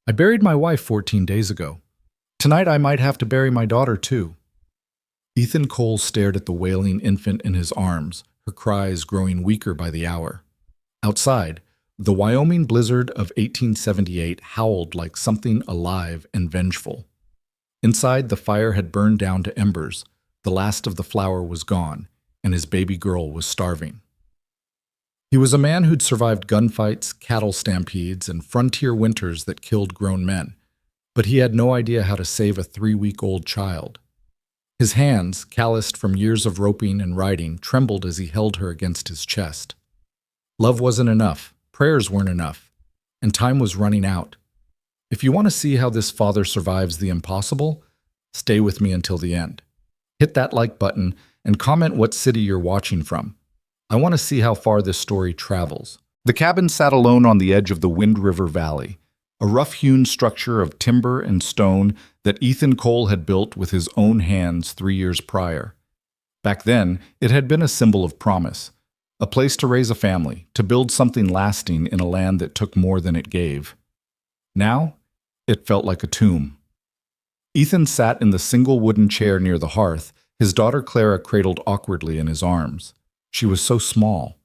I buried my wife 14 days ago. Tonight I might have to bury my daughter too. Ethan Cole stared at the wailing infant in his arms, her cries growing weaker by the hour. Outside, the Wyoming blizzard of 1878 howled like something alive and vengeful. Inside, the fire had burned down to embers, the last of the flour was gone, and his baby girl was starving. He was a man who'd survived gunfights, cattle stampedes, and frontier winters that killed grown men, but he had no idea how to save a 3-week-old child. His hands, calloused from years of roping and riding, trembled as he held her against his chest. Love wasn't enough, prayers weren't enough, and time was running out. If you want to see how this father survives the impossible, stay with me until the end. Hit that like button and comment what city you're watching from. I want to see how far this story travels. The cabin sat alone on the edge of the Wind River Valley, a rough-hewn structure of timber and stone that Ethan Cole had built with his own hands 3 years prior. Back then, it had been a symbol of promise, a place to raise a family, to build something lasting in a land that took more than it gave. Now, it felt like a tomb. Ethan sat in the single wooden chair near the hearth, his daughter Clara cradled awkwardly in his arms. She was so small.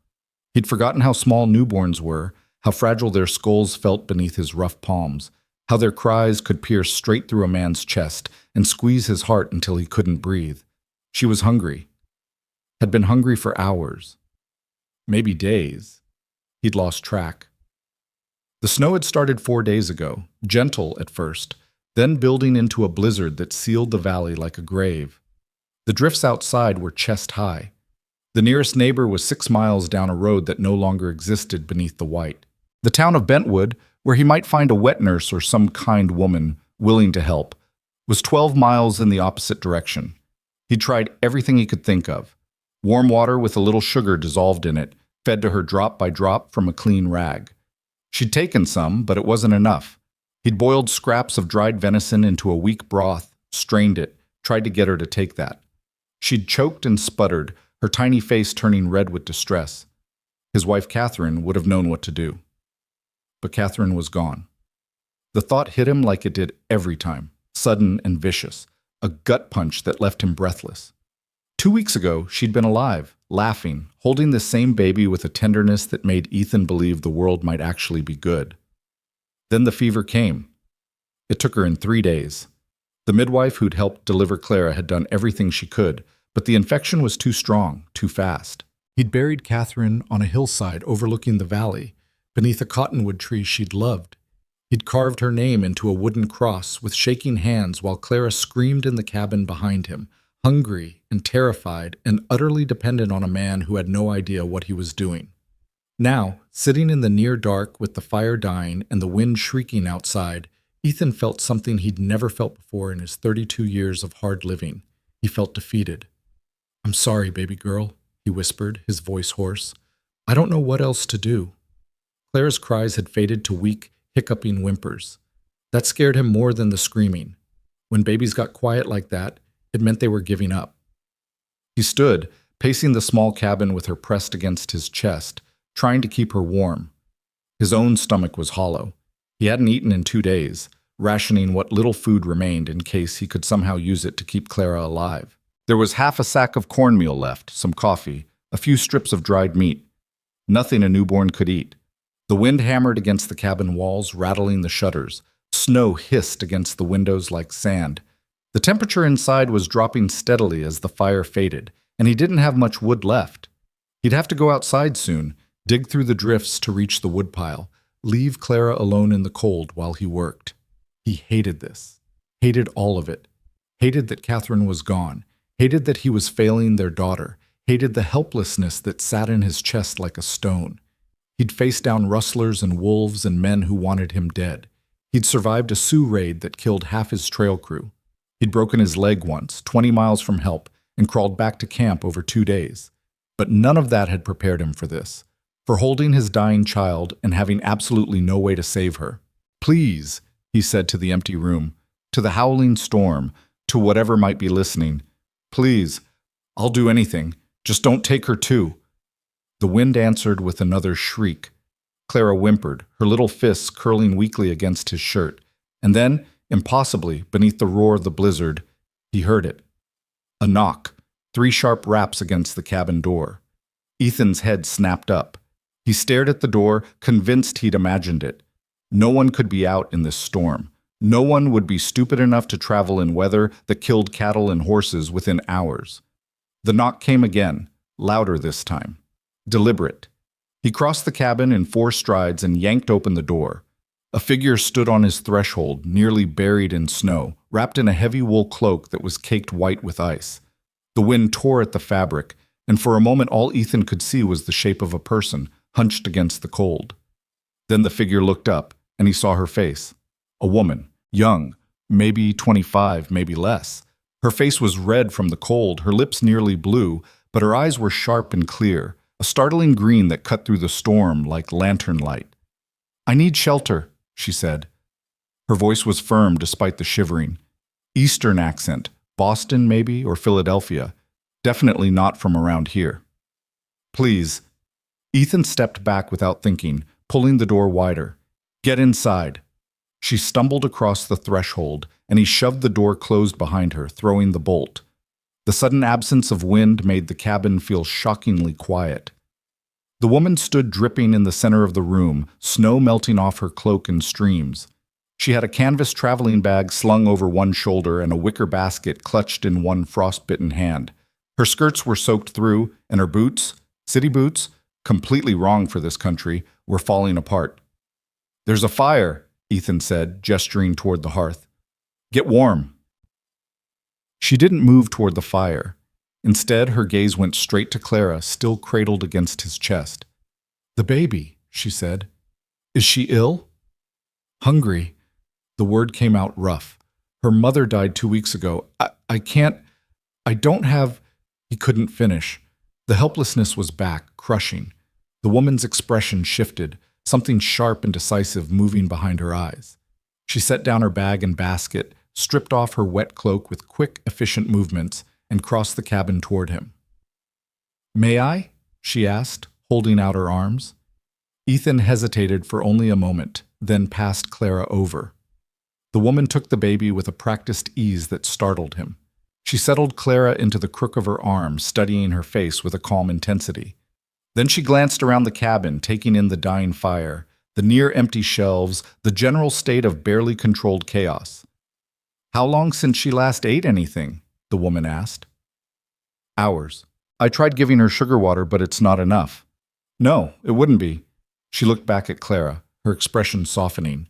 He'd forgotten how small newborns were, how fragile their skulls felt beneath his rough palms, how their cries could pierce straight through a man's chest and squeeze his heart until he couldn't breathe. She was hungry. Had been hungry for hours. Maybe days. He'd lost track. The snow had started 4 days ago, gentle at first, then building into a blizzard that sealed the valley like a grave. The drifts outside were chest-high. The nearest neighbor was 6 miles down a road that no longer existed beneath the white. The town of Bentwood, where he might find a wet nurse or some kind woman willing to help, was 12 miles in the opposite direction. He tried everything he could think of. Warm water with a little sugar dissolved in it, fed to her drop by drop from a clean rag. She'd taken some, but it wasn't enough. He'd boiled scraps of dried venison into a weak broth, strained it, tried to get her to take that. She'd choked and sputtered, her tiny face turning red with distress. His wife Catherine would have known what to do. But Catherine was gone. The thought hit him like it did every time, sudden and vicious, a gut punch that left him breathless. 2 weeks ago, she'd been alive, laughing, holding the same baby with a tenderness that made Ethan believe the world might actually be good. Then the fever came. It took her in 3 days. The midwife who'd helped deliver Clara had done everything she could, but the infection was too strong, too fast. He'd buried Catherine on a hillside overlooking the valley, beneath a cottonwood tree she'd loved. He'd carved her name into a wooden cross with shaking hands while Clara screamed in the cabin behind him, hungry and terrified and utterly dependent on a man who had no idea what he was doing. Now, sitting in the near dark with the fire dying and the wind shrieking outside, Ethan felt something he'd never felt before in his 32 years of hard living. He felt defeated. "I'm sorry, baby girl," he whispered, his voice hoarse. "I don't know what else to do." Clara's cries had faded to weak, hiccuping whimpers. That scared him more than the screaming. When babies got quiet like that, it meant they were giving up. He stood, pacing the small cabin with her pressed against his chest, trying to keep her warm. His own stomach was hollow. He hadn't eaten in 2 days, rationing what little food remained in case he could somehow use it to keep Clara alive. There was half a sack of cornmeal left, some coffee, a few strips of dried meat. Nothing a newborn could eat. The wind hammered against the cabin walls, rattling the shutters. Snow hissed against the windows like sand. The temperature inside was dropping steadily as the fire faded, and he didn't have much wood left. He'd have to go outside soon, dig through the drifts to reach the woodpile, leave Clara alone in the cold while he worked. He hated this. Hated all of it. Hated that Catherine was gone. Hated that he was failing their daughter. Hated the helplessness that sat in his chest like a stone. He'd faced down rustlers and wolves and men who wanted him dead. He'd survived a Sioux raid that killed half his trail crew. He'd broken his leg once, 20 miles from help, and crawled back to camp over 2 days. But none of that had prepared him for this, for holding his dying child and having absolutely no way to save her. "Please," he said to the empty room, to the howling storm, to whatever might be listening. "Please, I'll do anything. Just don't take her too." The wind answered with another shriek. Clara whimpered, her little fists curling weakly against his shirt, And then, impossibly, beneath the roar of the blizzard, he heard it. A knock, 3 sharp raps against the cabin door. Ethan's head snapped up. He stared at the door, convinced he'd imagined it. No one could be out in this storm. No one would be stupid enough to travel in weather that killed cattle and horses within hours. The knock came again, louder this time. Deliberate. He crossed the cabin in 4 strides and yanked open the door. A figure stood on his threshold, nearly buried in snow, wrapped in a heavy wool cloak that was caked white with ice. The wind tore at the fabric, and for a moment all Ethan could see was the shape of a person, hunched against the cold. Then the figure looked up, and he saw her face. A woman, young, maybe 25, maybe less. Her face was red from the cold, her lips nearly blue, but her eyes were sharp and clear, a startling green that cut through the storm like lantern light. "I need shelter," she said. Her voice was firm despite the shivering. Eastern accent, Boston maybe, or Philadelphia. Definitely not from around here. "Please." Ethan stepped back without thinking, pulling the door wider. "Get inside." She stumbled across the threshold, and he shoved the door closed behind her, throwing the bolt. The sudden absence of wind made the cabin feel shockingly quiet. The woman stood dripping in the center of the room, snow melting off her cloak in streams. She had a canvas traveling bag slung over one shoulder and a wicker basket clutched in one frostbitten hand. Her skirts were soaked through, and her boots, city boots, completely wrong for this country, were falling apart. "There's a fire," Ethan said, gesturing toward the hearth. "Get warm." She didn't move toward the fire. Instead, her gaze went straight to Clara, still cradled against his chest. "The baby," she said. "Is she ill?" "Hungry." The word came out rough. "Her mother died 2 weeks ago. I don't have—" He couldn't finish. The helplessness was back, crushing. The woman's expression shifted, something sharp and decisive moving behind her eyes. She set down her bag and basket, stripped off her wet cloak with quick, efficient movements, and crossed the cabin toward him. "May I?" she asked, holding out her arms. Ethan hesitated for only a moment, then passed Clara over. The woman took the baby with a practiced ease that startled him. She settled Clara into the crook of her arm, studying her face with a calm intensity. Then she glanced around the cabin, taking in the dying fire, the near-empty shelves, the general state of barely controlled chaos. "How long since she last ate anything?" the woman asked. "Hours. I tried giving her sugar water, but it's not enough." "No, it wouldn't be." She looked back at Clara, her expression softening.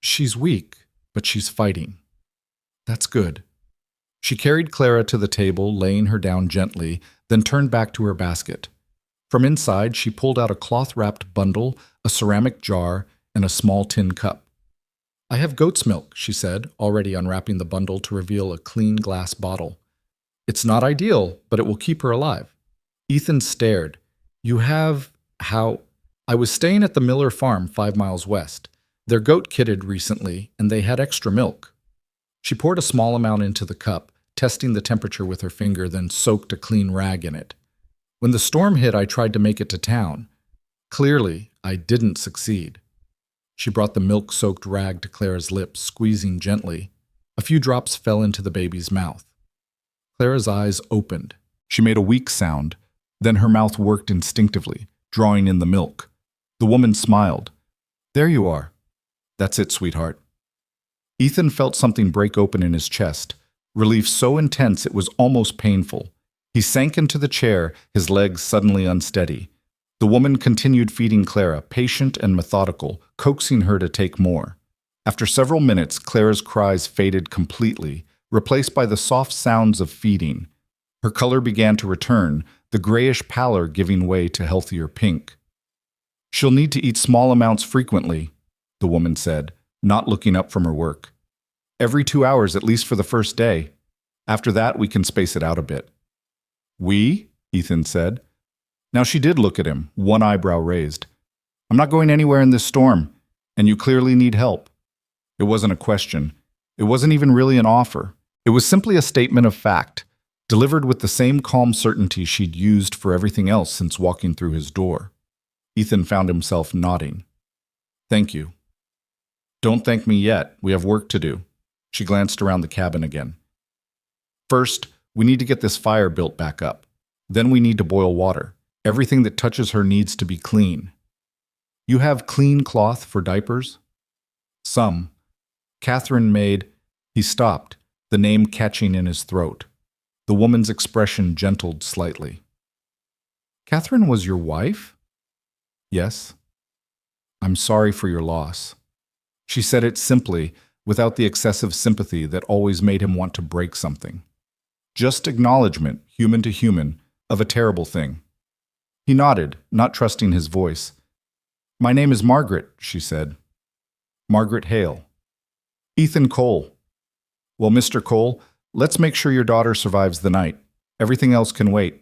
"She's weak, but she's fighting." "That's good." She carried Clara to the table, laying her down gently, then turned back to her basket. From inside, she pulled out a cloth-wrapped bundle, a ceramic jar, and a small tin cup. "I have goat's milk," she said, already unwrapping the bundle to reveal a clean glass bottle. "It's not ideal, but it will keep her alive." Ethan stared. "You have... how?" "I was staying at the Miller farm 5 miles west. Their goat kidded recently, and they had extra milk." She poured a small amount into the cup, testing the temperature with her finger, then soaked a clean rag in it. "When the storm hit, I tried to make it to town. Clearly, I didn't succeed." She brought the milk-soaked rag to Clara's lips, squeezing gently. A few drops fell into the baby's mouth. Clara's eyes opened. She made a weak sound. Then her mouth worked instinctively, drawing in the milk. The woman smiled. "There you are." "That's it, sweetheart." Ethan felt something break open in his chest, relief so intense it was almost painful. He sank into the chair, his legs suddenly unsteady. The woman continued feeding Clara, patient and methodical, coaxing her to take more. After several minutes, Clara's cries faded completely, replaced by the soft sounds of feeding. Her color began to return, the grayish pallor giving way to healthier pink. "She'll need to eat small amounts frequently," the woman said, not looking up from her work. "Every 2 hours at least for the first day. After that, we can space it out a bit." "We?" Ethan said. Now she did look at him, one eyebrow raised. "I'm not going anywhere in this storm, and you clearly need help." It wasn't a question. It wasn't even really an offer. It was simply a statement of fact, delivered with the same calm certainty she'd used for everything else since walking through his door. Ethan found himself nodding. "Thank you." Don't thank me yet. We have work to do. She glanced around the cabin again. First, we need to get this fire built back up. Then we need to boil water. Everything that touches her needs to be clean. You have clean cloth for diapers? Some. Catherine made. He stopped, the name catching in his throat. The woman's expression gentled slightly. Catherine was your wife? Yes. I'm sorry for your loss. She said it simply, without the excessive sympathy that always made him want to break something. Just acknowledgement, human to human, of a terrible thing. He nodded, not trusting his voice. My name is Margaret, she said. Margaret Hale. Ethan Cole. Well, Mr. Cole, let's make sure your daughter survives the night. Everything else can wait.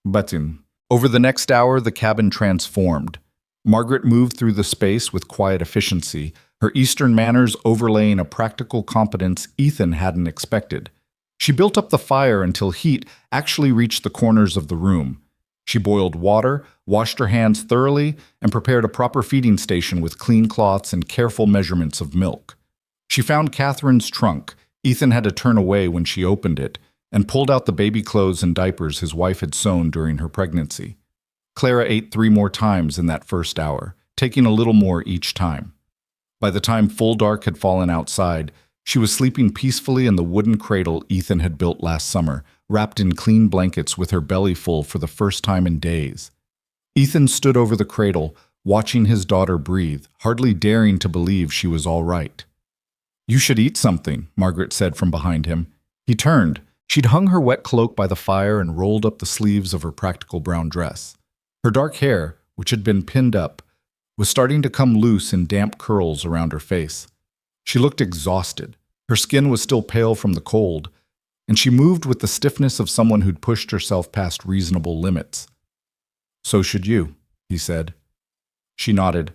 Button. Over the next hour, the cabin transformed. Margaret moved through the space with quiet efficiency, her Eastern manners overlaying a practical competence Ethan hadn't expected. She built up the fire until heat actually reached the corners of the room. She boiled water, washed her hands thoroughly, and prepared a proper feeding station with clean cloths and careful measurements of milk. She found Catherine's trunk. Ethan had to turn away when she opened it, and pulled out the baby clothes and diapers his wife had sewn during her pregnancy. Clara ate 3 more times in that first hour, taking a little more each time. By the time full dark had fallen outside, she was sleeping peacefully in the wooden cradle Ethan had built last summer, wrapped in clean blankets with her belly full for the first time in days. Ethan stood over the cradle, watching his daughter breathe, hardly daring to believe she was all right. You should eat something, Margaret said from behind him. He turned. She'd hung her wet cloak by the fire and rolled up the sleeves of her practical brown dress. Her dark hair, which had been pinned up, was starting to come loose in damp curls around her face. She looked exhausted. Her skin was still pale from the cold, and she moved with the stiffness of someone who'd pushed herself past reasonable limits. So should you, he said. She nodded.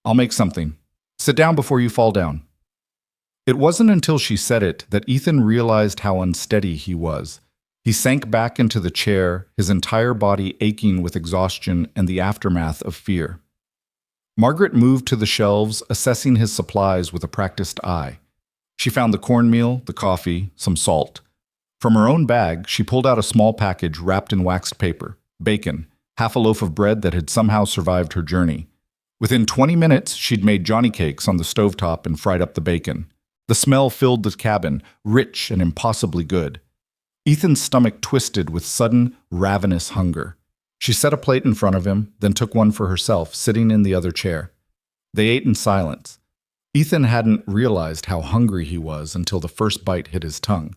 I'll make something. Sit down before you fall down. It wasn't until she said it that Ethan realized how unsteady he was. He sank back into the chair, his entire body aching with exhaustion and the aftermath of fear. Margaret moved to the shelves, assessing his supplies with a practiced eye. She found the cornmeal, the coffee, some salt. From her own bag, she pulled out a small package wrapped in waxed paper, bacon, half a loaf of bread that had somehow survived her journey. Within 20 minutes, she'd made johnny cakes on the stovetop and fried up the bacon. The smell filled the cabin, rich and impossibly good. Ethan's stomach twisted with sudden, ravenous hunger. She set a plate in front of him, then took one for herself, sitting in the other chair. They ate in silence. Ethan hadn't realized how hungry he was until the first bite hit his tongue.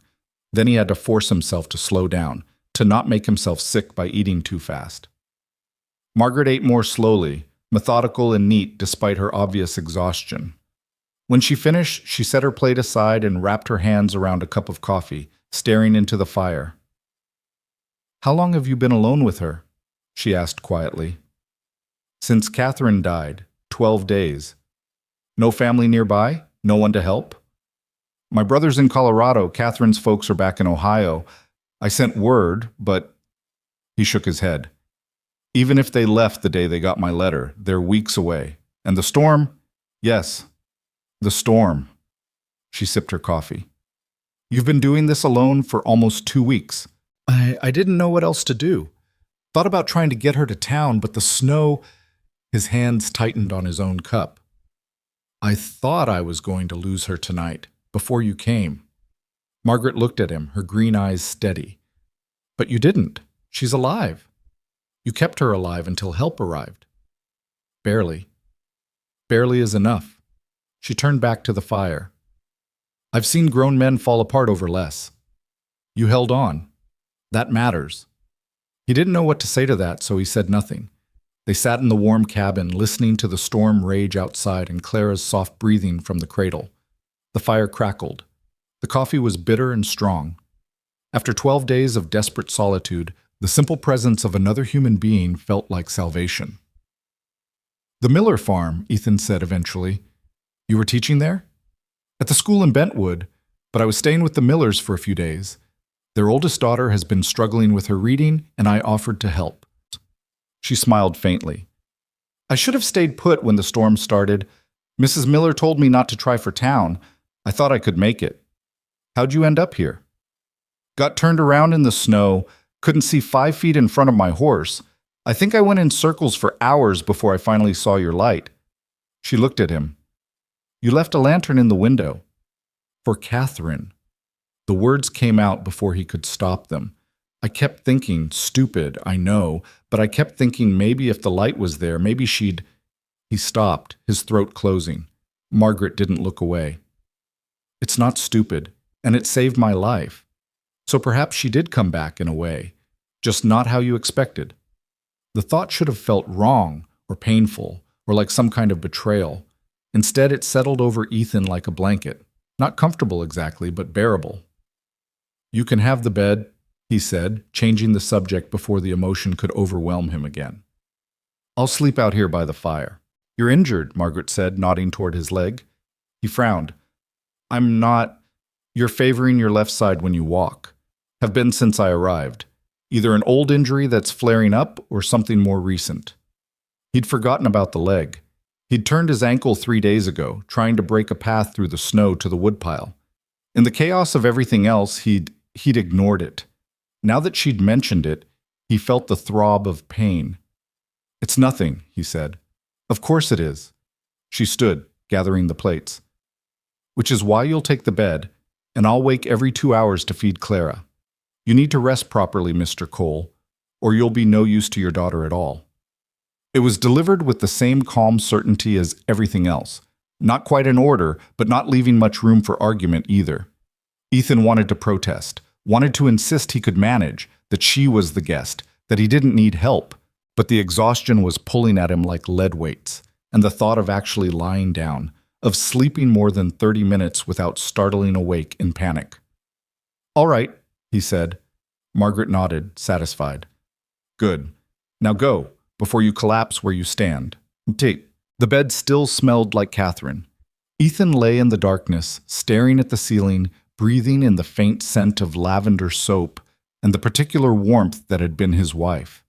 Then he had to force himself to slow down, to not make himself sick by eating too fast. Margaret ate more slowly, methodical and neat despite her obvious exhaustion. When she finished, she set her plate aside and wrapped her hands around a cup of coffee, staring into the fire. How long have you been alone with her? She asked quietly. Since Catherine died, 12 days. No family nearby? No one to help? My brother's in Colorado. Catherine's folks are back in Ohio. I sent word, but... He shook his head. Even if they left the day they got my letter, they're weeks away. And the storm? Yes, the storm. She sipped her coffee. You've been doing this alone for almost 2 weeks. I didn't know what else to do. Thought about trying to get her to town, but the snow... His hands tightened on his own cup. I thought I was going to lose her tonight, before you came. Margaret looked at him, her green eyes steady. But you didn't. She's alive. You kept her alive until help arrived. Barely. Barely is enough. She turned back to the fire. I've seen grown men fall apart over less. You held on. That matters. He didn't know what to say to that, so he said nothing. They sat in the warm cabin, listening to the storm rage outside and Clara's soft breathing from the cradle. The fire crackled. The coffee was bitter and strong. After 12 days of desperate solitude, the simple presence of another human being felt like salvation. The Miller farm, Ethan said eventually. You were teaching there? At the school in Bentwood, but I was staying with the Millers for a few days. Their oldest daughter has been struggling with her reading, and I offered to help. She smiled faintly. I should have stayed put when the storm started. Mrs. Miller told me not to try for town. I thought I could make it. How'd you end up here? Got turned around in the snow, couldn't see 5 feet in front of my horse. I think I went in circles for hours before I finally saw your light. She looked at him. You left a lantern in the window. For Catherine. The words came out before he could stop them. I kept thinking, stupid, I know, but I kept thinking maybe if the light was there, maybe she'd... He stopped, his throat closing. Margaret didn't look away. It's not stupid, and it saved my life. So perhaps she did come back in a way, just not how you expected. The thought should have felt wrong or painful or like some kind of betrayal. Instead, it settled over Ethan like a blanket. Not comfortable exactly, but bearable. You can have the bed, he said, changing the subject before the emotion could overwhelm him again. I'll sleep out here by the fire. You're injured, Margaret said, nodding toward his leg. He frowned. I'm not. You're favoring your left side when you walk. Have been since I arrived. Either an old injury that's flaring up or something more recent. He'd forgotten about the leg. He'd turned his ankle 3 days ago, trying to break a path through the snow to the woodpile. In the chaos of everything else, he'd ignored it. Now that she'd mentioned it, he felt the throb of pain. It's nothing, he said. Of course it is. She stood, gathering the plates. Which is why you'll take the bed, and I'll wake every 2 hours to feed Clara. You need to rest properly, Mr. Cole, or you'll be no use to your daughter at all. It was delivered with the same calm certainty as everything else. Not quite in order, but not leaving much room for argument either. Ethan wanted to protest, wanted to insist he could manage, that she was the guest, that he didn't need help, but the exhaustion was pulling at him like lead weights, and the thought of actually lying down, of sleeping more than 30 minutes without startling awake in panic. All right, he said. Margaret nodded, satisfied. Good. Now go, before you collapse where you stand. Take. The bed still smelled like Catherine. Ethan lay in the darkness, staring at the ceiling, breathing in the faint scent of lavender soap and the particular warmth that had been his wife.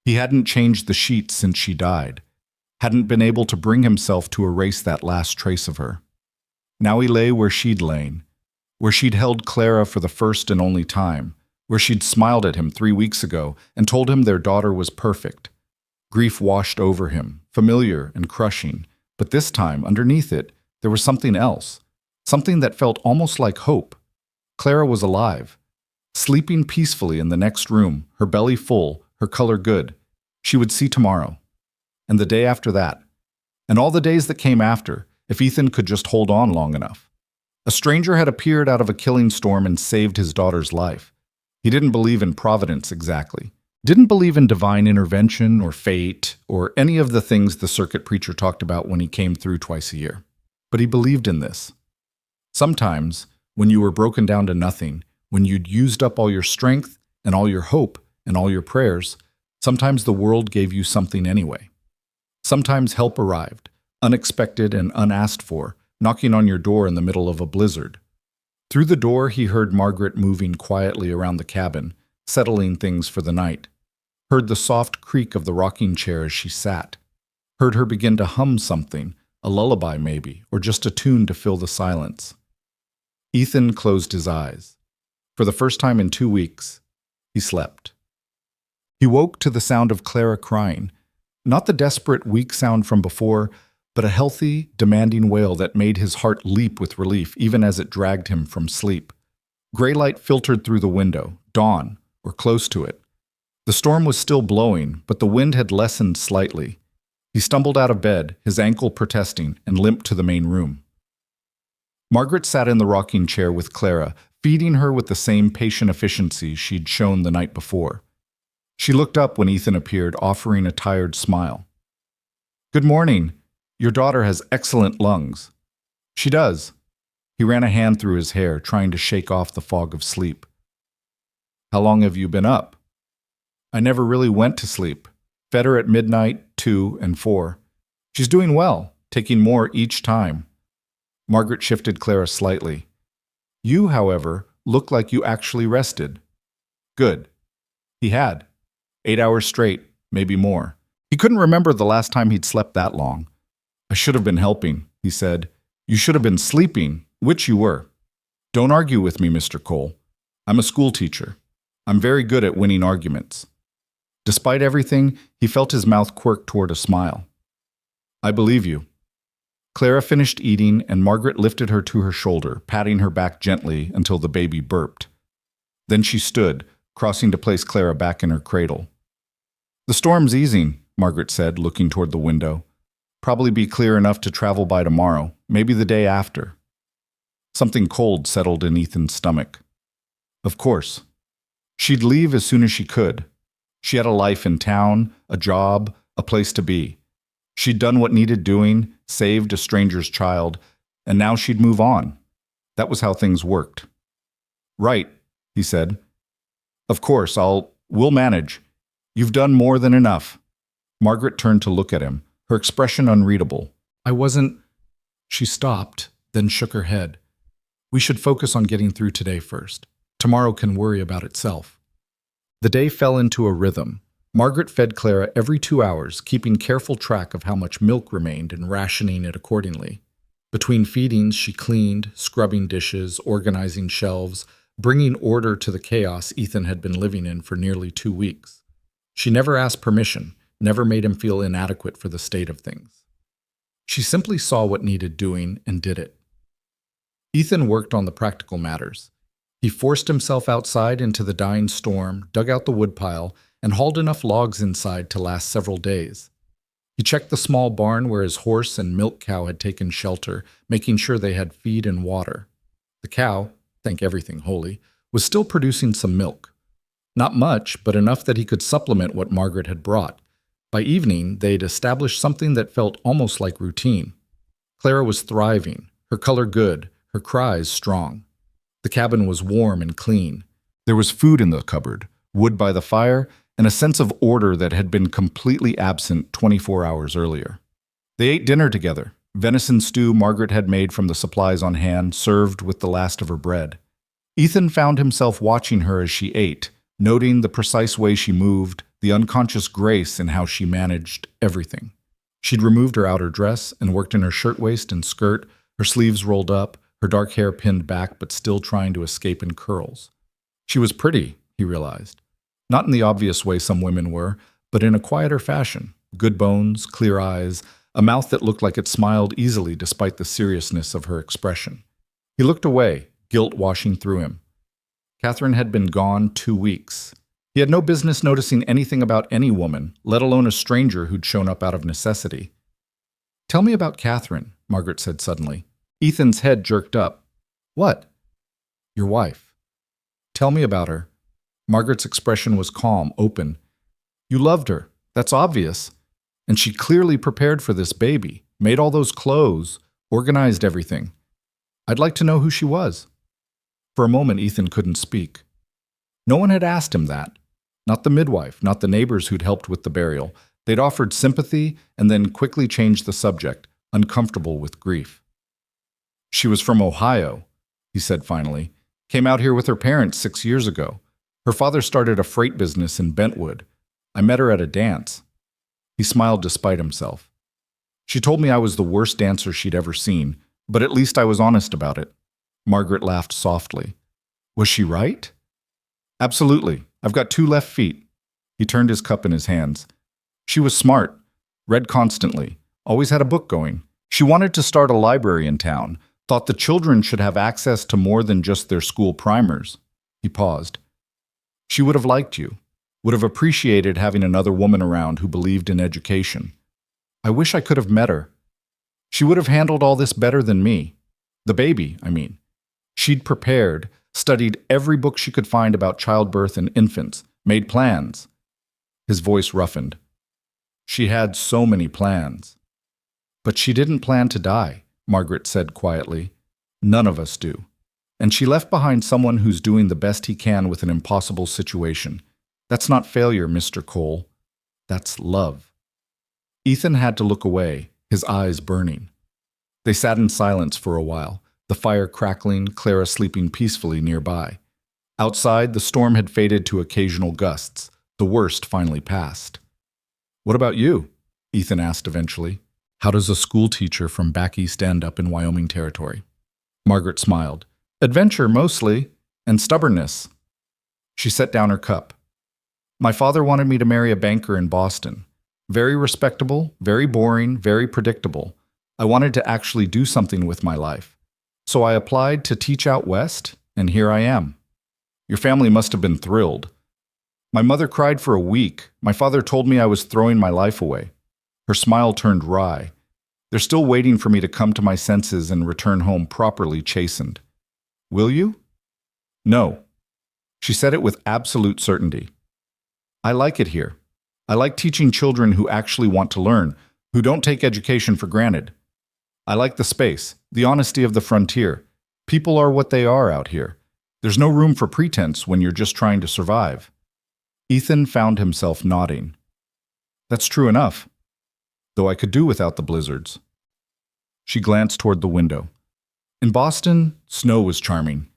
He hadn't changed the sheets since she died, hadn't been able to bring himself to erase that last trace of her. Now he lay where she'd lain, where she'd held Clara for the first and only time, where she'd smiled at him 3 weeks ago and told him their daughter was perfect. Grief washed over him, familiar and crushing, but this time, underneath it, there was something else, something that felt almost like hope. Clara was alive, sleeping peacefully in the next room, her belly full, her color good. She would see tomorrow, and the day after that, and all the days that came after, if Ethan could just hold on long enough. A stranger had appeared out of a killing storm and saved his daughter's life. He didn't believe in providence exactly. Didn't believe in divine intervention or fate or any of the things the circuit preacher talked about when he came through twice a year. But he believed in this. Sometimes, when you were broken down to nothing, when you'd used up all your strength and all your hope and all your prayers, sometimes the world gave you something anyway. Sometimes help arrived, unexpected and unasked for, knocking on your door in the middle of a blizzard. Through the door, he heard Margaret moving quietly around the cabin, settling things for the night. Heard the soft creak of the rocking chair as she sat. Heard her begin to hum something, a lullaby maybe, or just a tune to fill the silence. Ethan closed his eyes. For the first time in 2 weeks, he slept. He woke to the sound of Clara crying, not the desperate, weak sound from before, but a healthy, demanding wail that made his heart leap with relief even as it dragged him from sleep. Gray light filtered through the window, dawn, or close to it. The storm was still blowing, but the wind had lessened slightly. He stumbled out of bed, his ankle protesting, and limped to the main room. Margaret sat in the rocking chair with Clara, feeding her with the same patient efficiency she'd shown the night before. She looked up when Ethan appeared, offering a tired smile. "Good morning. Your daughter has excellent lungs." "She does." He ran a hand through his hair, trying to shake off the fog of sleep. "How long have you been up?" "I never really went to sleep. Fed her at midnight, 2 and 4. She's doing well, taking more each time." Margaret shifted Clara slightly. "You, however, look like you actually rested." "Good." He had. 8 hours straight, maybe more. He couldn't remember the last time he'd slept that long. I should have been helping, he said. You should have been sleeping, which you were. Don't argue with me, Mr. Cole. I'm a school teacher. I'm very good at winning arguments. Despite everything, he felt his mouth quirk toward a smile. I believe you. Clara finished eating, and Margaret lifted her to her shoulder, patting her back gently until the baby burped. Then she stood, crossing to place Clara back in her cradle. The storm's easing, Margaret said, looking toward the window. Probably be clear enough to travel by tomorrow, maybe the day after. Something cold settled in Ethan's stomach. Of course. She'd leave as soon as she could. She had a life in town, a job, a place to be. She'd done what needed doing, saved a stranger's child, and now she'd move on. That was how things worked. Right, he said. Of course, we'll manage. You've done more than enough. Margaret turned to look at him, her expression unreadable. I wasn't... She stopped, then shook her head. We should focus on getting through today first. Tomorrow can worry about itself. The day fell into a rhythm. Margaret fed Clara every 2 hours, keeping careful track of how much milk remained and rationing it accordingly. Between feedings, she cleaned, scrubbing dishes, organizing shelves, bringing order to the chaos Ethan had been living in for nearly 2 weeks. She never asked permission, never made him feel inadequate for the state of things. She simply saw what needed doing and did it. Ethan worked on the practical matters. He forced himself outside into the dying storm, dug out the woodpile, and hauled enough logs inside to last several days. He checked the small barn where his horse and milk cow had taken shelter, making sure they had feed and water. The cow, thank everything holy, was still producing some milk. Not much, but enough that he could supplement what Margaret had brought. By evening, they'd established something that felt almost like routine. Clara was thriving, her color good, her cries strong. The cabin was warm and clean. There was food in the cupboard, wood by the fire, and a sense of order that had been completely absent 24 hours earlier. They ate dinner together, venison stew Margaret had made from the supplies on hand, served with the last of her bread. Ethan found himself watching her as she ate, noting the precise way she moved, the unconscious grace in how she managed everything. She'd removed her outer dress and worked in her shirtwaist and skirt, her sleeves rolled up, her dark hair pinned back but still trying to escape in curls. She was pretty, he realized. Not in the obvious way some women were, but in a quieter fashion. Good bones, clear eyes, a mouth that looked like it smiled easily despite the seriousness of her expression. He looked away, guilt washing through him. Catherine had been gone 2 weeks. He had no business noticing anything about any woman, let alone a stranger who'd shown up out of necessity. Tell me about Catherine, Margaret said suddenly. Ethan's head jerked up. What? Your wife. Tell me about her. Margaret's expression was calm, open. You loved her. That's obvious. And she clearly prepared for this baby, made all those clothes, organized everything. I'd like to know who she was. For a moment, Ethan couldn't speak. No one had asked him that. Not the midwife, not the neighbors who'd helped with the burial. They'd offered sympathy and then quickly changed the subject, uncomfortable with grief. She was from Ohio, he said finally. Came out here with her parents 6 years ago. Her father started a freight business in Bentwood. I met her at a dance. He smiled despite himself. She told me I was the worst dancer she'd ever seen, but at least I was honest about it. Margaret laughed softly. Was she right? Absolutely. I've got 2 left feet. He turned his cup in his hands. She was smart, read constantly, always had a book going. She wanted to start a library in town, thought the children should have access to more than just their school primers. He paused. She would have liked you, would have appreciated having another woman around who believed in education. I wish I could have met her. She would have handled all this better than me. The baby, I mean. She'd prepared, studied every book she could find about childbirth and infants, made plans. His voice roughened. She had so many plans. But she didn't plan to die, Margaret said quietly. None of us do. And she left behind someone who's doing the best he can with an impossible situation. That's not failure, Mr. Cole. That's love. Ethan had to look away, his eyes burning. They sat in silence for a while, the fire crackling, Clara sleeping peacefully nearby. Outside, the storm had faded to occasional gusts. The worst finally passed. What about you? Ethan asked eventually. How does a school teacher from back east end up in Wyoming territory? Margaret smiled. Adventure, mostly, and stubbornness. She set down her cup. My father wanted me to marry a banker in Boston. Very respectable, very boring, very predictable. I wanted to actually do something with my life. So I applied to teach out west, and here I am. Your family must have been thrilled. My mother cried for a week. My father told me I was throwing my life away. Her smile turned wry. They're still waiting for me to come to my senses and return home properly chastened. Will you? No. She said it with absolute certainty. I like it here. I like teaching children who actually want to learn, who don't take education for granted. I like the space, the honesty of the frontier. People are what they are out here. There's no room for pretense when you're just trying to survive. Ethan found himself nodding. That's true enough, though I could do without the blizzards. She glanced toward the window. In Boston, snow was charming.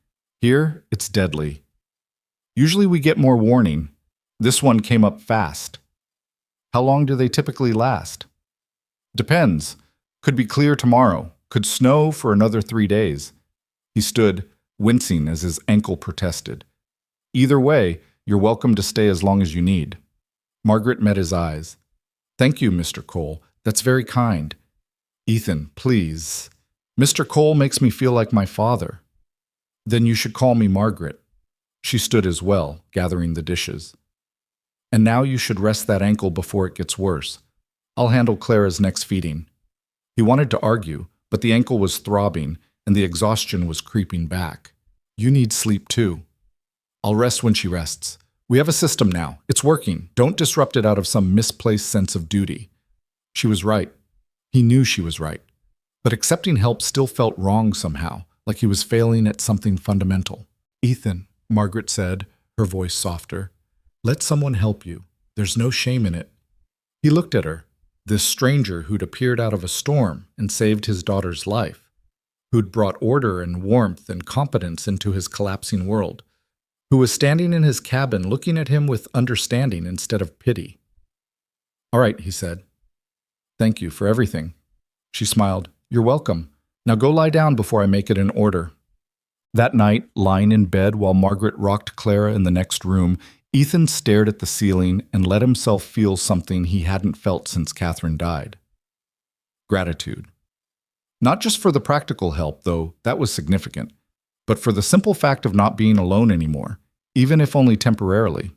Here, it's deadly. Usually we get more warning. This one came up fast. How long do they typically last? Depends. Could be clear tomorrow. Could snow for another 3 days. He stood, wincing as his ankle protested. Either way, you're welcome to stay as long as you need. Margaret met his eyes. Thank you, Mr. Cole. That's very kind. Ethan, please. Mr. Cole makes me feel like my father. Then you should call me Margaret. She stood as well, gathering the dishes. And now you should rest that ankle before it gets worse. I'll handle Clara's next feeding. He wanted to argue, but the ankle was throbbing and the exhaustion was creeping back. You need sleep too. I'll rest when she rests. We have a system now. It's working. Don't disrupt it out of some misplaced sense of duty. She was right. He knew she was right. But accepting help still felt wrong somehow, like he was failing at something fundamental. Ethan, Margaret said, her voice softer, let someone help you. There's no shame in it. He looked at her, this stranger who'd appeared out of a storm and saved his daughter's life, who'd brought order and warmth and competence into his collapsing world, who was standing in his cabin looking at him with understanding instead of pity. All right, he said. Thank you for everything. She smiled. You're welcome. Now go lie down before I make it in order. That night, lying in bed while Margaret rocked Clara in the next room, Ethan stared at the ceiling and let himself feel something he hadn't felt since Catherine died. Gratitude. Not just for the practical help, though, that was significant, but for the simple fact of not being alone anymore, even if only temporarily.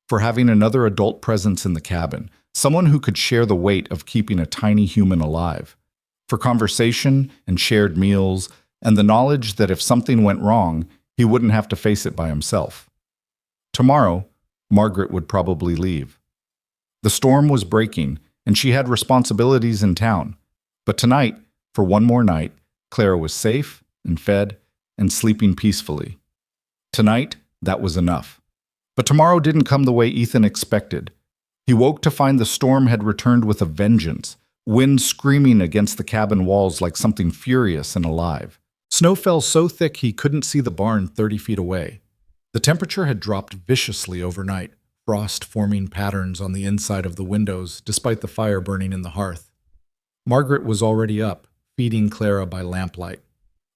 For having another adult presence in the cabin, someone who could share the weight of keeping a tiny human alive. For conversation and shared meals, and the knowledge that if something went wrong, he wouldn't have to face it by himself. Tomorrow, Margaret would probably leave. The storm was breaking, and she had responsibilities in town. But tonight, for one more night, Clara was safe and fed and sleeping peacefully. Tonight, that was enough. But tomorrow didn't come the way Ethan expected. He woke to find the storm had returned with a vengeance, wind screaming against the cabin walls like something furious and alive. Snow fell so thick he couldn't see the barn 30 feet away. The temperature had dropped viciously overnight, frost forming patterns on the inside of the windows despite the fire burning in the hearth. Margaret was already up, feeding Clara by lamplight.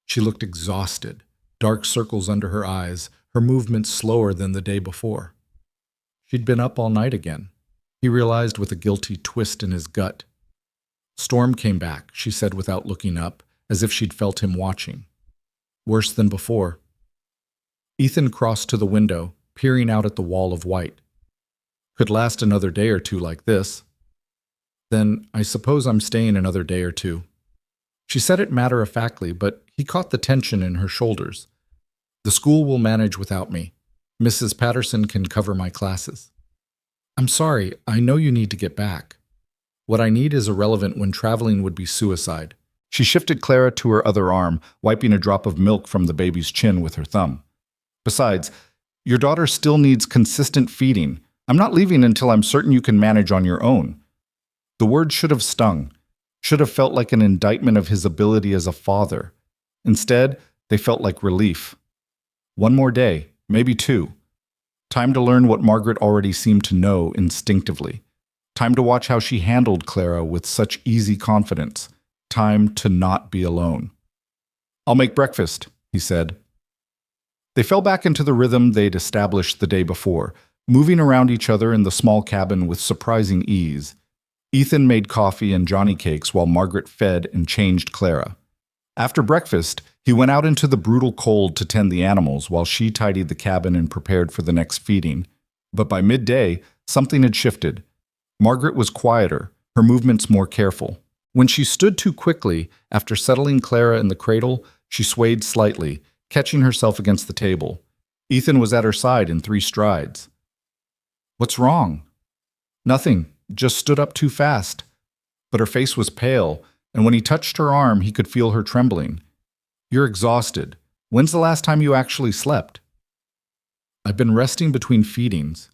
She looked exhausted, dark circles under her eyes, her movements slower than the day before. She'd been up all night again, he realized with a guilty twist in his gut. Storm came back, she said without looking up, as if she'd felt him watching. Worse than before. Ethan crossed to the window, peering out at the wall of white. Could last another day or two like this. Then I suppose I'm staying another day or two. She said it matter-of-factly, but he caught the tension in her shoulders. The school will manage without me. Mrs. Patterson can cover my classes. I'm sorry, I know you need to get back. What I need is irrelevant when traveling would be suicide. She shifted Clara to her other arm, wiping a drop of milk from the baby's chin with her thumb. Besides, your daughter still needs consistent feeding. I'm not leaving until I'm certain you can manage on your own. The word should have stung, should have felt like an indictment of his ability as a father. Instead, they felt like relief. One more day, maybe two. Time to learn what Margaret already seemed to know instinctively. Time to watch how she handled Clara with such easy confidence. Time to not be alone. "I'll make breakfast," he said. They fell back into the rhythm they'd established the day before, moving around each other in the small cabin with surprising ease. Ethan made coffee and Johnny cakes while Margaret fed and changed Clara. After breakfast, he went out into the brutal cold to tend the animals while she tidied the cabin and prepared for the next feeding. But by midday, something had shifted. Margaret was quieter, her movements more careful. When she stood too quickly, after settling Clara in the cradle, she swayed slightly, catching herself against the table. Ethan was at her side in 3 strides. "What's wrong?" "Nothing, just stood up too fast." But her face was pale, and when he touched her arm, he could feel her trembling. "You're exhausted. When's the last time you actually slept?" "I've been resting between feedings."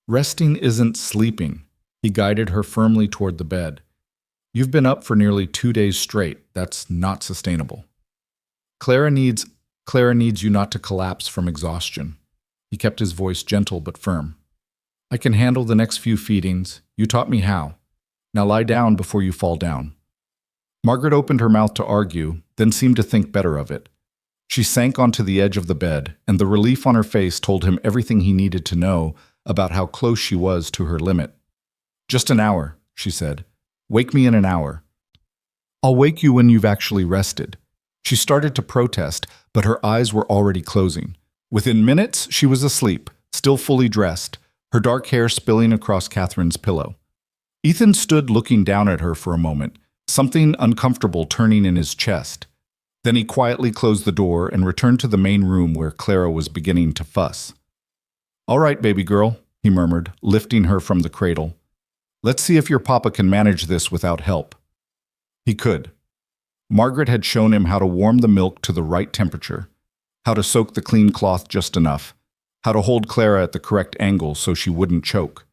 "Resting isn't sleeping." He guided her firmly toward the bed. "You've been up for nearly 2 days straight. That's not sustainable. Clara needs you not to collapse from exhaustion." He kept his voice gentle but firm. "I can handle the next few feedings. You taught me how. Now lie down before you fall down." Margaret opened her mouth to argue, then seemed to think better of it. She sank onto the edge of the bed, and the relief on her face told him everything he needed to know about how close she was to her limit. "Just an hour," she said. "Wake me in an hour." "I'll wake you when you've actually rested." She started to protest, but her eyes were already closing. Within minutes, she was asleep, still fully dressed, her dark hair spilling across Catherine's pillow. Ethan stood looking down at her for a moment, something uncomfortable turning in his chest. Then he quietly closed the door and returned to the main room where Clara was beginning to fuss. "All right, baby girl," he murmured, lifting her from the cradle. "Let's see if your papa can manage this without help." He could. Margaret had shown him how to warm the milk to the right temperature, how to soak the clean cloth just enough, how to hold Clara at the correct angle so she wouldn't choke.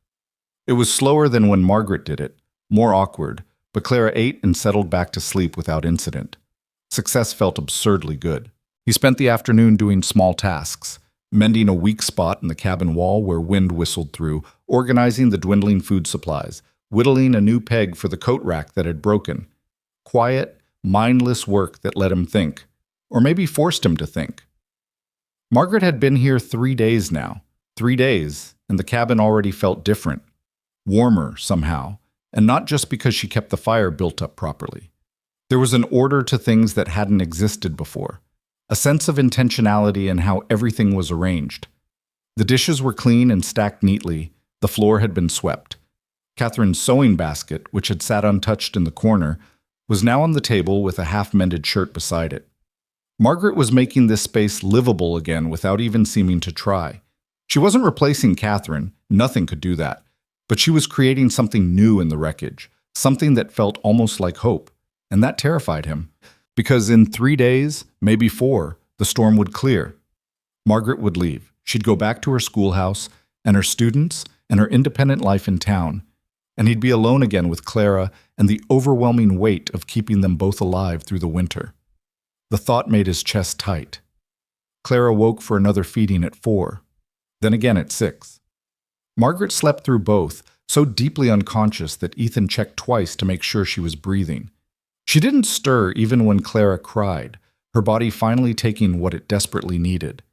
It was slower than when Margaret did it, more awkward, but Clara ate and settled back to sleep without incident. Success felt absurdly good. He spent the afternoon doing small tasks, mending a weak spot in the cabin wall where wind whistled through, organizing the dwindling food supplies, whittling a new peg for the coat rack that had broken. Quiet, mindless work that let him think, or maybe forced him to think. Margaret had been here 3 days now. 3 days, and the cabin already felt different. Warmer, somehow, and not just because she kept the fire built up properly. There was an order to things that hadn't existed before, a sense of intentionality in how everything was arranged. The dishes were clean and stacked neatly, the floor had been swept. Catherine's sewing basket, which had sat untouched in the corner, was now on the table with a half-mended shirt beside it. Margaret was making this space livable again without even seeming to try. She wasn't replacing Catherine, nothing could do that, but she was creating something new in the wreckage, something that felt almost like hope, and that terrified him. Because in 3 days, maybe 4, the storm would clear. Margaret would leave. She'd go back to her schoolhouse, and her students, and her independent life in town, and he'd be alone again with Clara and the overwhelming weight of keeping them both alive through the winter. The thought made his chest tight. Clara woke for another feeding at 4, then again at 6. Margaret slept through both, so deeply unconscious that Ethan checked twice to make sure she was breathing. She didn't stir even when Clara cried, her body finally taking what it desperately needed.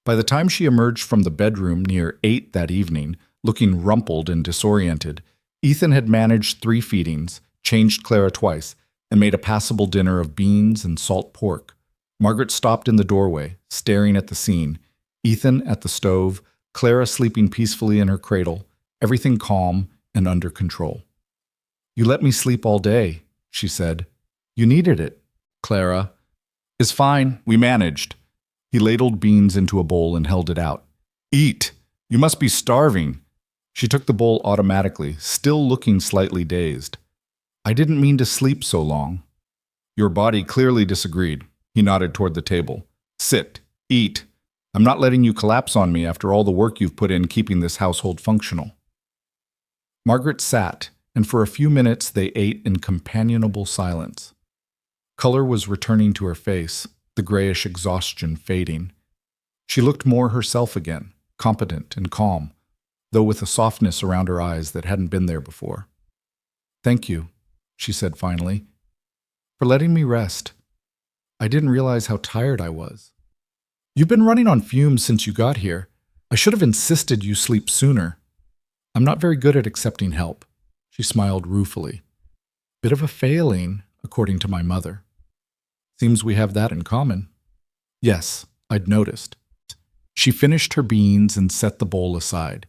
By the time she emerged from the bedroom near 8 that evening, looking rumpled and disoriented, Ethan had managed 3 feedings, changed Clara twice, and made a passable dinner of beans and salt pork. Margaret stopped in the doorway, staring at the scene, Ethan at the stove, Clara sleeping peacefully in her cradle, everything calm and under control. "You let me sleep all day," she said. "You needed it." "Clara." "It's fine, we managed." He ladled beans into a bowl and held it out. "Eat! You must be starving." She took the bowl automatically, still looking slightly dazed. "I didn't mean to sleep so long." "Your body clearly disagreed." He nodded toward the table. "Sit. Eat. I'm not letting you collapse on me after all the work you've put in keeping this household functional." Margaret sat, and for a few minutes they ate in companionable silence. Color was returning to her face, the grayish exhaustion fading. She looked more herself again, competent and calm, though with a softness around her eyes that hadn't been there before. "Thank you," she said finally, "for letting me rest. I didn't realize how tired I was. You've been running on fumes since you got here. I should have insisted you sleep sooner. I'm not very good at accepting help." She smiled ruefully. "Bit of a failing, according to my mother." "Seems we have that in common." "Yes, I'd noticed." She finished her beans and set the bowl aside.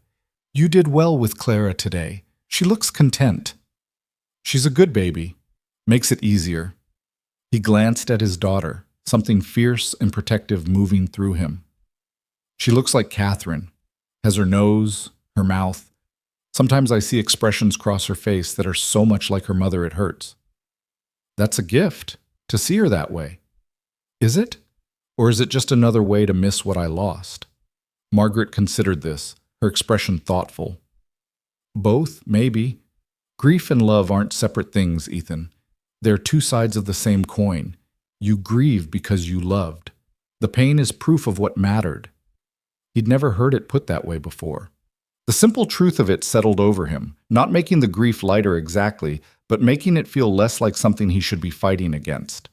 "You did well with Clara today. She looks content." "She's a good baby. Makes it easier." He glanced at his daughter, something fierce and protective moving through him. "She looks like Catherine. Has her nose, her mouth. Sometimes I see expressions cross her face that are so much like her mother it hurts." "That's a gift, to see her that way." "Is it? Or is it just another way to miss what I lost?" Margaret considered this, her expression thoughtful. "Both, maybe. Grief and love aren't separate things, Ethan. They're two sides of the same coin. You grieve because you loved. The pain is proof of what mattered." He'd never heard it put that way before. The simple truth of it settled over him, not making the grief lighter exactly, but making it feel less like something he should be fighting against.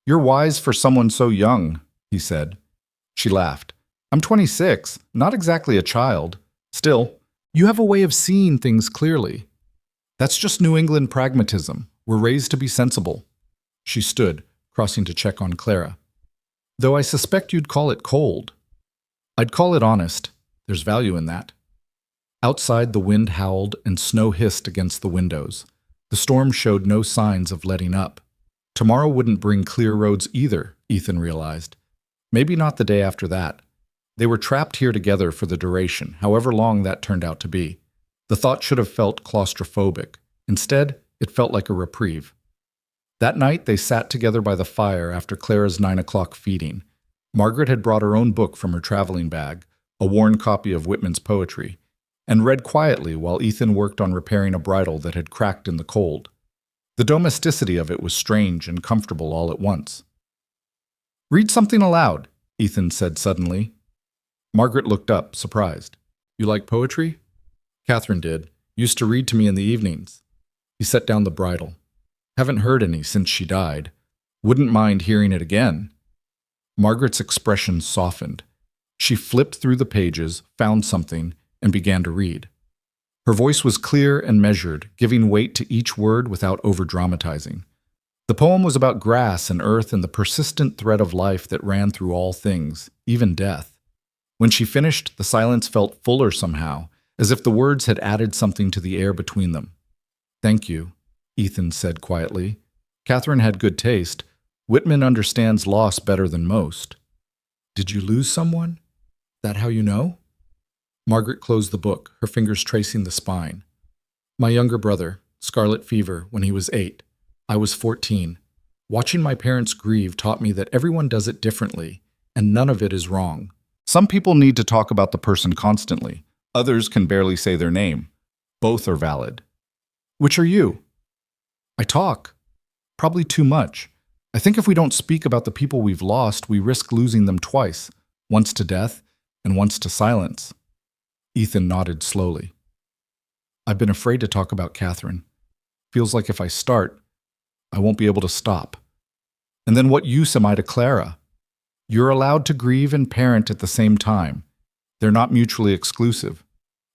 "You're wise for someone so young," he said. She laughed. "I'm 26, not exactly a child. Still, you have a way of seeing things clearly. That's just New England pragmatism. We're raised to be sensible." She stood, crossing to check on Clara. "Though I suspect you'd call it cold." "I'd call it honest. There's value in that." Outside, the wind howled and snow hissed against the windows. The storm showed no signs of letting up. Tomorrow wouldn't bring clear roads either, Ethan realized. Maybe not the day after that. They were trapped here together for the duration, however long that turned out to be. The thought should have felt claustrophobic. Instead, it felt like a reprieve. That night, they sat together by the fire after Clara's 9 o'clock feeding. Margaret had brought her own book from her traveling bag, a worn copy of Whitman's poetry, and read quietly while Ethan worked on repairing a bridle that had cracked in the cold. The domesticity of it was strange and comfortable all at once. "Read something aloud," Ethan said suddenly. Margaret looked up, surprised. "You like poetry?" "Catherine did. Used to read to me in the evenings." He set down the bridle. "Haven't heard any since she died. Wouldn't mind hearing it again." Margaret's expression softened. She flipped through the pages, found something, and began to read. Her voice was clear and measured, giving weight to each word without over-dramatizing. The poem was about grass and earth and the persistent thread of life that ran through all things, even death. When she finished, the silence felt fuller somehow, as if the words had added something to the air between them. "Thank you," Ethan said quietly. Catherine had good taste. Whitman understands loss better than most. "Did you lose someone? That how you know?" Margaret closed the book, her fingers tracing the spine. "My younger brother, scarlet fever, when he was 8. I was 14. Watching my parents grieve taught me that everyone does it differently, and none of it is wrong. Some people need to talk about the person constantly. Others can barely say their name. Both are valid." "Which are you?" "I talk. Probably too much. I think if we don't speak about the people we've lost, we risk losing them twice, once to death and once to silence." Ethan nodded slowly. "I've been afraid to talk about Catherine. Feels like if I start, I won't be able to stop. And then what use am I to Clara? You're allowed to grieve and parent at the same time. They're not mutually exclusive."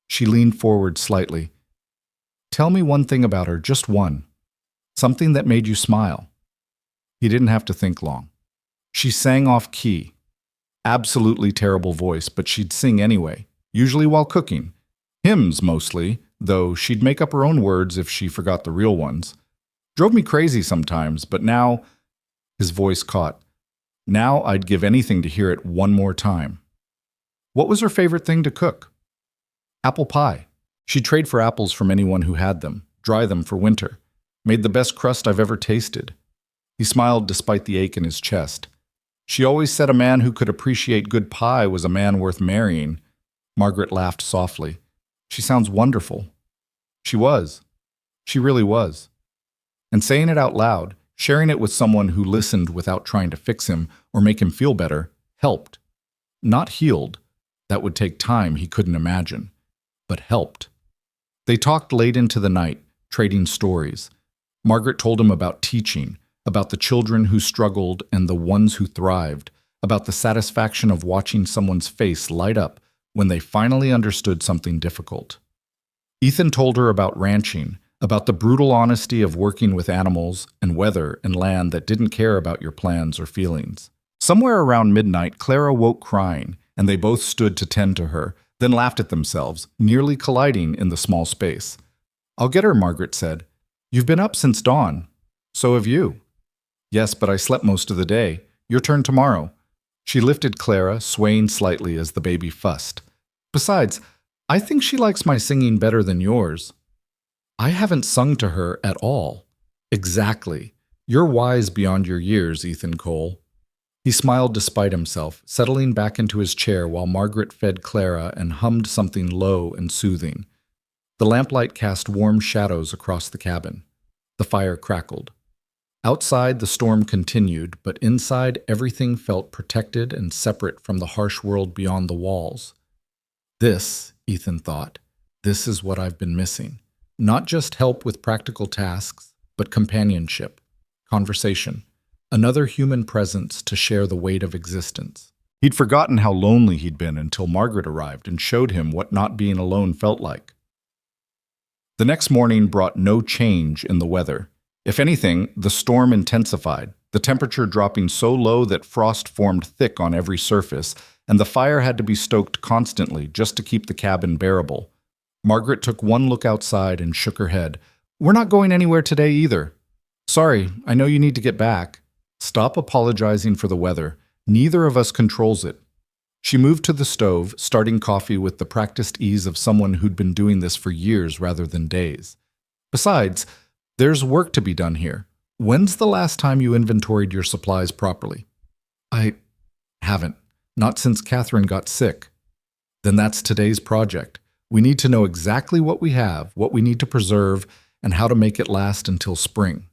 She leaned forward slightly. "Tell me one thing about her, just one. Something that made you smile." He didn't have to think long. She sang off key. Absolutely terrible voice, but she'd sing anyway, usually while cooking. Hymns mostly, though she'd make up her own words if she forgot the real ones. Drove me crazy sometimes, but now, his voice caught. Now I'd give anything to hear it one more time. What was her favorite thing to cook? Apple pie. She'd trade for apples from anyone who had them, dry them for winter. Made the best crust I've ever tasted. He smiled despite the ache in his chest. She always said a man who could appreciate good pie was a man worth marrying. Margaret laughed softly. She sounds wonderful. She was. She really was. And saying it out loud, sharing it with someone who listened without trying to fix him or make him feel better, helped. Not healed. That would take time he couldn't imagine. but helped. They talked late into the night, trading stories. Margaret told him about teaching, about the children who struggled and the ones who thrived, about the satisfaction of watching someone's face light up when they finally understood something difficult. Ethan told her about ranching, about the brutal honesty of working with animals and weather and land that didn't care about your plans or feelings. Somewhere around midnight, Clara woke crying, and they both stood to tend to her, then laughed at themselves, nearly colliding in the small space. "I'll get her," Margaret said. "You've been up since dawn. So have you." "Yes, but I slept most of the day. Your turn tomorrow." She lifted Clara, swaying slightly as the baby fussed. "Besides, I think she likes my singing better than yours." "I haven't sung to her at all." "Exactly. You're wise beyond your years, Ethan Cole." He smiled despite himself, settling back into his chair while Margaret fed Clara and hummed something low and soothing. The lamplight cast warm shadows across the cabin. The fire crackled. Outside, the storm continued, but inside, everything felt protected and separate from the harsh world beyond the walls. This, Ethan thought, this is what I've been missing. Not just help with practical tasks, but companionship, conversation, another human presence to share the weight of existence. He'd forgotten how lonely he'd been until Margaret arrived and showed him what not being alone felt like. The next morning brought no change in the weather. If anything, the storm intensified, the temperature dropping so low that frost formed thick on every surface, and the fire had to be stoked constantly just to keep the cabin bearable. Margaret took one look outside and shook her head. "We're not going anywhere today either." "Sorry, I know you need to get back." "Stop apologizing for the weather. Neither of us controls it." She moved to the stove, starting coffee with the practiced ease of someone who'd been doing this for years rather than days. "Besides, there's work to be done here. When's the last time you inventoried your supplies properly?" "I haven't. Not since Catherine got sick." "Then that's today's project. We need to know exactly what we have, what we need to preserve, and how to make it last until spring."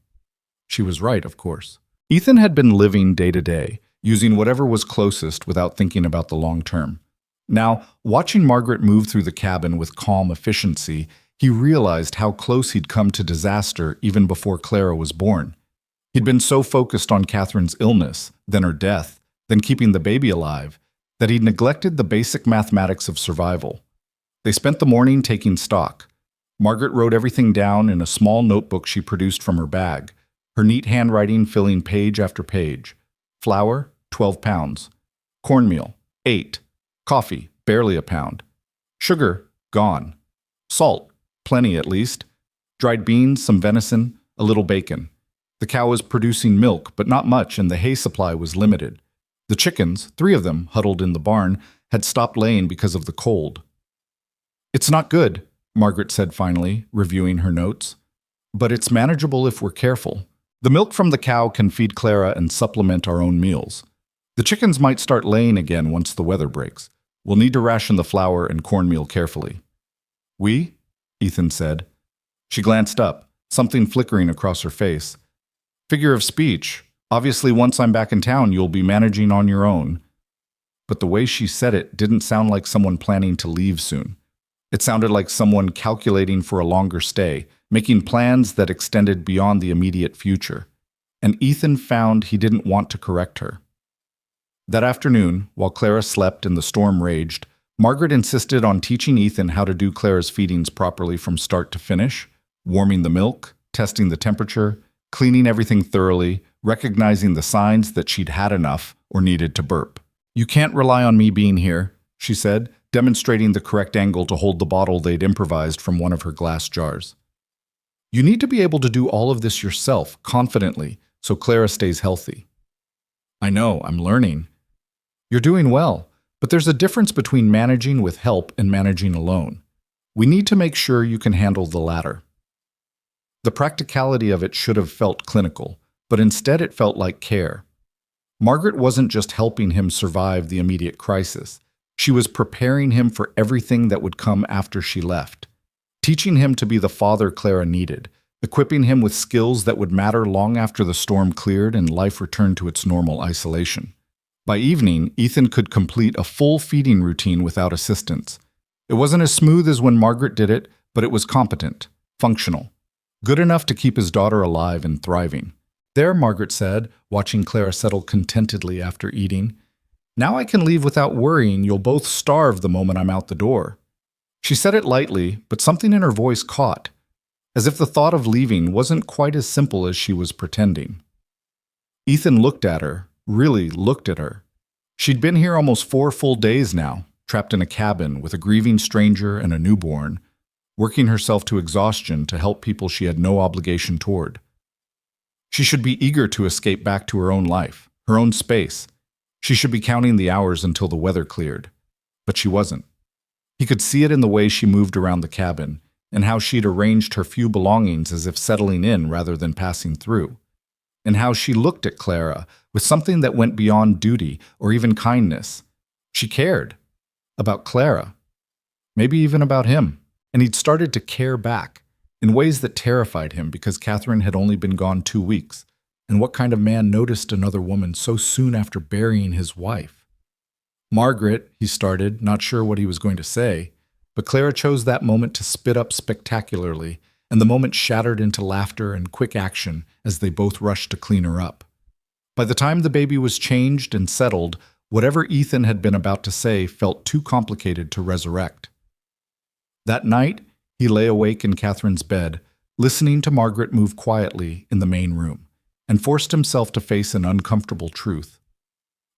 She was right, of course. Ethan had been living day to day, using whatever was closest without thinking about the long term. Now, watching Margaret move through the cabin with calm efficiency, he realized how close he'd come to disaster even before Clara was born. He'd been so focused on Catherine's illness, then her death, then keeping the baby alive, that he'd neglected the basic mathematics of survival. They spent the morning taking stock. Margaret wrote everything down in a small notebook she produced from her bag, her neat handwriting filling page after page. Flour, 12 pounds. Cornmeal, 8. Coffee, barely a pound. Sugar, gone. Salt, plenty at least. Dried beans, some venison, a little bacon. The cow was producing milk, but not much, and the hay supply was limited. The chickens, 3 of them huddled in the barn, had stopped laying because of the cold. "It's not good," Margaret said finally, reviewing her notes. "But it's manageable if we're careful. The milk from the cow can feed Clara and supplement our own meals. The chickens might start laying again once the weather breaks. We'll need to ration the flour and cornmeal carefully." "We?" Ethan said. She glanced up, something flickering across her face. "Figure of speech. Obviously, once I'm back in town, you'll be managing on your own." But the way she said it didn't sound like someone planning to leave soon. It sounded like someone calculating for a longer stay, making plans that extended beyond the immediate future. And Ethan found he didn't want to correct her. That afternoon, while Clara slept and the storm raged, Margaret insisted on teaching Ethan how to do Clara's feedings properly from start to finish, warming the milk, testing the temperature, cleaning everything thoroughly, recognizing the signs that she'd had enough or needed to burp. "You can't rely on me being here," she said, demonstrating the correct angle to hold the bottle they'd improvised from one of her glass jars. "You need to be able to do all of this yourself, confidently, so Clara stays healthy." "I know, I'm learning." "You're doing well, but there's a difference between managing with help and managing alone. We need to make sure you can handle the latter." The practicality of it should have felt clinical, but instead it felt like care. Margaret wasn't just helping him survive the immediate crisis. She was preparing him for everything that would come after she left, teaching him to be the father Clara needed, equipping him with skills that would matter long after the storm cleared and life returned to its normal isolation. By evening, Ethan could complete a full feeding routine without assistance. It wasn't as smooth as when Margaret did it, but it was competent, functional, good enough to keep his daughter alive and thriving. There, Margaret said, watching Clara settle contentedly after eating. Now I can leave without worrying you'll both starve the moment I'm out the door. She said it lightly, but something in her voice caught, as if the thought of leaving wasn't quite as simple as she was pretending. Ethan looked at her, really looked at her. She'd been here almost 4 full days now, trapped in a cabin with a grieving stranger and a newborn, working herself to exhaustion to help people she had no obligation toward. She should be eager to escape back to her own life, her own space. She should be counting the hours until the weather cleared. But she wasn't. He could see it in the way she moved around the cabin, and how she'd arranged her few belongings as if settling in rather than passing through, and how she looked at Clara with something that went beyond duty or even kindness. She cared. About Clara. Maybe even about him. And he'd started to care back, in ways that terrified him because Catherine had only been gone 2 weeks, and what kind of man noticed another woman so soon after burying his wife? Margaret, he started, not sure what he was going to say, but Clara chose that moment to spit up spectacularly, and the moment shattered into laughter and quick action as they both rushed to clean her up. By the time the baby was changed and settled, whatever Ethan had been about to say felt too complicated to resurrect. That night, he lay awake in Catherine's bed, listening to Margaret move quietly in the main room, and forced himself to face an uncomfortable truth.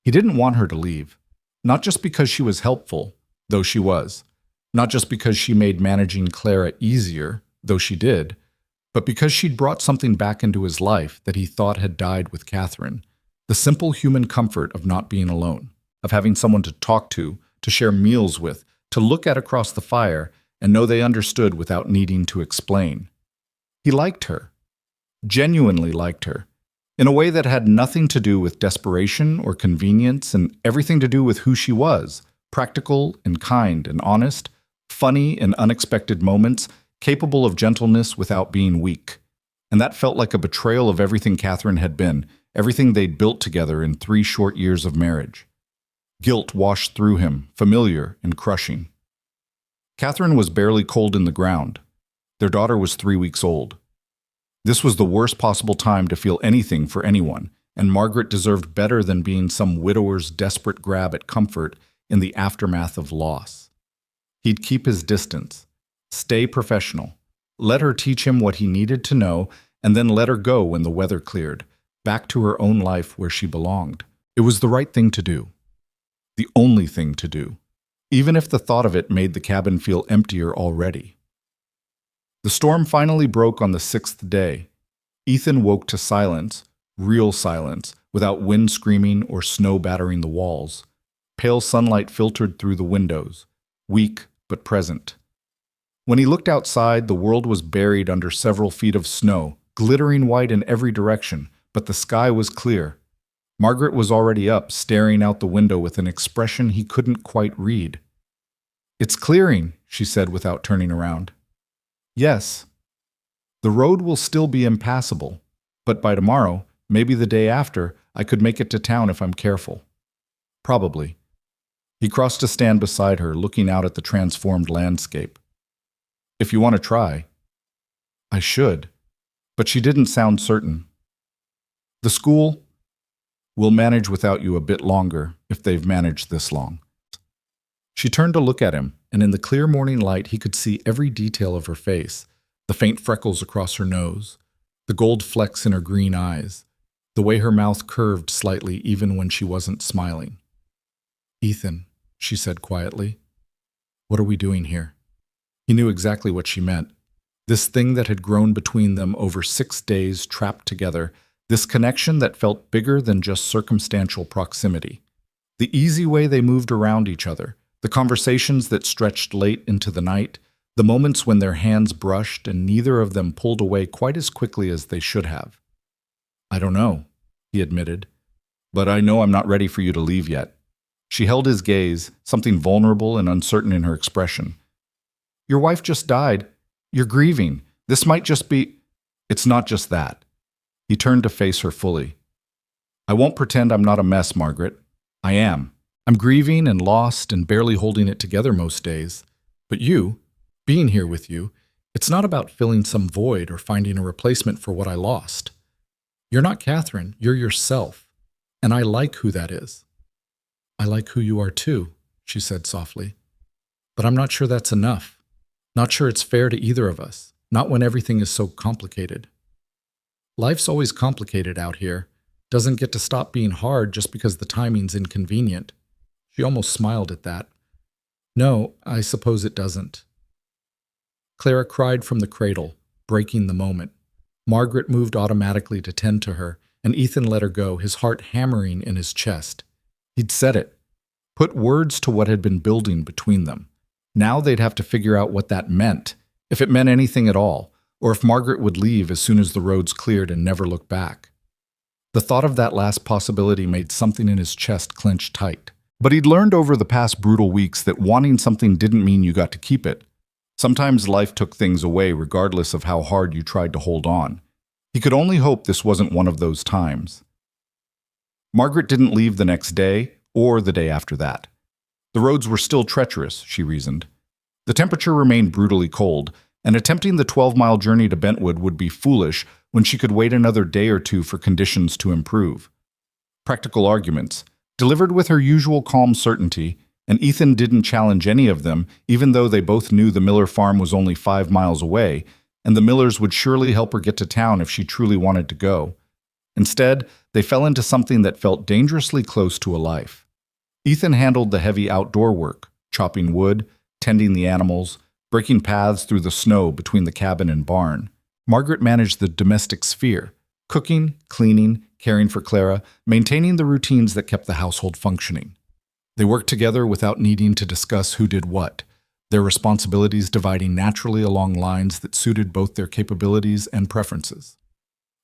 He didn't want her to leave, not just because she was helpful, though she was, not just because she made managing Clara easier, though she did, but because she'd brought something back into his life that he thought had died with Catherine, the simple human comfort of not being alone, of having someone to talk to share meals with, to look at across the fire, and know they understood without needing to explain. He liked her, genuinely liked her, in a way that had nothing to do with desperation or convenience and everything to do with who she was, practical and kind and honest, funny and unexpected moments, capable of gentleness without being weak. And that felt like a betrayal of everything Catherine had been, everything they'd built together in 3 short years of marriage. Guilt washed through him, familiar and crushing. Catherine was barely cold in the ground. Their daughter was 3 weeks old. This was the worst possible time to feel anything for anyone, and Margaret deserved better than being some widower's desperate grab at comfort in the aftermath of loss. He'd keep his distance, stay professional, let her teach him what he needed to know, and then let her go when the weather cleared, back to her own life where she belonged. It was the right thing to do. The only thing to do. Even if the thought of it made the cabin feel emptier already. The storm finally broke on the 6th day. Ethan woke to silence, real silence, without wind screaming or snow battering the walls. Pale sunlight filtered through the windows, weak but present. When he looked outside, the world was buried under several feet of snow, glittering white in every direction, but the sky was clear. Margaret was already up, staring out the window with an expression he couldn't quite read. "It's clearing," she said without turning around. "Yes. The road will still be impassable, but by tomorrow, maybe the day after, I could make it to town if I'm careful." Probably. He crossed to stand beside her, looking out at the transformed landscape. "If you want to try." "I should." But she didn't sound certain. "The school? We'll manage without you a bit longer, if they've managed this long." She turned to look at him, and in the clear morning light he could see every detail of her face, the faint freckles across her nose, the gold flecks in her green eyes, the way her mouth curved slightly even when she wasn't smiling. "Ethan," she said quietly, "what are we doing here?" He knew exactly what she meant. This thing that had grown between them over 6 days trapped together, this connection that felt bigger than just circumstantial proximity. The easy way they moved around each other, the conversations that stretched late into the night, the moments when their hands brushed and neither of them pulled away quite as quickly as they should have. "I don't know," he admitted, "but I know I'm not ready for you to leave yet." She held his gaze, something vulnerable and uncertain in her expression. "Your wife just died. You're grieving. This might just be—" "It's not just that." He turned to face her fully. "I won't pretend I'm not a mess, Margaret. I am. I'm grieving and lost and barely holding it together most days. But you, being here with you, it's not about filling some void or finding a replacement for what I lost. You're not Catherine, you're yourself, and I like who that is. I like who you are too, she said softly. But I'm not sure that's enough. Not sure it's fair to either of us, not when everything is so complicated. Life's always complicated out here. Doesn't get to stop being hard just because the timing's inconvenient. She almost smiled at that. No, I suppose it doesn't. Clara cried from the cradle, breaking the moment. Margaret moved automatically to tend to her, and Ethan let her go, his heart hammering in his chest. He'd said it, put words to what had been building between them. Now they'd have to figure out what that meant, if it meant anything at all, or if Margaret would leave as soon as the roads cleared and never look back. The thought of that last possibility made something in his chest clench tight. But he'd learned over the past brutal weeks that wanting something didn't mean you got to keep it. Sometimes life took things away regardless of how hard you tried to hold on. He could only hope this wasn't one of those times. Margaret didn't leave the next day or the day after that. The roads were still treacherous, she reasoned. The temperature remained brutally cold, and attempting the 12-mile journey to Bentwood would be foolish when she could wait another day or two for conditions to improve. Practical arguments, delivered with her usual calm certainty, and Ethan didn't challenge any of them, even though they both knew the Miller farm was only 5 miles away, and the Millers would surely help her get to town if she truly wanted to go. Instead, they fell into something that felt dangerously close to a life. Ethan handled the heavy outdoor work, chopping wood, tending the animals, breaking paths through the snow between the cabin and barn. Margaret managed the domestic sphere, cooking, cleaning, caring for Clara, maintaining the routines that kept the household functioning. They worked together without needing to discuss who did what, their responsibilities dividing naturally along lines that suited both their capabilities and preferences.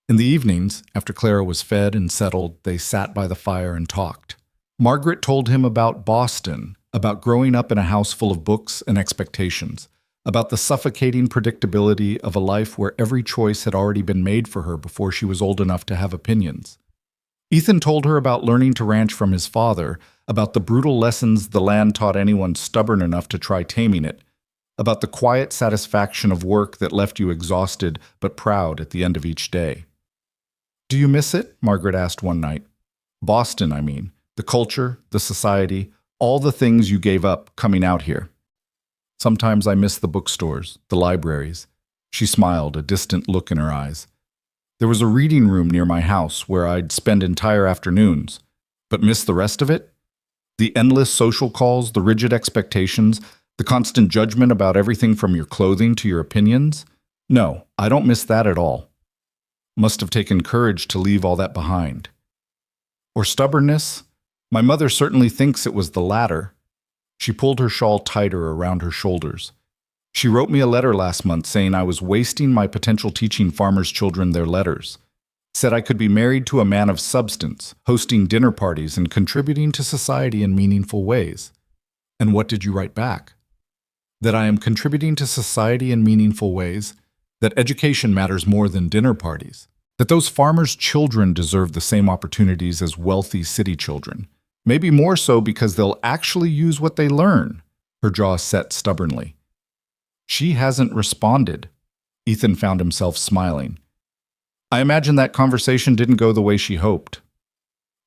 In the evenings, after Clara was fed and settled, they sat by the fire and talked. Margaret told him about Boston, about growing up in a house full of books and expectations, about the suffocating predictability of a life where every choice had already been made for her before she was old enough to have opinions. Ethan told her about learning to ranch from his father, about the brutal lessons the land taught anyone stubborn enough to try taming it, about the quiet satisfaction of work that left you exhausted but proud at the end of each day. "Do you miss it?" Margaret asked one night. "Boston, I mean. The culture, the society, all the things you gave up coming out here." "Sometimes I miss the bookstores, the libraries." She smiled, a distant look in her eyes. "There was a reading room near my house where I'd spend entire afternoons. But miss the rest of it? The endless social calls, the rigid expectations, the constant judgment about everything from your clothing to your opinions? No, I don't miss that at all. Must have taken courage to leave all that behind. Or stubbornness? My mother certainly thinks it was the latter." She pulled her shawl tighter around her shoulders. "She wrote me a letter last month saying I was wasting my potential teaching farmers' children their letters. Said I could be married to a man of substance, hosting dinner parties and contributing to society in meaningful ways." "And what did you write back?" "That I am contributing to society in meaningful ways, that education matters more than dinner parties, that those farmers' children deserve the same opportunities as wealthy city children. Maybe more so because they'll actually use what they learn." Her jaw set stubbornly. She hasn't responded. Ethan found himself smiling. "I imagine that conversation didn't go the way she hoped.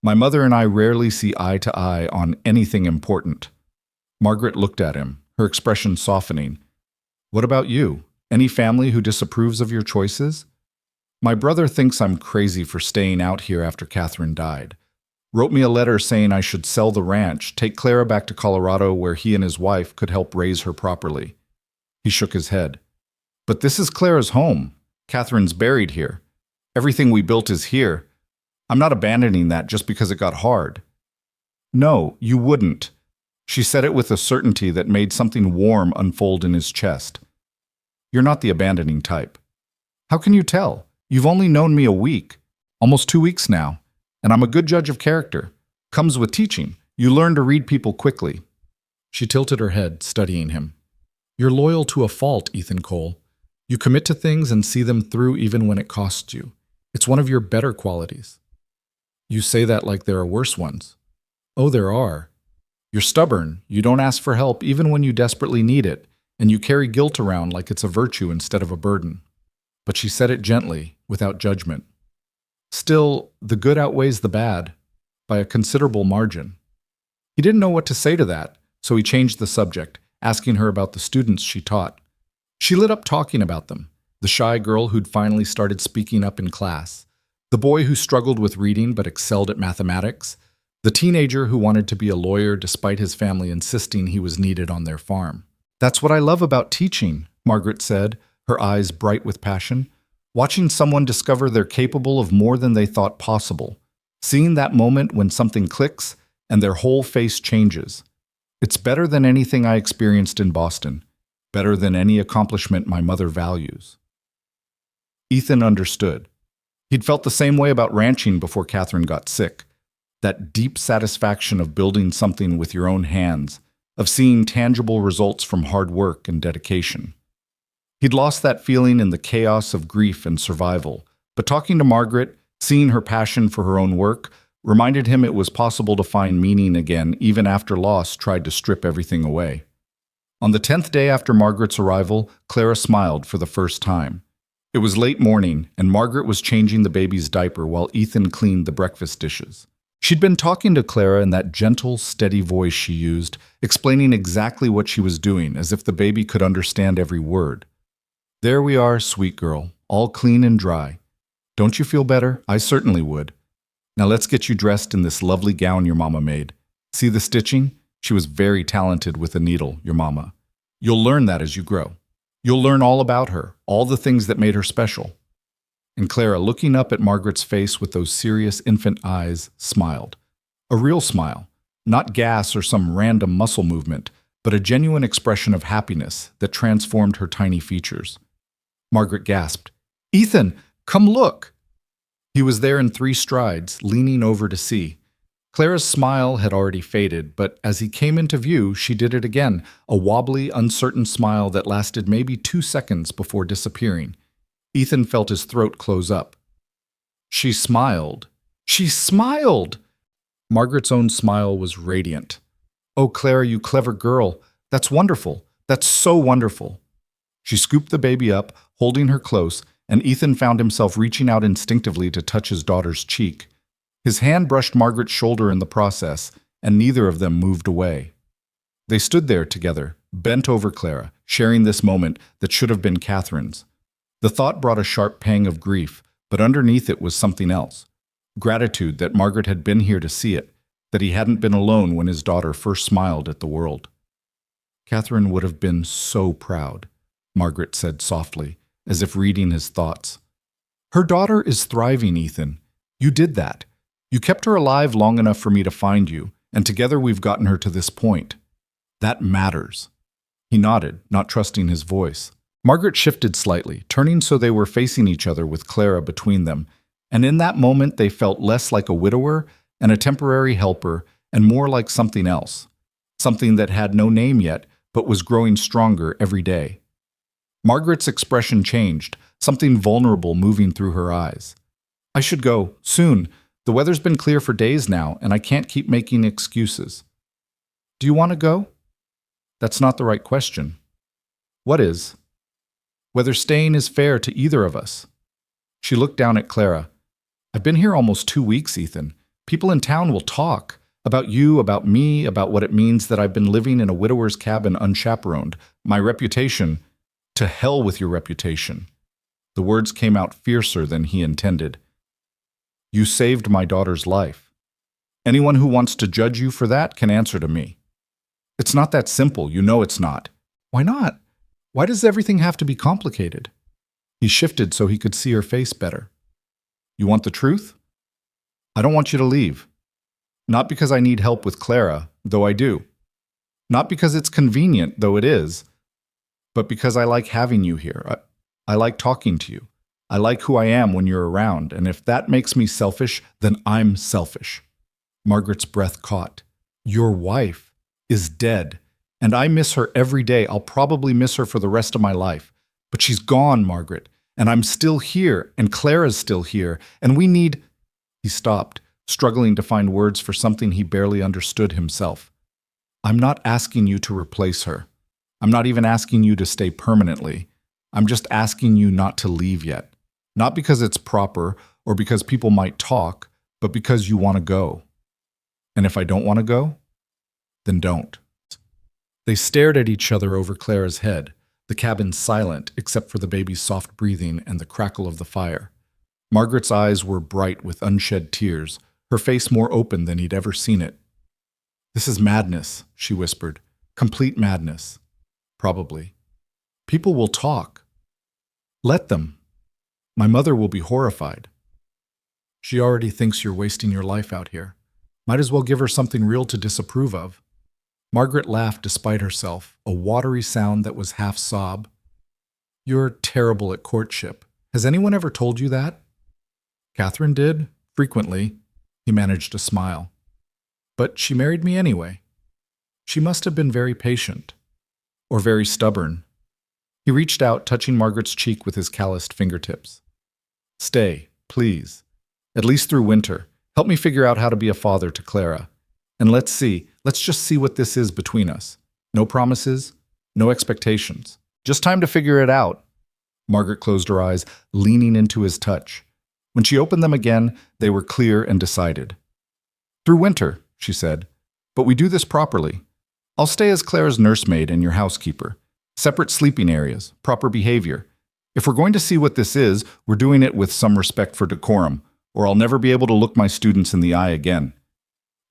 My mother and I rarely see eye to eye on anything important." Margaret looked at him, her expression softening. "What about you? Any family who disapproves of your choices?" "My brother thinks I'm crazy for staying out here after Catherine died. Wrote me a letter saying I should sell the ranch, take Clara back to Colorado where he and his wife could help raise her properly." He shook his head. "But this is Clara's home. Catherine's buried here. Everything we built is here. I'm not abandoning that just because it got hard." "No, you wouldn't." She said it with a certainty that made something warm unfold in his chest. "You're not the abandoning type." "How can you tell? You've only known me a week, almost 2 weeks now. And I'm a good judge of character. Comes with teaching. You learn to read people quickly." She tilted her head, studying him. "You're loyal to a fault, Ethan Cole. You commit to things and see them through even when it costs you. It's one of your better qualities." "You say that like there are worse ones." "Oh, there are. You're stubborn. You don't ask for help even when you desperately need it. and you carry guilt around like it's a virtue instead of a burden." But she said it gently, without judgment. Still, the good outweighs the bad, by a considerable margin. He didn't know what to say to that, so he changed the subject, asking her about the students she taught. She lit up talking about them, the shy girl who'd finally started speaking up in class, the boy who struggled with reading but excelled at mathematics, the teenager who wanted to be a lawyer despite his family insisting he was needed on their farm. "That's what I love about teaching," Margaret said, her eyes bright with passion. "Watching someone discover they're capable of more than they thought possible. Seeing that moment when something clicks and their whole face changes. It's better than anything I experienced in Boston, better than any accomplishment my mother values." Ethan understood. He'd felt the same way about ranching before Catherine got sick. That deep satisfaction of building something with your own hands, of seeing tangible results from hard work and dedication. He'd lost that feeling in the chaos of grief and survival, but talking to Margaret, seeing her passion for her own work, reminded him it was possible to find meaning again even after loss tried to strip everything away. On the 10th day after Margaret's arrival, Clara smiled for the first time. It was late morning, and Margaret was changing the baby's diaper while Ethan cleaned the breakfast dishes. She'd been talking to Clara in that gentle, steady voice she used, explaining exactly what she was doing, as if the baby could understand every word. "There we are, sweet girl, all clean and dry. Don't you feel better? I certainly would. Now let's get you dressed in this lovely gown your mama made. See the stitching? She was very talented with a needle, your mama. You'll learn that as you grow. You'll learn all about her, all the things that made her special." And Clara, looking up at Margaret's face with those serious infant eyes, smiled. A real smile, not gas or some random muscle movement, but a genuine expression of happiness that transformed her tiny features. Margaret gasped, "Ethan, come look!" He was there in 3 strides, leaning over to see. Clara's smile had already faded, but as he came into view, she did it again, a wobbly, uncertain smile that lasted maybe 2 seconds before disappearing. Ethan felt his throat close up. She smiled. She smiled! Margaret's own smile was radiant. "Oh, Clara, you clever girl. That's wonderful. That's so wonderful." She scooped the baby up, holding her close, and Ethan found himself reaching out instinctively to touch his daughter's cheek. His hand brushed Margaret's shoulder in the process, and neither of them moved away. They stood there together, bent over Clara, sharing this moment that should have been Catherine's. The thought brought a sharp pang of grief, but underneath it was something else. Gratitude that Margaret had been here to see it, that he hadn't been alone when his daughter first smiled at the world. "Catherine would have been so proud," Margaret said softly, as if reading his thoughts. "Her daughter is thriving, Ethan. You did that. You kept her alive long enough for me to find you, and together we've gotten her to this point. That matters." He nodded, not trusting his voice. Margaret shifted slightly, turning so they were facing each other with Clara between them, and in that moment they felt less like a widower and a temporary helper and more like something else, something that had no name yet but was growing stronger every day. Margaret's expression changed, something vulnerable moving through her eyes. "I should go, soon. The weather's been clear for days now, and I can't keep making excuses." "Do you want to go?" "That's not the right question." "What is?" "Whether staying is fair to either of us." She looked down at Clara. "I've been here almost 2 weeks, Ethan. People in town will talk. About you, about me, about what it means that I've been living in a widower's cabin unchaperoned. My reputation—" "To hell with your reputation." The words came out fiercer than he intended. "You saved my daughter's life. Anyone who wants to judge you for that can answer to me." "It's not that simple. You know it's not." "Why not? Why does everything have to be complicated?" He shifted so he could see her face better. "You want the truth? I don't want you to leave. Not because I need help with Clara, though I do. Not because it's convenient, though it is. But because I like having you here. I like talking to you. I like who I am when you're around, and if that makes me selfish, then I'm selfish." Margaret's breath caught. "Your wife is dead, and I miss her every day. I'll probably miss her for the rest of my life. But she's gone, Margaret, and I'm still here, and Clara's still here, and we need—" He stopped, struggling to find words for something he barely understood himself. "I'm not asking you to replace her. I'm not even asking you to stay permanently. I'm just asking you not to leave yet. Not because it's proper or because people might talk, but because you want to go. And if I don't want to go, then don't." They stared at each other over Clara's head, the cabin silent except for the baby's soft breathing and the crackle of the fire. Margaret's eyes were bright with unshed tears, her face more open than he'd ever seen it. "This is madness," she whispered. "Complete madness." "Probably. People will talk." "Let them. My mother will be horrified." "She already thinks you're wasting your life out here. Might as well give her something real to disapprove of." Margaret laughed despite herself, a watery sound that was half sob. "You're terrible at courtship. Has anyone ever told you that?" "Catherine did, frequently." He managed to smile. "But she married me anyway. She must have been very patient. Or very stubborn." He reached out, touching Margaret's cheek with his calloused fingertips. "Stay, please. At least through winter. Help me figure out how to be a father to Clara. And let's just see what this is between us. No promises, no expectations. Just time to figure it out." Margaret closed her eyes, leaning into his touch. When she opened them again, they were clear and decided. "Through winter," she said. "But we do this properly. I'll stay as Clara's nursemaid and your housekeeper. Separate sleeping areas, proper behavior. If we're going to see what this is, we're doing it with some respect for decorum, or I'll never be able to look my students in the eye again."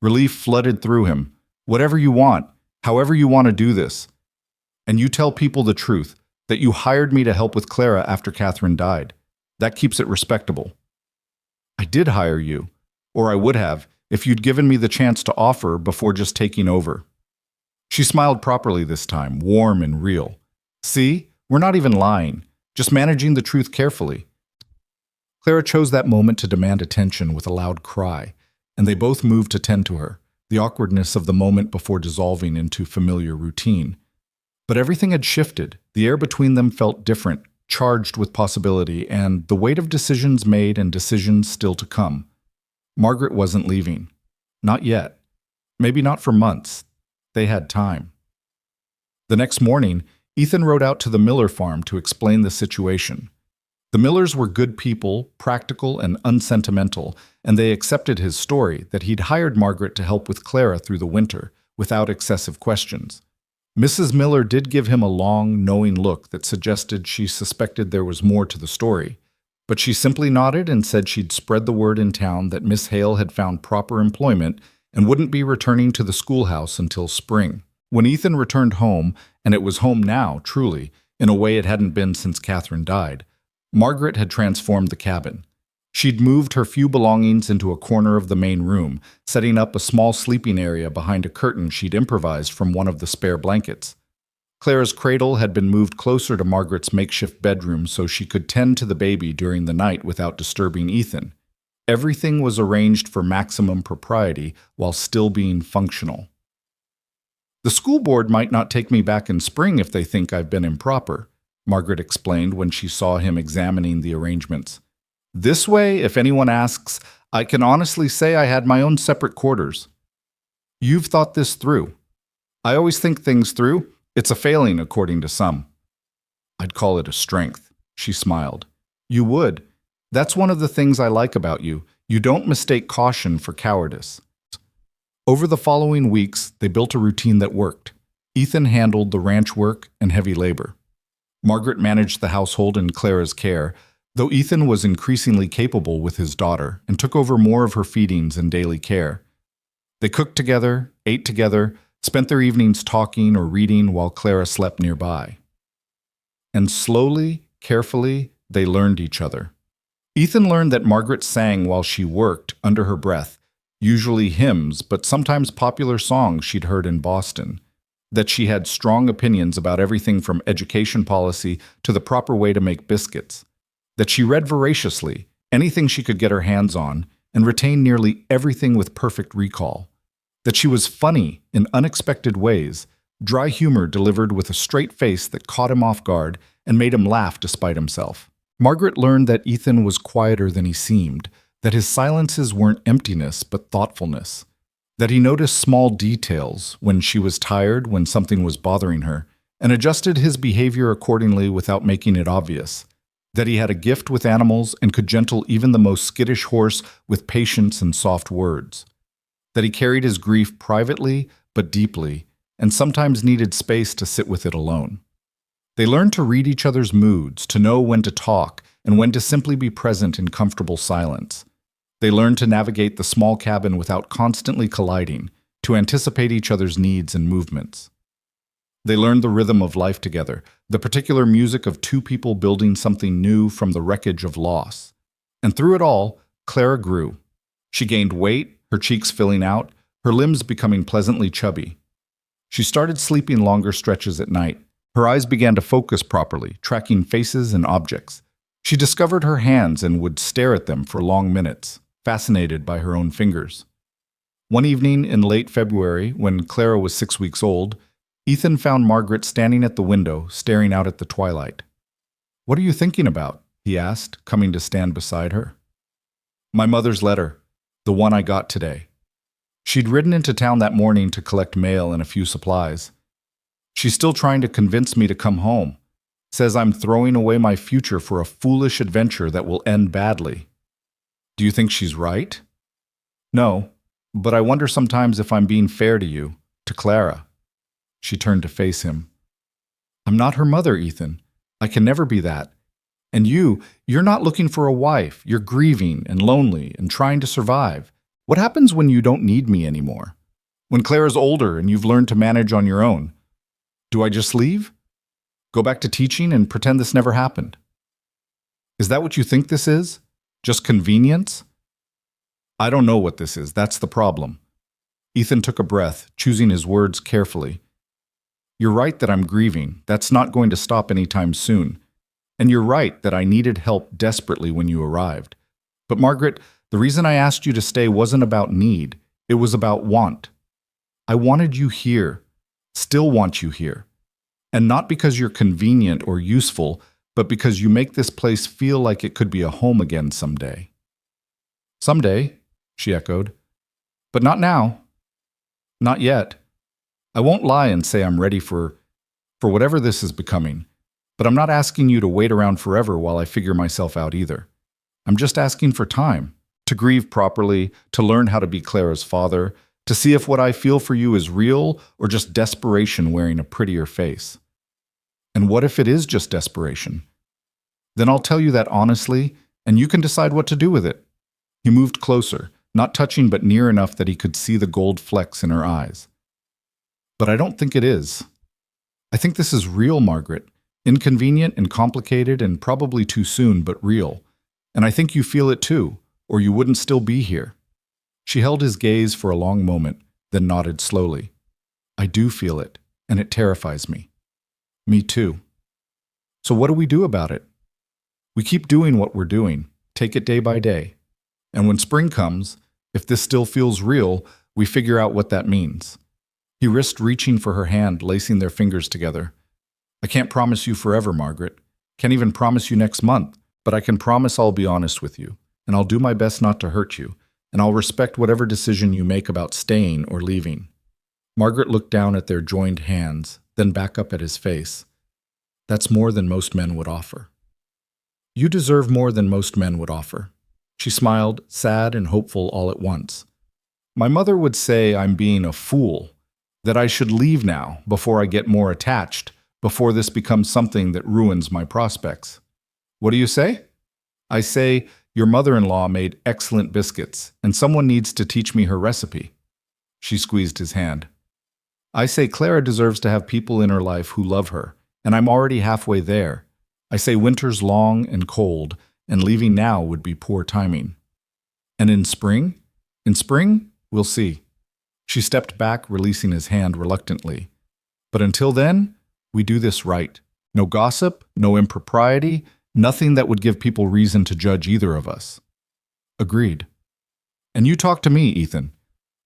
Relief flooded through him. "Whatever you want, however you want to do this. And you tell people the truth, that you hired me to help with Clara after Catherine died. That keeps it respectable." "I did hire you, or I would have, if you'd given me the chance to offer before just taking over." She smiled properly this time, warm and real. "See, we're not even lying, just managing the truth carefully." Clara chose that moment to demand attention with a loud cry, and they both moved to tend to her, the awkwardness of the moment before dissolving into familiar routine. But everything had shifted. The air between them felt different, charged with possibility, and the weight of decisions made and decisions still to come. Margaret wasn't leaving. Not yet. Maybe not for months. They had time. The next morning, Ethan rode out to the Miller farm to explain the situation. The Millers were good people, practical and unsentimental, and they accepted his story that he'd hired Margaret to help with Clara through the winter, without excessive questions. Mrs. Miller did give him a long, knowing look that suggested she suspected there was more to the story, but she simply nodded and said she'd spread the word in town that Miss Hale had found proper employment and wouldn't be returning to the schoolhouse until spring. When Ethan returned home, and it was home now, truly, in a way it hadn't been since Catherine died, Margaret had transformed the cabin. She'd moved her few belongings into a corner of the main room, setting up a small sleeping area behind a curtain she'd improvised from one of the spare blankets. Clara's cradle had been moved closer to Margaret's makeshift bedroom so she could tend to the baby during the night without disturbing Ethan. Everything was arranged for maximum propriety while still being functional. "The school board might not take me back in spring if they think I've been improper," Margaret explained when she saw him examining the arrangements. "This way, if anyone asks, I can honestly say I had my own separate quarters." "You've thought this through." "I always think things through. It's a failing, according to some." "I'd call it a strength," she smiled. "You would. That's one of the things I like about you. You don't mistake caution for cowardice." Over the following weeks, they built a routine that worked. Ethan handled the ranch work and heavy labor. Margaret managed the household in Clara's care, though Ethan was increasingly capable with his daughter and took over more of her feedings and daily care. They cooked together, ate together, spent their evenings talking or reading while Clara slept nearby. And slowly, carefully, they learned each other. Ethan learned that Margaret sang while she worked, under her breath, usually hymns, but sometimes popular songs she'd heard in Boston. That she had strong opinions about everything from education policy to the proper way to make biscuits. That she read voraciously, anything she could get her hands on, and retained nearly everything with perfect recall. That she was funny in unexpected ways, dry humor delivered with a straight face that caught him off guard and made him laugh despite himself. Margaret learned that Ethan was quieter than he seemed, that his silences weren't emptiness but thoughtfulness. That he noticed small details, when she was tired, when something was bothering her, and adjusted his behavior accordingly without making it obvious, that he had a gift with animals and could gentle even the most skittish horse with patience and soft words, that he carried his grief privately but deeply, and sometimes needed space to sit with it alone. They learned to read each other's moods, to know when to talk, and when to simply be present in comfortable silence. They learned to navigate the small cabin without constantly colliding, to anticipate each other's needs and movements. They learned the rhythm of life together, the particular music of two people building something new from the wreckage of loss. And through it all, Clara grew. She gained weight, her cheeks filling out, her limbs becoming pleasantly chubby. She started sleeping longer stretches at night. Her eyes began to focus properly, tracking faces and objects. She discovered her hands and would stare at them for long minutes, fascinated by her own fingers. One evening in late February, when Clara was 6 weeks old, Ethan found Margaret standing at the window, staring out at the twilight. "What are you thinking about?" he asked, coming to stand beside her. "My mother's letter, the one I got today." She'd ridden into town that morning to collect mail and a few supplies. "She's still trying to convince me to come home. Says I'm throwing away my future for a foolish adventure that will end badly." "Do you think she's right?" "No, but I wonder sometimes if I'm being fair to you, to Clara." She turned to face him. "I'm not her mother, Ethan. I can never be that. And you're not looking for a wife. You're grieving and lonely and trying to survive. What happens when you don't need me anymore? When Clara's older and you've learned to manage on your own? Do I just leave? Go back to teaching and pretend this never happened? Is that what you think this is? Just convenience?" "I don't know what this is. That's the problem." Ethan took a breath, choosing his words carefully. "You're right that I'm grieving. That's not going to stop anytime soon. And you're right that I needed help desperately when you arrived. But Margaret, the reason I asked you to stay wasn't about need. It was about want. I wanted you here, still want you here. And not because you're convenient or useful, but because you make this place feel like it could be a home again someday." "Someday," she echoed. "But not now. Not yet. I won't lie and say I'm ready for whatever this is becoming. But I'm not asking you to wait around forever while I figure myself out either. I'm just asking for time, to grieve properly, to learn how to be Clara's father, to see if what I feel for you is real or just desperation wearing a prettier face. And what if it is just desperation? Then I'll tell you that honestly, and you can decide what to do with it." He moved closer, not touching but near enough that he could see the gold flecks in her eyes. "But I don't think it is. I think this is real, Margaret. Inconvenient and complicated and probably too soon, but real. And I think you feel it too, or you wouldn't still be here." She held his gaze for a long moment, then nodded slowly. "I do feel it, and it terrifies me." "Me too." "So what do we do about it?" "We keep doing what we're doing, take it day by day. And when spring comes, if this still feels real, we figure out what that means." He risked reaching for her hand, lacing their fingers together. "I can't promise you forever, Margaret. Can't even promise you next month, but I can promise I'll be honest with you, and I'll do my best not to hurt you, and I'll respect whatever decision you make about staying or leaving." Margaret looked down at their joined hands, then back up at his face. "That's more than most men would offer." "You deserve more than most men would offer." She smiled, sad and hopeful all at once. "My mother would say I'm being a fool, that I should leave now before I get more attached, before this becomes something that ruins my prospects." "What do you say?" "I say, your mother-in-law made excellent biscuits, and someone needs to teach me her recipe." She squeezed his hand. "I say Clara deserves to have people in her life who love her, and I'm already halfway there. I say winter's long and cold, and leaving now would be poor timing." "And in spring?" "In spring, we'll see." She stepped back, releasing his hand reluctantly. "But until then, we do this right. No gossip, no impropriety, nothing that would give people reason to judge either of us." "Agreed." "And you talk to me, Ethan.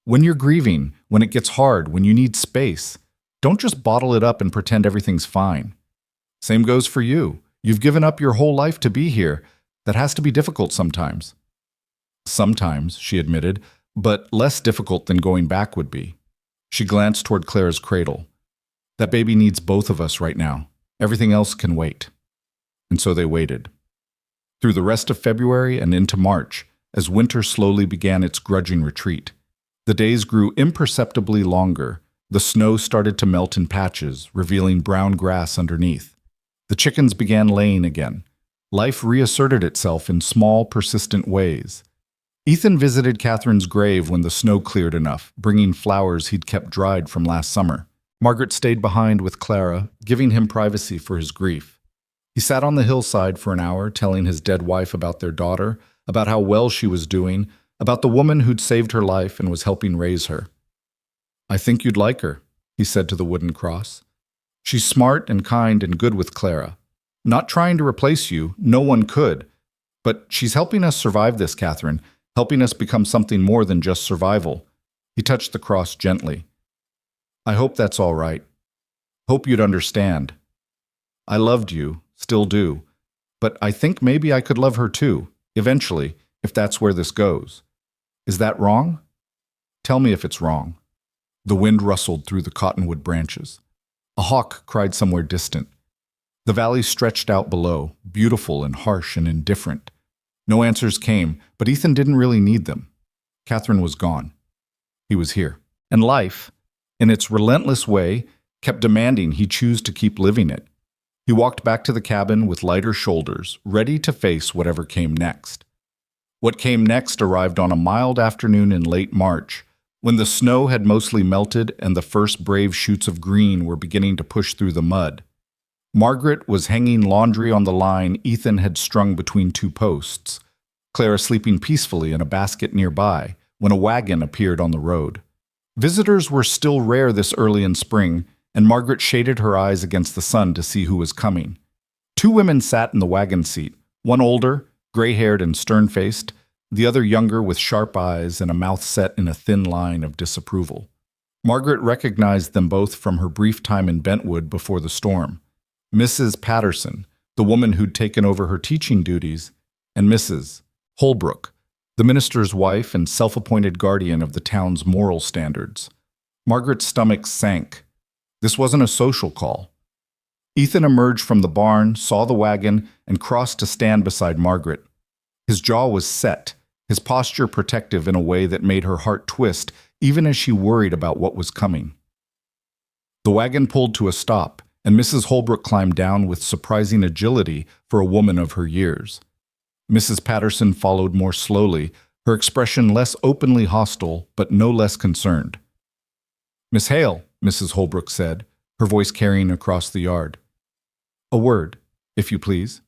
When you're grieving, when it gets hard, when you need space, don't just bottle it up and pretend everything's fine. Same goes for you. You've given up your whole life to be here. That has to be difficult sometimes." "Sometimes," she admitted, "but less difficult than going back would be." She glanced toward Clara's cradle. That baby needs both of us right now. Everything else can wait." And so they waited. Through the rest of February and into March, as winter slowly began its grudging retreat, the days grew imperceptibly longer. The snow started to melt in patches, revealing brown grass underneath. The chickens began laying again. Life reasserted itself in small, persistent ways. Ethan visited Catherine's grave when the snow cleared enough, bringing flowers he'd kept dried from last summer. Margaret stayed behind with Clara, giving him privacy for his grief. He sat on the hillside for an hour, telling his dead wife about their daughter, about how well she was doing, about the woman who'd saved her life and was helping raise her. "I think you'd like her," he said to the wooden cross. "She's smart and kind and good with Clara. Not trying to replace you, no one could. But she's helping us survive this, Catherine, helping us become something more than just survival." He touched the cross gently. "I hope that's all right. Hope you'd understand. I loved you, still do, but I think maybe I could love her too, eventually, if that's where this goes. Is that wrong? Tell me if it's wrong." The wind rustled through the cottonwood branches. A hawk cried somewhere distant. The valley stretched out below, beautiful and harsh and indifferent. No answers came, but Ethan didn't really need them. Catherine was gone. He was here. And life, in its relentless way, kept demanding he choose to keep living it. He walked back to the cabin with lighter shoulders, ready to face whatever came next. What came next arrived on a mild afternoon in late March, when the snow had mostly melted and the first brave shoots of green were beginning to push through the mud. Margaret was hanging laundry on the line Ethan had strung between two posts, Clara sleeping peacefully in a basket nearby, when a wagon appeared on the road. Visitors were still rare this early in spring, and Margaret shaded her eyes against the sun to see who was coming. Two women sat in the wagon seat, one older, gray-haired and stern-faced, the other younger with sharp eyes and a mouth set in a thin line of disapproval. Margaret recognized them both from her brief time in Bentwood before the storm. Mrs. Patterson, the woman who'd taken over her teaching duties, and Mrs. Holbrook, the minister's wife and self-appointed guardian of the town's moral standards. Margaret's stomach sank. This wasn't a social call. Ethan emerged from the barn, saw the wagon, and crossed to stand beside Margaret. His jaw was set, his posture protective in a way that made her heart twist, even as she worried about what was coming. The wagon pulled to a stop, and Mrs. Holbrook climbed down with surprising agility for a woman of her years. Mrs. Patterson followed more slowly, her expression less openly hostile, but no less concerned. "Miss Hale," Mrs. Holbrook said, her voice carrying across the yard. "A word, if you please."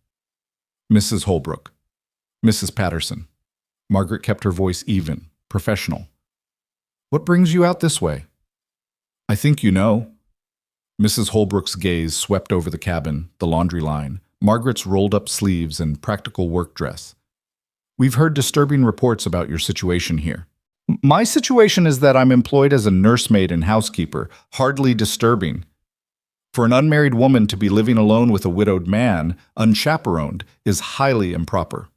Mrs. Holbrook. Mrs. Patterson. Margaret kept her voice even, professional. "What brings you out this way?" "I think you know." Mrs. Holbrook's gaze swept over the cabin, the laundry line, Margaret's rolled-up sleeves and practical work dress. "We've heard disturbing reports about your situation here." "My situation is that I'm employed as a nursemaid and housekeeper, hardly disturbing. For an unmarried woman to be living alone with a widowed man, unchaperoned, is highly improper."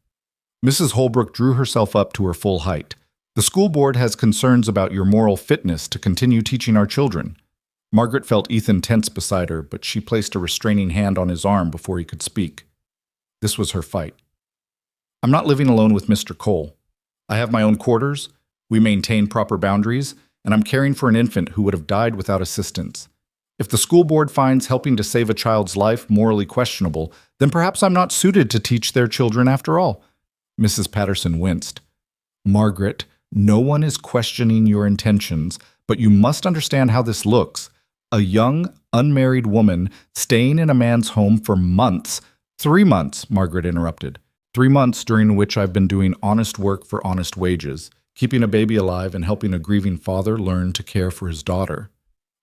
Mrs. Holbrook drew herself up to her full height. "The school board has concerns about your moral fitness to continue teaching our children." Margaret felt Ethan tense beside her, but she placed a restraining hand on his arm before he could speak. This was her fight. "I'm not living alone with Mr. Cole. I have my own quarters, we maintain proper boundaries, and I'm caring for an infant who would have died without assistance. If the school board finds helping to save a child's life morally questionable, then perhaps I'm not suited to teach their children after all." Mrs. Patterson winced. "Margaret, no one is questioning your intentions, but you must understand how this looks. A young, unmarried woman staying in a man's home for months." "3 months," Margaret interrupted. 3 months during which I've been doing honest work for honest wages, keeping a baby alive and helping a grieving father learn to care for his daughter.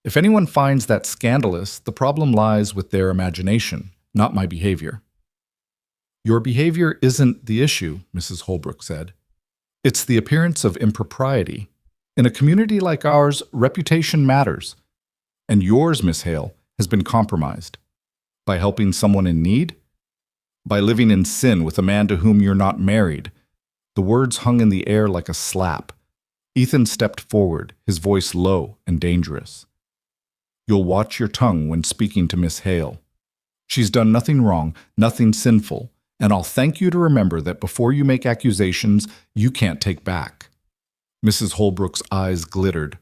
If anyone finds that scandalous, the problem lies with their imagination, not my behavior." "Your behavior isn't the issue," Mrs. Holbrook said. "It's the appearance of impropriety. In a community like ours, reputation matters. And yours, Miss Hale, has been compromised. By helping someone in need? By living in sin with a man to whom you're not married." The words hung in the air like a slap. Ethan stepped forward, his voice low and dangerous. You'll watch your tongue when speaking to Miss Hale. She's done nothing wrong, nothing sinful, and I'll thank you to remember that before you make accusations you can't take back." Mrs. Holbrook's eyes glittered.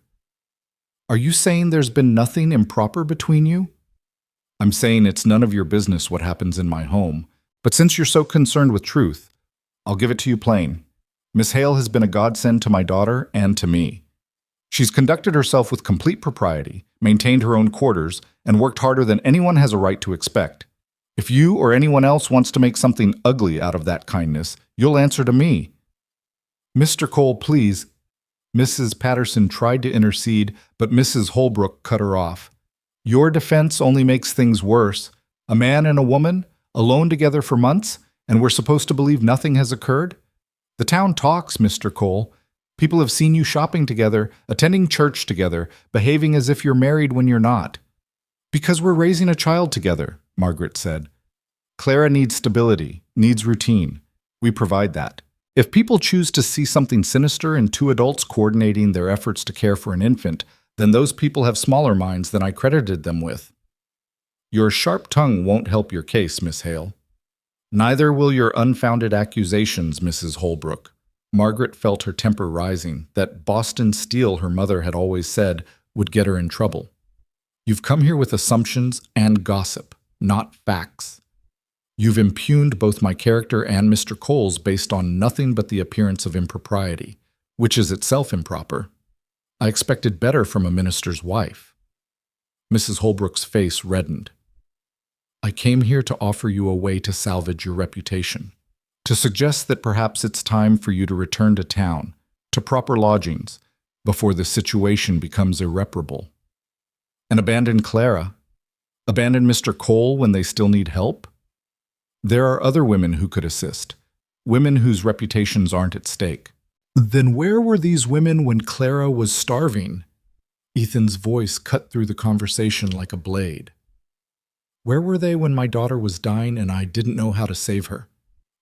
"Are you saying there's been nothing improper between you?" "I'm saying it's none of your business what happens in my home, but since you're so concerned with truth, I'll give it to you plain. Miss Hale has been a godsend to my daughter and to me. She's conducted herself with complete propriety, maintained her own quarters, and worked harder than anyone has a right to expect. If you or anyone else wants to make something ugly out of that kindness, you'll answer to me." "Mr. Cole, please." Mrs. Patterson tried to intercede, but Mrs. Holbrook cut her off. "Your defense only makes things worse. A man and a woman, alone together for months, and we're supposed to believe nothing has occurred? The town talks, Mr. Cole. People have seen you shopping together, attending church together, behaving as if you're married when you're not." "Because we're raising a child together," Margaret said. "Clara needs stability, needs routine. We provide that. If people choose to see something sinister in two adults coordinating their efforts to care for an infant, then those people have smaller minds than I credited them with." "Your sharp tongue won't help your case, Miss Hale." "Neither will your unfounded accusations, Mrs. Holbrook." Margaret felt her temper rising, that Boston steel her mother had always said would get her in trouble. "You've come here with assumptions and gossip, not facts. You've impugned both my character and Mr. Cole's based on nothing but the appearance of impropriety, which is itself improper. I expected better from a minister's wife." Mrs. Holbrook's face reddened. "I came here to offer you a way to salvage your reputation, to suggest that perhaps it's time for you to return to town, to proper lodgings, before the situation becomes irreparable. And abandon Clara? Abandon Mr. Cole when they still need help? There are other women who could assist, women whose reputations aren't at stake." "Then where were these women when Clara was starving?" Ethan's voice cut through the conversation like a blade. "Where were they when my daughter was dying and I didn't know how to save her?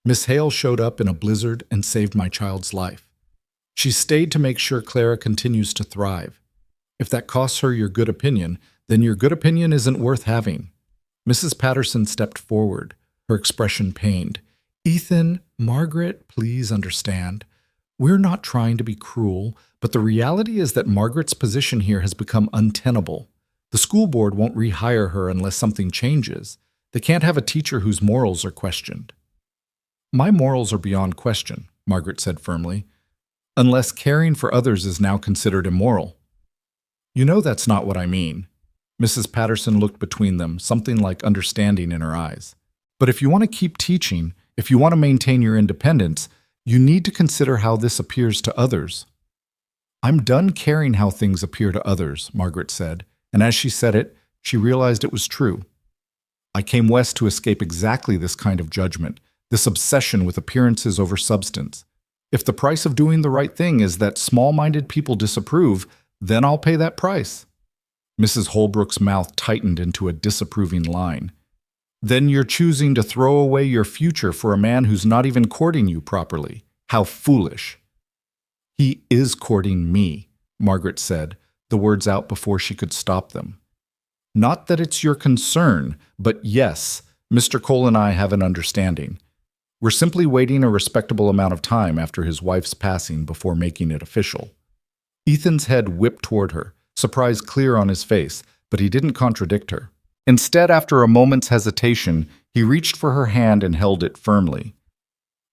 Miss Hale showed up in a blizzard and saved my child's life. She stayed to make sure Clara continues to thrive. If that costs her your good opinion, then your good opinion isn't worth having." Mrs. Patterson stepped forward, her expression pained. "Ethan, Margaret, please understand. We're not trying to be cruel, but the reality is that Margaret's position here has become untenable. The school board won't rehire her unless something changes. They can't have a teacher whose morals are questioned." "My morals are beyond question," Margaret said firmly, "unless caring for others is now considered immoral." "You know that's not what I mean." Mrs. Patterson looked between them, something like understanding in her eyes. "But if you want to keep teaching, if you want to maintain your independence, you need to consider how this appears to others." "I'm done caring how things appear to others," Margaret said, and as she said it, she realized it was true. "I came west to escape exactly this kind of judgment, this obsession with appearances over substance. If the price of doing the right thing is that small-minded people disapprove, then I'll pay that price." Mrs. Holbrook's mouth tightened into a disapproving line. "Then you're choosing to throw away your future for a man who's not even courting you properly. How foolish." "He is courting me," Margaret said, the words out before she could stop them. "Not that it's your concern, but yes, Mr. Cole and I have an understanding. We're simply waiting a respectable amount of time after his wife's passing before making it official." Ethan's head whipped toward her, surprise clear on his face, but he didn't contradict her. Instead, after a moment's hesitation, he reached for her hand and held it firmly.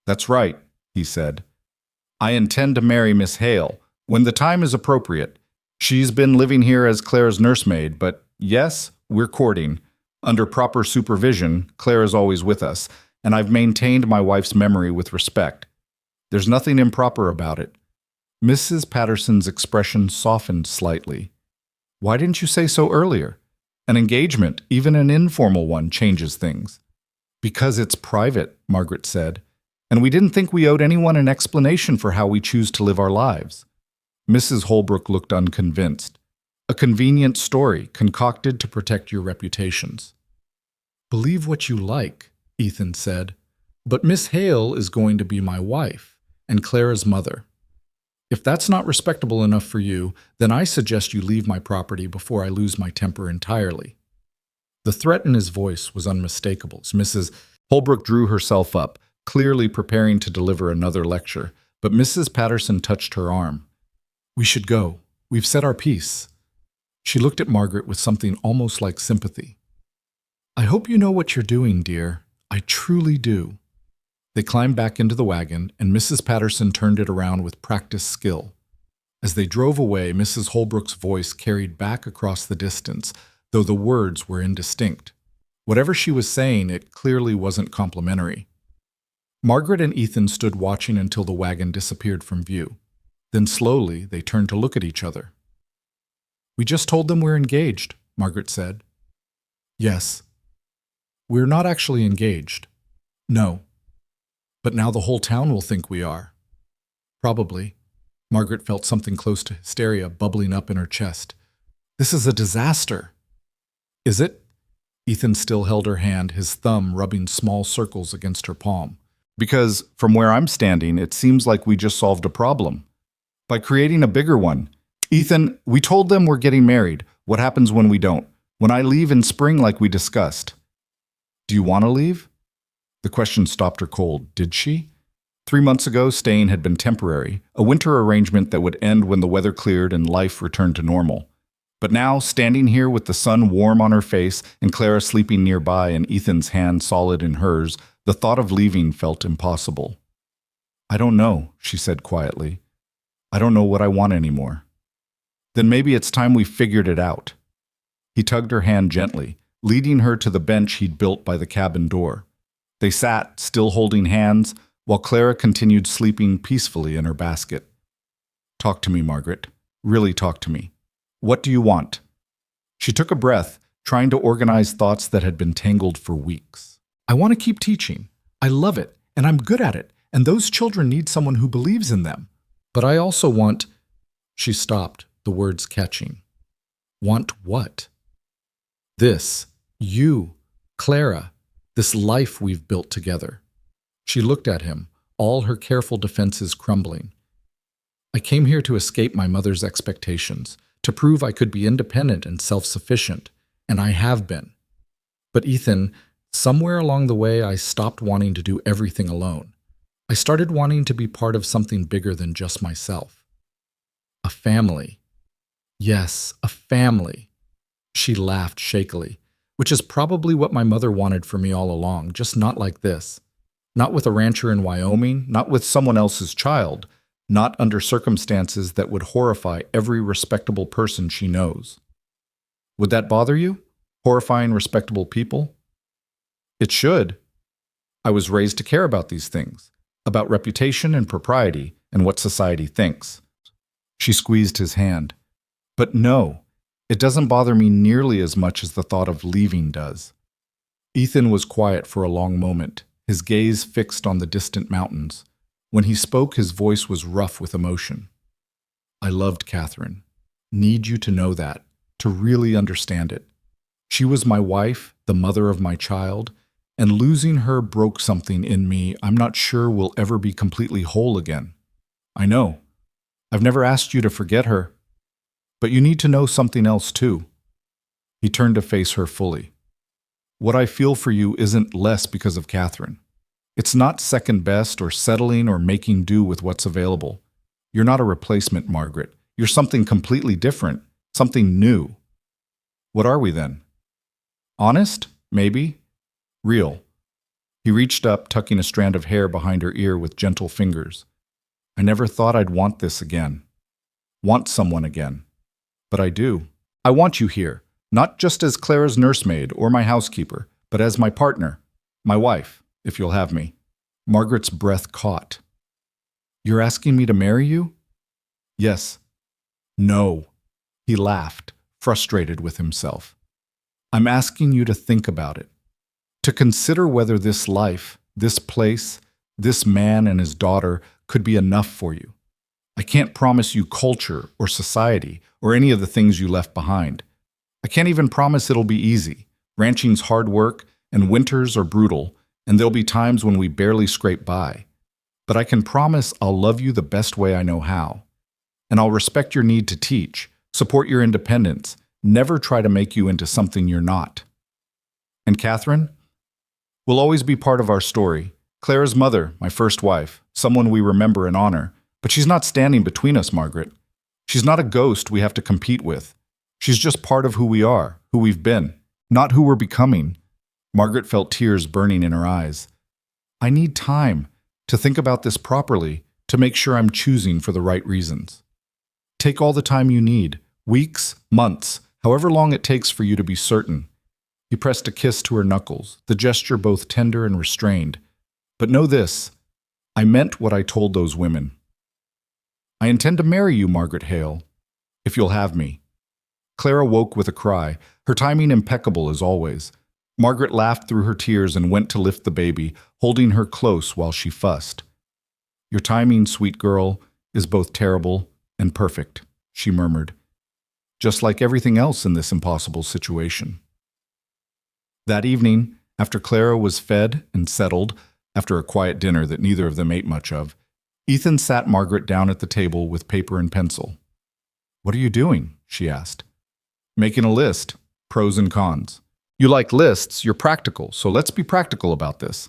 "That's right," he said. "I intend to marry Miss Hale, when the time is appropriate. She's been living here as Clara's nursemaid, but yes, we're courting. Under proper supervision, Clara's always with us, and I've maintained my wife's memory with respect. There's nothing improper about it." Mrs. Patterson's expression softened slightly. "Why didn't you say so earlier? An engagement, even an informal one, changes things." "Because it's private," Margaret said, "and we didn't think we owed anyone an explanation for how we choose to live our lives." Mrs. Holbrook looked unconvinced. "A convenient story concocted to protect your reputations." "Believe what you like," Ethan said, "but Miss Hale is going to be my wife and Clara's mother. If that's not respectable enough for you, then I suggest you leave my property before I lose my temper entirely. The threat in his voice was unmistakable as Mrs. Holbrook drew herself up, clearly preparing to deliver another lecture, but Mrs. Patterson touched her arm. We should go. We've said our piece. She looked at Margaret with something almost like sympathy. I hope you know what you're doing, dear. I truly do. They climbed back into the wagon, and Mrs. Patterson turned it around with practiced skill. As they drove away, Mrs. Holbrook's voice carried back across the distance, though the words were indistinct. Whatever she was saying, it clearly wasn't complimentary. Margaret and Ethan stood watching until the wagon disappeared from view. Then slowly, they turned to look at each other. We just told them we're engaged, Margaret said. Yes. We're not actually engaged. No. But now the whole town will think we are. Probably. Margaret felt something close to hysteria bubbling up in her chest. This is a disaster. Is it? Ethan still held her hand, his thumb rubbing small circles against her palm. Because, from where I'm standing, it seems like we just solved a problem. By creating a bigger one. Ethan, we told them we're getting married. What happens when we don't? When I leave in spring like we discussed? Do you want to leave? The question stopped her cold. Did she? 3 months ago, staying had been temporary, a winter arrangement that would end when the weather cleared and life returned to normal. But now, standing here with the sun warm on her face and Clara sleeping nearby and Ethan's hand solid in hers, the thought of leaving felt impossible. I don't know, she said quietly. I don't know what I want anymore. Then maybe it's time we figured it out. He tugged her hand gently, leading her to the bench he'd built by the cabin door. They sat, still holding hands, while Clara continued sleeping peacefully in her basket. Talk to me, Margaret. Really talk to me. What do you want? She took a breath, trying to organize thoughts that had been tangled for weeks. I want to keep teaching. I love it, and I'm good at it, and those children need someone who believes in them. But I also want... She stopped, the words catching. Want what? This. You. Clara. This life we've built together. She looked at him, all her careful defenses crumbling. I came here to escape my mother's expectations, to prove I could be independent and self-sufficient, and I have been. But Ethan, somewhere along the way I stopped wanting to do everything alone. I started wanting to be part of something bigger than just myself. A family. Yes, a family. She laughed shakily, which is probably what my mother wanted for me all along, just not like this. Not with a rancher in Wyoming, not with someone else's child, not under circumstances that would horrify every respectable person she knows. Would that bother you? Horrifying respectable people? It should. I was raised to care about these things, about reputation and propriety and what society thinks. She squeezed his hand. But no, it doesn't bother me nearly as much as the thought of leaving does. Ethan was quiet for a long moment, his gaze fixed on the distant mountains. When he spoke, his voice was rough with emotion. I loved Catherine. Need you to know that, to really understand it. She was my wife, the mother of my child, and losing her broke something in me I'm not sure will ever be completely whole again. I know. I've never asked you to forget her. But you need to know something else too. He turned to face her fully. What I feel for you isn't less because of Catherine. It's not second best or settling or making do with what's available. You're not a replacement, Margaret. You're something completely different, something new. What are we then? Honest? Maybe? Real. He reached up, tucking a strand of hair behind her ear with gentle fingers. I never thought I'd want this again. Want someone again. But I do. I want you here, not just as Clara's nursemaid or my housekeeper, but as my partner, my wife, if you'll have me. Margaret's breath caught. You're asking me to marry you? Yes. No. He laughed, frustrated with himself. I'm asking you to think about it. To consider whether this life, this place, this man and his daughter could be enough for you. I can't promise you culture or society or any of the things you left behind. I can't even promise it'll be easy. Ranching's hard work, and winters are brutal, and there'll be times when we barely scrape by. But I can promise I'll love you the best way I know how, And I'll respect your need to teach, support your independence, never try to make you into something you're not. And Catherine will always be part of our story. Clara's mother, my first wife, someone we remember and honor. But she's not standing between us, Margaret. She's not a ghost we have to compete with. She's just part of who we are, who we've been, not who we're becoming. Margaret felt tears burning in her eyes. I need time to think about this properly, to make sure I'm choosing for the right reasons. Take all the time you need, weeks, months, however long it takes for you to be certain. He pressed a kiss to her knuckles, the gesture both tender and restrained. But know this, I meant what I told those women. I intend to marry you, Margaret Hale, if you'll have me. Clara woke with a cry, her timing impeccable as always. Margaret laughed through her tears and went to lift the baby, holding her close while she fussed. Your timing, sweet girl, is both terrible and perfect, she murmured, just like everything else in this impossible situation. That evening, after Clara was fed and settled, after a quiet dinner that neither of them ate much of, Ethan sat Margaret down at the table with paper and pencil. What are you doing? She asked. Making a list, pros and cons. You like lists, you're practical, so let's be practical about this.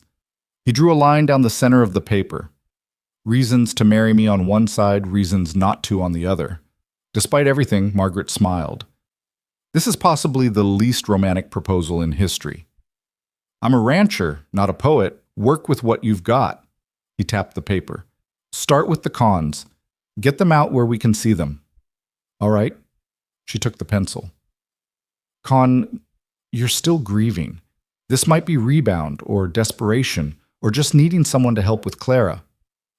He drew a line down the center of the paper. Reasons to marry me on one side, reasons not to on the other. Despite everything, Margaret smiled. This is possibly the least romantic proposal in history. I'm a rancher, not a poet. Work with what you've got. He tapped the paper. Start with the cons. Get them out where we can see them. All right. She took the pencil. Con, you're still grieving. This might be rebound or desperation or just needing someone to help with Clara.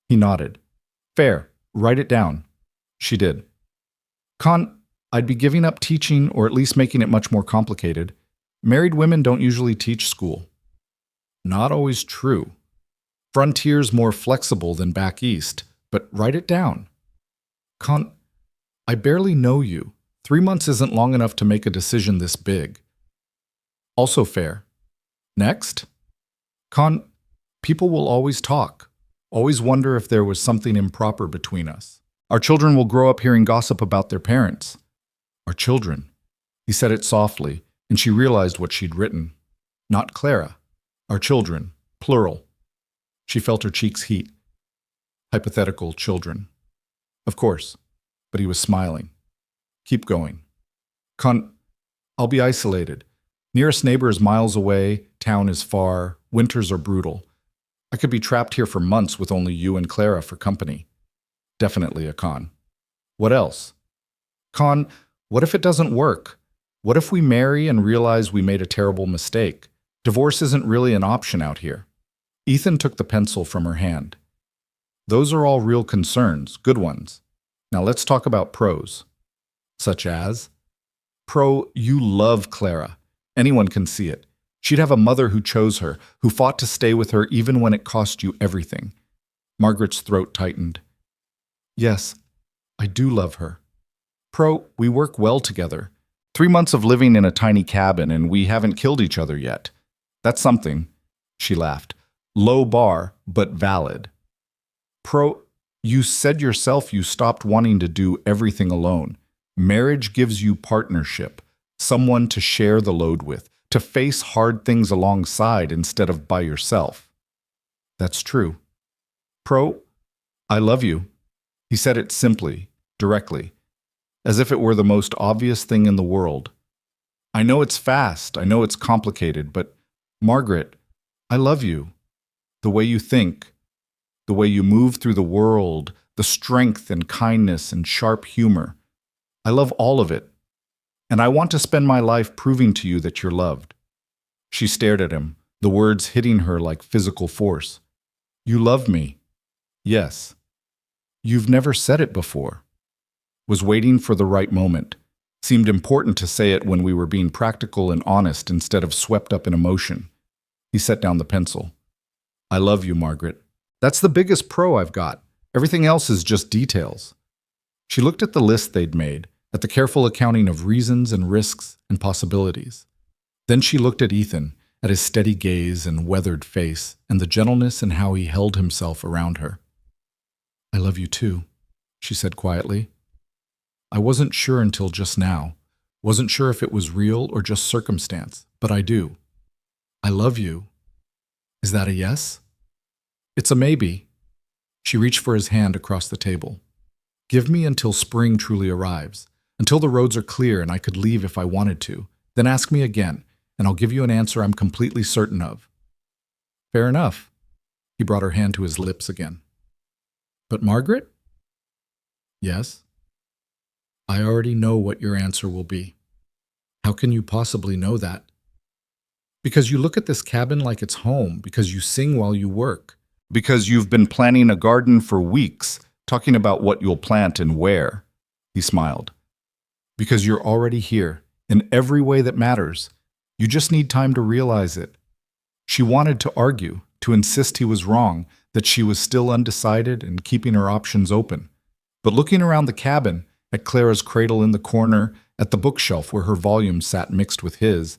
He nodded. Fair. Write it down. She did. Con, I'd be giving up teaching or at least making it much more complicated. Married women don't usually teach school. Not always true. Frontier's more flexible than back east, but write it down. Con, I barely know you. 3 months isn't long enough to make a decision this big. Also fair. Next. Con, people will always talk, always wonder if there was something improper between us. Our children will grow up hearing gossip about their parents. Our children. He said it softly, and she realized what she'd written. Not Clara. Our children. Plural. She felt her cheeks heat. Hypothetical children. Of course. But he was smiling. Keep going. Con, I'll be isolated. Nearest neighbor is miles away, town is far, winters are brutal. I could be trapped here for months with only you and Clara for company. Definitely a con. What else? Con, what if it doesn't work? What if we marry and realize we made a terrible mistake? Divorce isn't really an option out here. Ethan took the pencil from her hand. Those are all real concerns, good ones. Now let's talk about pros. Such as? Pro, you love Clara. Anyone can see it. She'd have a mother who chose her, who fought to stay with her even when it cost you everything. Margaret's throat tightened. Yes, I do love her. Pro, we work well together. 3 months of living in a tiny cabin and we haven't killed each other yet. That's something. She laughed. Low bar, but valid. Pro, you said yourself you stopped wanting to do everything alone. Marriage gives you partnership, someone to share the load with, to face hard things alongside instead of by yourself. That's true. Pro, I love you. He said it simply, directly, as if it were the most obvious thing in the world. I know it's fast, I know it's complicated, but Margaret, I love you. The way you think, the way you move through the world, the strength and kindness and sharp humor. I love all of it, and I want to spend my life proving to you that you're loved. She stared at him, the words hitting her like physical force. You love me. Yes. You've never said it before. Was waiting for the right moment. Seemed important to say it when we were being practical and honest instead of swept up in emotion. He set down the pencil. I love you, Margaret. That's the biggest pro I've got. Everything else is just details. She looked at the list they'd made, at the careful accounting of reasons and risks and possibilities. Then she looked at Ethan, at his steady gaze and weathered face, and the gentleness in how he held himself around her. I love you too, she said quietly. I wasn't sure until just now. Wasn't sure if it was real or just circumstance, but I do. I love you. Is that a yes? It's a maybe. She reached for his hand across the table. Give me until spring truly arrives, until the roads are clear and I could leave if I wanted to. Then ask me again, and I'll give you an answer I'm completely certain of. Fair enough. He brought her hand to his lips again. But Margaret? Yes? I already know what your answer will be. How can you possibly know that? Because you look at this cabin like it's home, because you sing while you work. Because you've been planning a garden for weeks, talking about what you'll plant and where. He smiled. Because you're already here, in every way that matters. You just need time to realize it. She wanted to argue, to insist he was wrong, that she was still undecided and keeping her options open. But looking around the cabin, at Clara's cradle in the corner, at the bookshelf where her volumes sat mixed with his,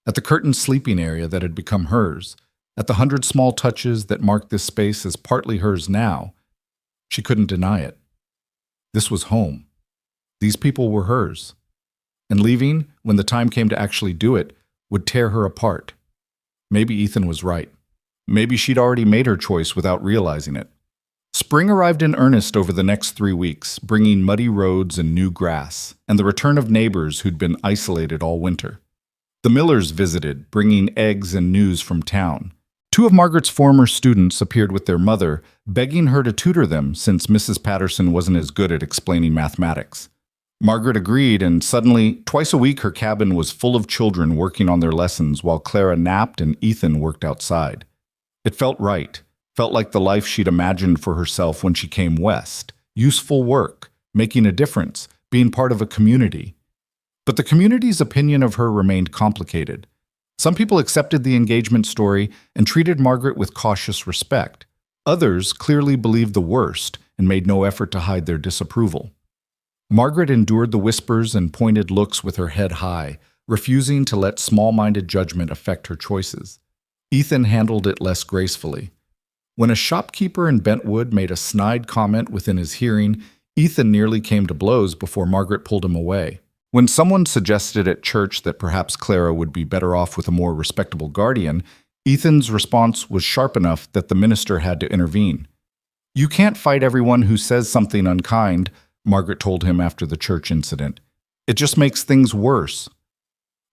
at the curtained sleeping area that had become hers, at the 100 small touches that marked this space as partly hers now, she couldn't deny it. This was home. These people were hers. And leaving, when the time came to actually do it, would tear her apart. Maybe Ethan was right. Maybe she'd already made her choice without realizing it. Spring arrived in earnest over the next 3 weeks, bringing muddy roads and new grass, and the return of neighbors who'd been isolated all winter. The Millers visited, bringing eggs and news from town. 2 of Margaret's former students appeared with their mother, begging her to tutor them since Mrs. Patterson wasn't as good at explaining mathematics. Margaret agreed, and suddenly, twice a week her cabin was full of children working on their lessons while Clara napped and Ethan worked outside. It felt right. Felt like the life she'd imagined for herself when she came west. Useful work, making a difference, being part of a community. But the community's opinion of her remained complicated. Some people accepted the engagement story and treated Margaret with cautious respect. Others clearly believed the worst and made no effort to hide their disapproval. Margaret endured the whispers and pointed looks with her head high, refusing to let small-minded judgment affect her choices. Ethan handled it less gracefully. When a shopkeeper in Bentwood made a snide comment within his hearing, Ethan nearly came to blows before Margaret pulled him away. When someone suggested at church that perhaps Clara would be better off with a more respectable guardian, Ethan's response was sharp enough that the minister had to intervene. "You can't fight everyone who says something unkind," Margaret told him after the church incident. "It just makes things worse.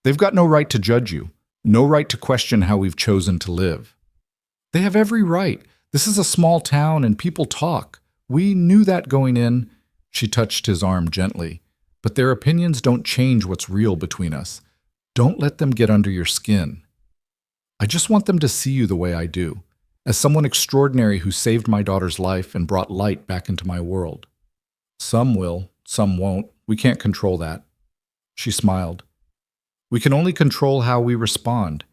They've got no right to judge you, no right to question how we've chosen to live. They have every right. This is a small town and people talk. We knew that going in." She touched his arm gently. "But their opinions don't change what's real between us. Don't let them get under your skin. I just want them to see you the way I do, as someone extraordinary who saved my daughter's life and brought light back into my world. Some will, some won't. We can't control that." She smiled. "We can only control how we respond,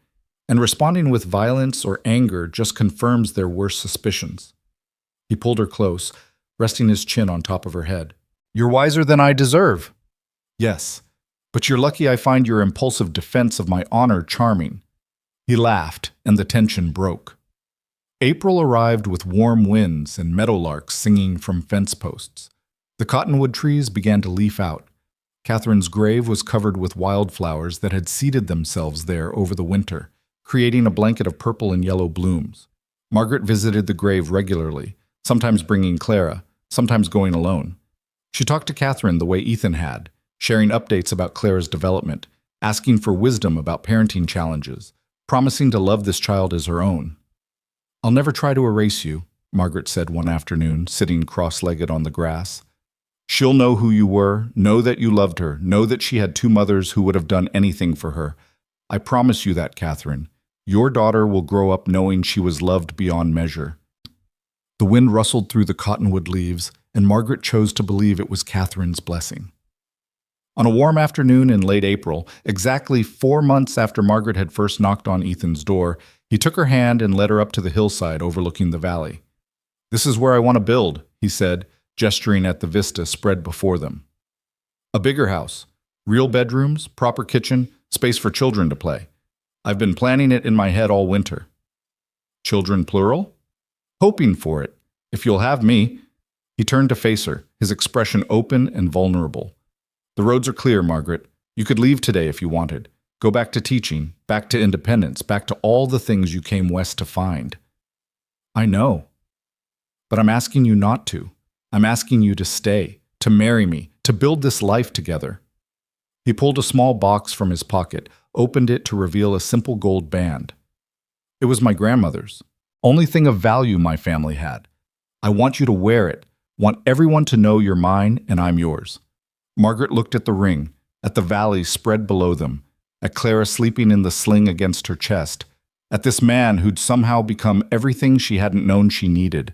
and responding with violence or anger just confirms their worst suspicions." He pulled her close, resting his chin on top of her head. "You're wiser than I deserve." "Yes, but you're lucky I find your impulsive defense of my honor charming." He laughed, and the tension broke. April arrived with warm winds and meadowlarks singing from fence posts. The cottonwood trees began to leaf out. Catherine's grave was covered with wildflowers that had seeded themselves there over the winter, creating a blanket of purple and yellow blooms. Margaret visited the grave regularly, sometimes bringing Clara, sometimes going alone. She talked to Catherine the way Ethan had, sharing updates about Clara's development, asking for wisdom about parenting challenges, promising to love this child as her own. "I'll never try to erase you," Margaret said one afternoon, sitting cross-legged on the grass. "She'll know who you were, know that you loved her, know that she had 2 mothers who would have done anything for her. I promise you that, Catherine. Your daughter will grow up knowing she was loved beyond measure." The wind rustled through the cottonwood leaves, and Margaret chose to believe it was Catherine's blessing. On a warm afternoon in late April, exactly 4 months after Margaret had first knocked on Ethan's door, he took her hand and led her up to the hillside overlooking the valley. "This is where I want to build," he said, gesturing at the vista spread before them. "A bigger house, real bedrooms, proper kitchen, space for children to play. I've been planning it in my head all winter." "Children plural?" "Hoping for it. If you'll have me." He turned to face her, his expression open and vulnerable. The roads are clear, Margaret. You could leave today if you wanted. Go back to teaching, back to independence, back to all the things you came west to find. I know. But I'm asking you not to. I'm asking you to stay, to marry me, to build this life together. He pulled a small box from his pocket, opened it to reveal a simple gold band. It was my grandmother's. Only thing of value my family had. I want you to wear it. Want everyone to know you're mine and I'm yours. Margaret looked at the ring, at the valley spread below them, at Clara sleeping in the sling against her chest, at this man who'd somehow become everything she hadn't known she needed.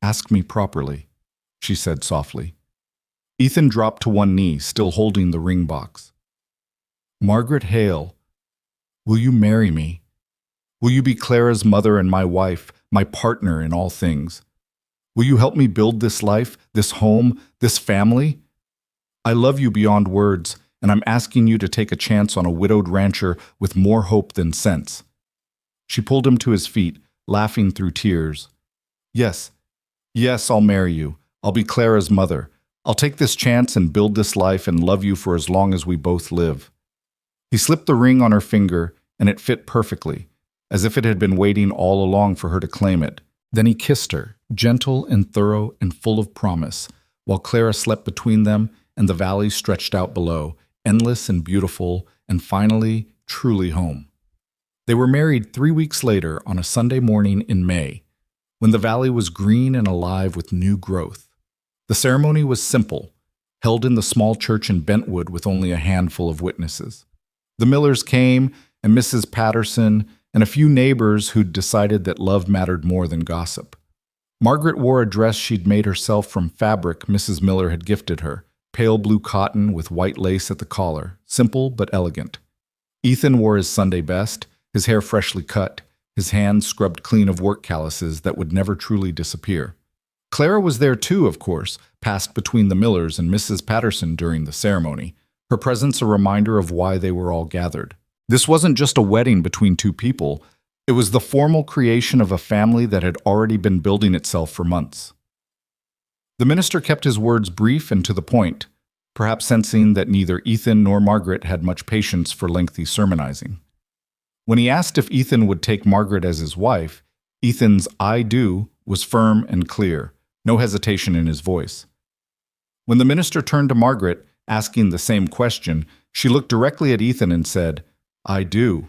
Ask me properly, she said softly. Ethan dropped to one knee, still holding the ring box. Margaret Hale, will you marry me? Will you be Clara's mother and my wife, my partner in all things? Will you help me build this life, this home, this family? I love you beyond words, and I'm asking you to take a chance on a widowed rancher with more hope than sense. She pulled him to his feet, laughing through tears. Yes, I'll marry you. I'll be Clara's mother. I'll take this chance and build this life and love you for as long as we both live. He slipped the ring on her finger, and it fit perfectly, as if it had been waiting all along for her to claim it. Then he kissed her, gentle and thorough and full of promise, while Clara slept between them and the valley stretched out below, endless and beautiful, and finally, truly home. They were married 3 weeks later on a Sunday morning in May, when the valley was green and alive with new growth. The ceremony was simple, held in the small church in Bentwood with only a handful of witnesses. The Millers came, and Mrs. Patterson, and a few neighbors who'd decided that love mattered more than gossip. Margaret wore a dress she'd made herself from fabric Mrs. Miller had gifted her, pale blue cotton with white lace at the collar, simple but elegant. Ethan wore his Sunday best, his hair freshly cut, his hands scrubbed clean of work calluses that would never truly disappear. Clara was there too, of course, passed between the Millers and Mrs. Patterson during the ceremony, her presence a reminder of why they were all gathered. This wasn't just a wedding between two people, it was the formal creation of a family that had already been building itself for months. The minister kept his words brief and to the point, perhaps sensing that neither Ethan nor Margaret had much patience for lengthy sermonizing. When he asked if Ethan would take Margaret as his wife, Ethan's "I do" was firm and clear, no hesitation in his voice. When the minister turned to Margaret, asking the same question, she looked directly at Ethan and said, "I do,"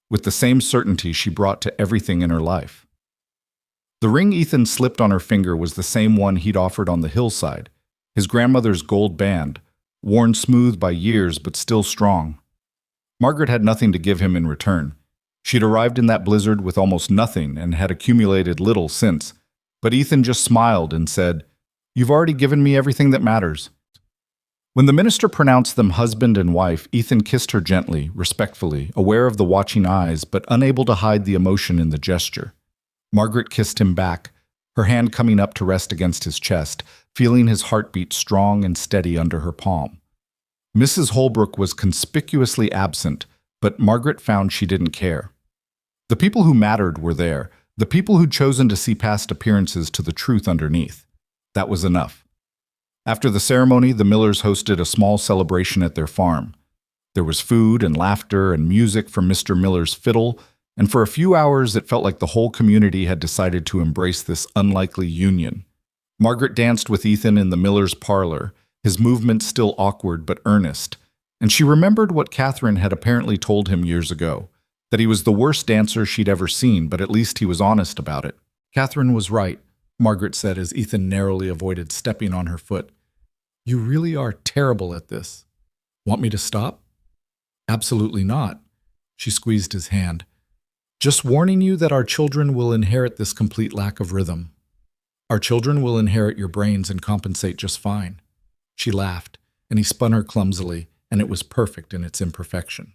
with the same certainty she brought to everything in her life. The ring Ethan slipped on her finger was the same one he'd offered on the hillside, his grandmother's gold band, worn smooth by years but still strong. Margaret had nothing to give him in return. She'd arrived in that blizzard with almost nothing and had accumulated little since, but Ethan just smiled and said, "You've already given me everything that matters." When the minister pronounced them husband and wife, Ethan kissed her gently, respectfully, aware of the watching eyes, but unable to hide the emotion in the gesture. Margaret kissed him back, her hand coming up to rest against his chest, feeling his heartbeat strong and steady under her palm. Mrs. Holbrook was conspicuously absent, but Margaret found she didn't care. The people who mattered were there, the people who'd chosen to see past appearances to the truth underneath. That was enough. After the ceremony, the Millers hosted a small celebration at their farm. There was food and laughter and music from Mr. Miller's fiddle, and for a few hours it felt like the whole community had decided to embrace this unlikely union. Margaret danced with Ethan in the Miller's parlor, his movements still awkward but earnest, and she remembered what Catherine had apparently told him years ago, that he was the worst dancer she'd ever seen, but at least he was honest about it. Catherine was right, Margaret said as Ethan narrowly avoided stepping on her foot. You really are terrible at this. Want me to stop? Absolutely not. She squeezed his hand. Just warning you that our children will inherit this complete lack of rhythm. Our children will inherit your brains and compensate just fine. She laughed, and he spun her clumsily, and it was perfect in its imperfection.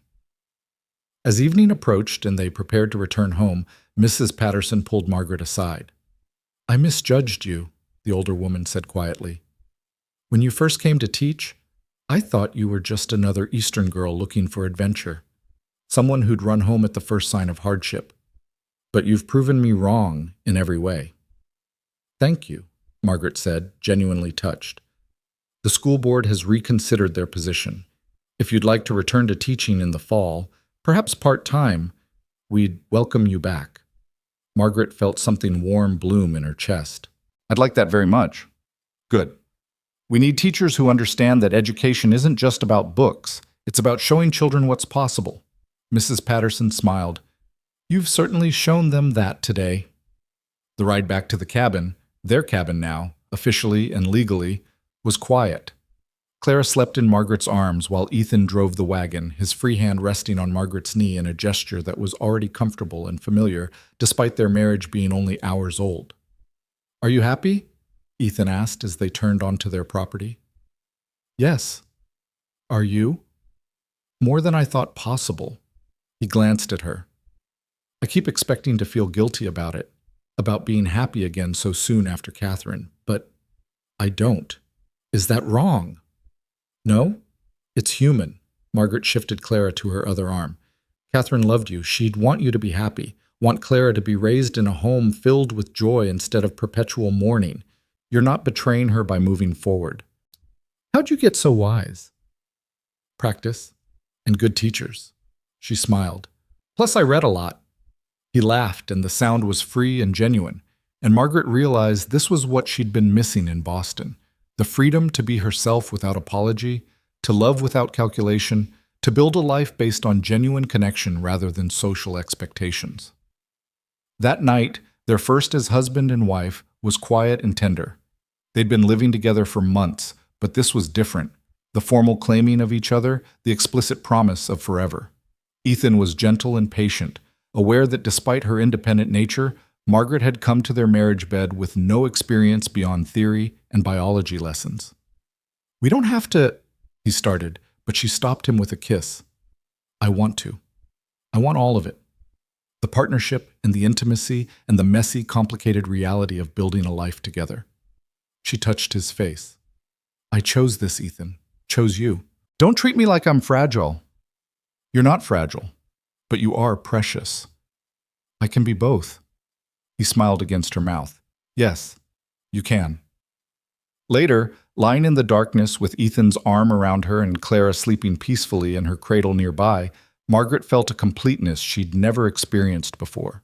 As evening approached and they prepared to return home, Mrs. Patterson pulled Margaret aside. I misjudged you, the older woman said quietly. When you first came to teach, I thought you were just another Eastern girl looking for adventure, someone who'd run home at the first sign of hardship. But you've proven me wrong in every way. Thank you, Margaret said, genuinely touched. The school board has reconsidered their position. If you'd like to return to teaching in the fall, perhaps part-time, we'd welcome you back. Margaret felt something warm bloom in her chest. I'd like that very much. Good. We need teachers who understand that education isn't just about books. It's about showing children what's possible. Mrs. Patterson smiled. You've certainly shown them that today. The ride back to the cabin, their cabin now, officially and legally, was quiet. Clara slept in Margaret's arms while Ethan drove the wagon, his free hand resting on Margaret's knee in a gesture that was already comfortable and familiar, despite their marriage being only hours old. Are you happy? Ethan asked as they turned onto their property. Yes. Are you? More than I thought possible. He glanced at her. I keep expecting to feel guilty about it, about being happy again so soon after Catherine, but I don't. Is that wrong? No? It's human. Margaret shifted Clara to her other arm. Catherine loved you. She'd want you to be happy, want Clara to be raised in a home filled with joy instead of perpetual mourning. You're not betraying her by moving forward. How'd you get so wise? Practice and good teachers. She smiled. Plus, I read a lot. He laughed, and the sound was free and genuine, and Margaret realized this was what she'd been missing in Boston. The freedom to be herself without apology, to love without calculation, to build a life based on genuine connection rather than social expectations. That night, their first as husband and wife, was quiet and tender. They'd been living together for months, but this was different. The formal claiming of each other, the explicit promise of forever. Ethan was gentle and patient, aware that despite her independent nature, Margaret had come to their marriage bed with no experience beyond theory and biology lessons. We don't have to, he started, but she stopped him with a kiss. I want to. I want all of it. The partnership and the intimacy and the messy, complicated reality of building a life together. She touched his face. I chose this, Ethan. Chose you. Don't treat me like I'm fragile. You're not fragile, but you are precious. I can be both. He smiled against her mouth. Yes, you can. Later, lying in the darkness with Ethan's arm around her and Clara sleeping peacefully in her cradle nearby, Margaret felt a completeness she'd never experienced before.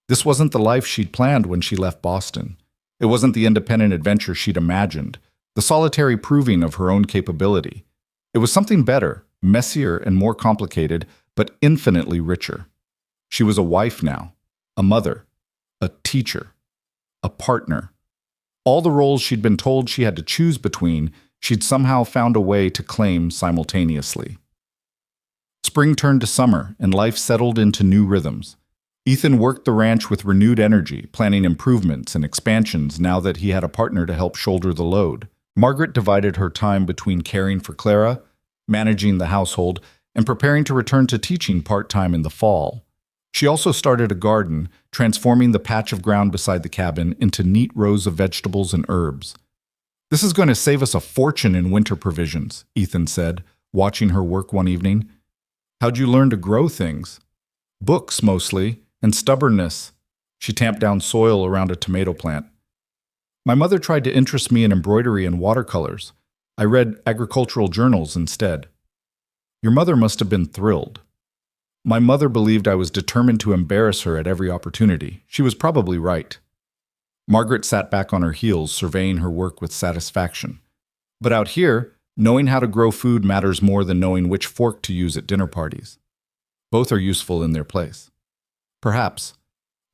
This wasn't the life she'd planned when she left Boston. It wasn't the independent adventure she'd imagined, the solitary proving of her own capability. It was something better, messier and more complicated, but infinitely richer. She was a wife now, a mother, a teacher, a partner. All the roles she'd been told she had to choose between, she'd somehow found a way to claim simultaneously. Spring turned to summer, and life settled into new rhythms. Ethan worked the ranch with renewed energy, planning improvements and expansions now that he had a partner to help shoulder the load. Margaret divided her time between caring for Clara, managing the household, and preparing to return to teaching part-time in the fall. She also started a garden, transforming the patch of ground beside the cabin into neat rows of vegetables and herbs. This is going to save us a fortune in winter provisions, Ethan said, watching her work one evening. How'd you learn to grow things? Books, mostly, and stubbornness. She tamped down soil around a tomato plant. My mother tried to interest me in embroidery and watercolors. I read agricultural journals instead. Your mother must have been thrilled. My mother believed I was determined to embarrass her at every opportunity. She was probably right. Margaret sat back on her heels, surveying her work with satisfaction. But out here, knowing how to grow food matters more than knowing which fork to use at dinner parties. Both are useful in their place. Perhaps,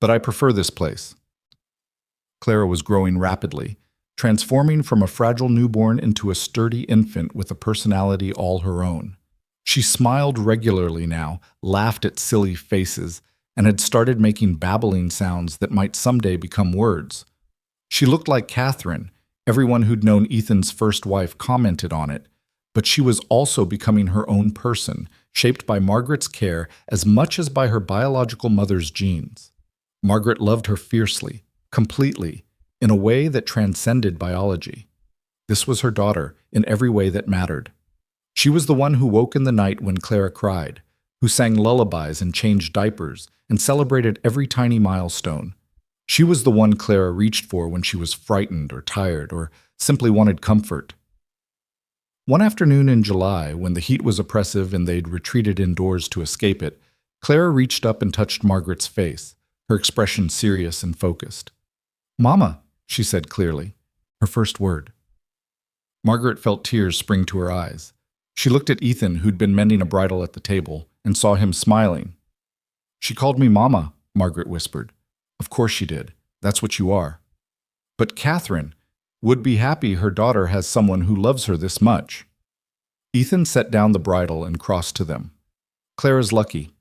but I prefer this place. Clara was growing rapidly, transforming from a fragile newborn into a sturdy infant with a personality all her own. She smiled regularly now, laughed at silly faces, and had started making babbling sounds that might someday become words. She looked like Catherine. Everyone who'd known Ethan's first wife commented on it, but she was also becoming her own person, shaped by Margaret's care as much as by her biological mother's genes. Margaret loved her fiercely, completely, in a way that transcended biology. This was her daughter in every way that mattered. She was the one who woke in the night when Clara cried, who sang lullabies and changed diapers and celebrated every tiny milestone. She was the one Clara reached for when she was frightened or tired or simply wanted comfort. One afternoon in July, when the heat was oppressive and they'd retreated indoors to escape it, Clara reached up and touched Margaret's face, her expression serious and focused. "Mama," she said clearly, her first word. Margaret felt tears spring to her eyes. She looked at Ethan, who'd been mending a bridle at the table, and saw him smiling. "She called me Mama," Margaret whispered. "Of course she did. That's what you are." But Catherine would be happy her daughter has someone who loves her this much. Ethan set down the bridle and crossed to them. "Clara's lucky.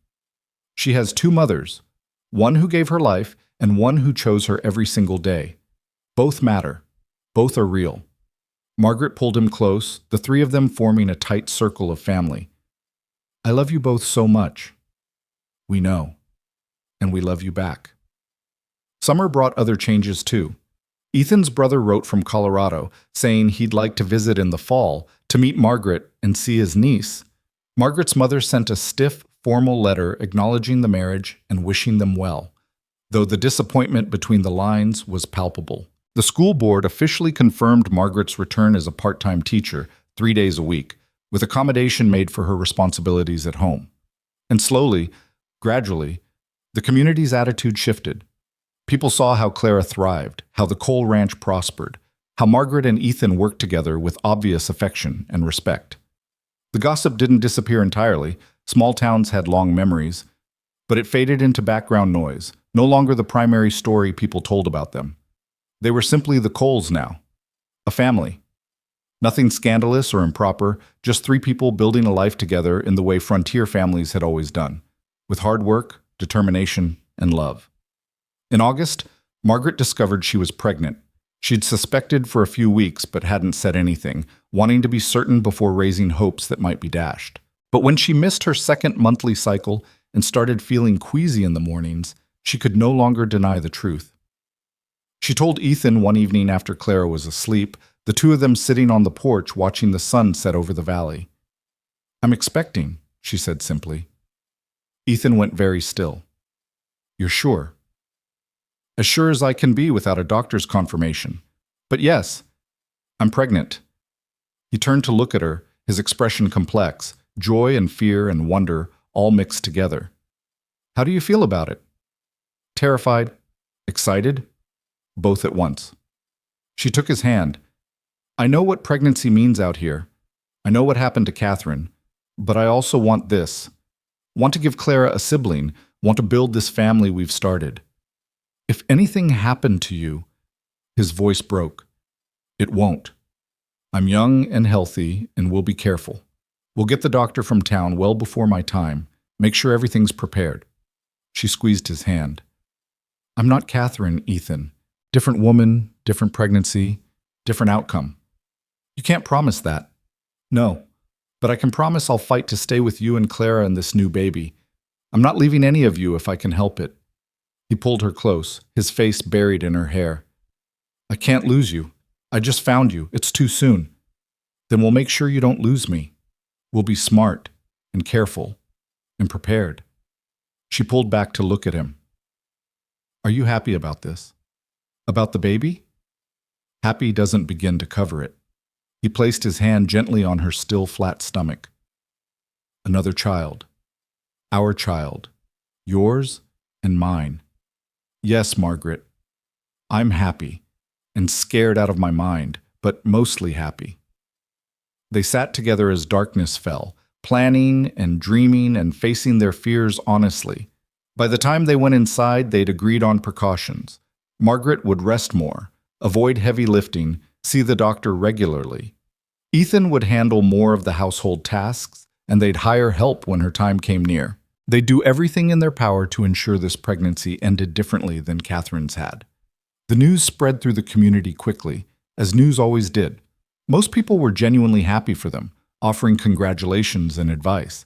She has two mothers, one who gave her life and one who chose her every single day. Both matter. Both are real." Margaret pulled him close, the three of them forming a tight circle of family. "I love you both so much." "We know. And we love you back." Summer brought other changes too. Ethan's brother wrote from Colorado, saying he'd like to visit in the fall to meet Margaret and see his niece. Margaret's mother sent a stiff, formal letter acknowledging the marriage and wishing them well, though the disappointment between the lines was palpable. The school board officially confirmed Margaret's return as a part-time teacher, 3 days a week, with accommodation made for her responsibilities at home. And slowly, gradually, the community's attitude shifted. People saw how Clara thrived, how the Cole Ranch prospered, how Margaret and Ethan worked together with obvious affection and respect. The gossip didn't disappear entirely. Small towns had long memories, but it faded into background noise, no longer the primary story people told about them. They were simply the Coles now. A family. Nothing scandalous or improper, just three people building a life together in the way frontier families had always done, with hard work, determination, and love. In August, Margaret discovered she was pregnant. She'd suspected for a few weeks but hadn't said anything, wanting to be certain before raising hopes that might be dashed. But when she missed her second monthly cycle and started feeling queasy in the mornings, she could no longer deny the truth. She told Ethan one evening after Clara was asleep, the two of them sitting on the porch watching the sun set over the valley. "I'm expecting," she said simply. Ethan went very still. "You're sure?" "As sure as I can be without a doctor's confirmation. But yes, I'm pregnant." He turned to look at her, his expression complex, joy and fear and wonder all mixed together. "How do you feel about it?" "Terrified. Excited. Both at once." She took his hand. "I know what pregnancy means out here. I know what happened to Catherine. But I also want this. Want to give Clara a sibling. Want to build this family we've started. If anything happened to you," his voice broke, "it won't. I'm young and healthy, and we'll be careful. We'll get the doctor from town well before my time, make sure everything's prepared." She squeezed his hand. "I'm not Catherine, Ethan. Different woman, different pregnancy, different outcome. You can't promise that." "No, but I can promise I'll fight to stay with you and Clara and this new baby. I'm not leaving any of you if I can help it." He pulled her close, his face buried in her hair. "I can't lose you. I just found you. It's too soon." "Then we'll make sure you don't lose me. We'll be smart and careful and prepared." She pulled back to look at him. "Are you happy about this? About the baby?" Happy doesn't begin to cover it. He placed his hand gently on her still flat stomach. "Another child. Our child. Yours and mine. Yes, Margaret. I'm happy and scared out of my mind, but mostly happy." They sat together as darkness fell, planning and dreaming and facing their fears honestly. By the time they went inside, they'd agreed on precautions. Margaret would rest more, avoid heavy lifting, see the doctor regularly. Ethan would handle more of the household tasks, and they'd hire help when her time came near. They'd do everything in their power to ensure this pregnancy ended differently than Catherine's had. The news spread through the community quickly, as news always did. Most people were genuinely happy for them, offering congratulations and advice.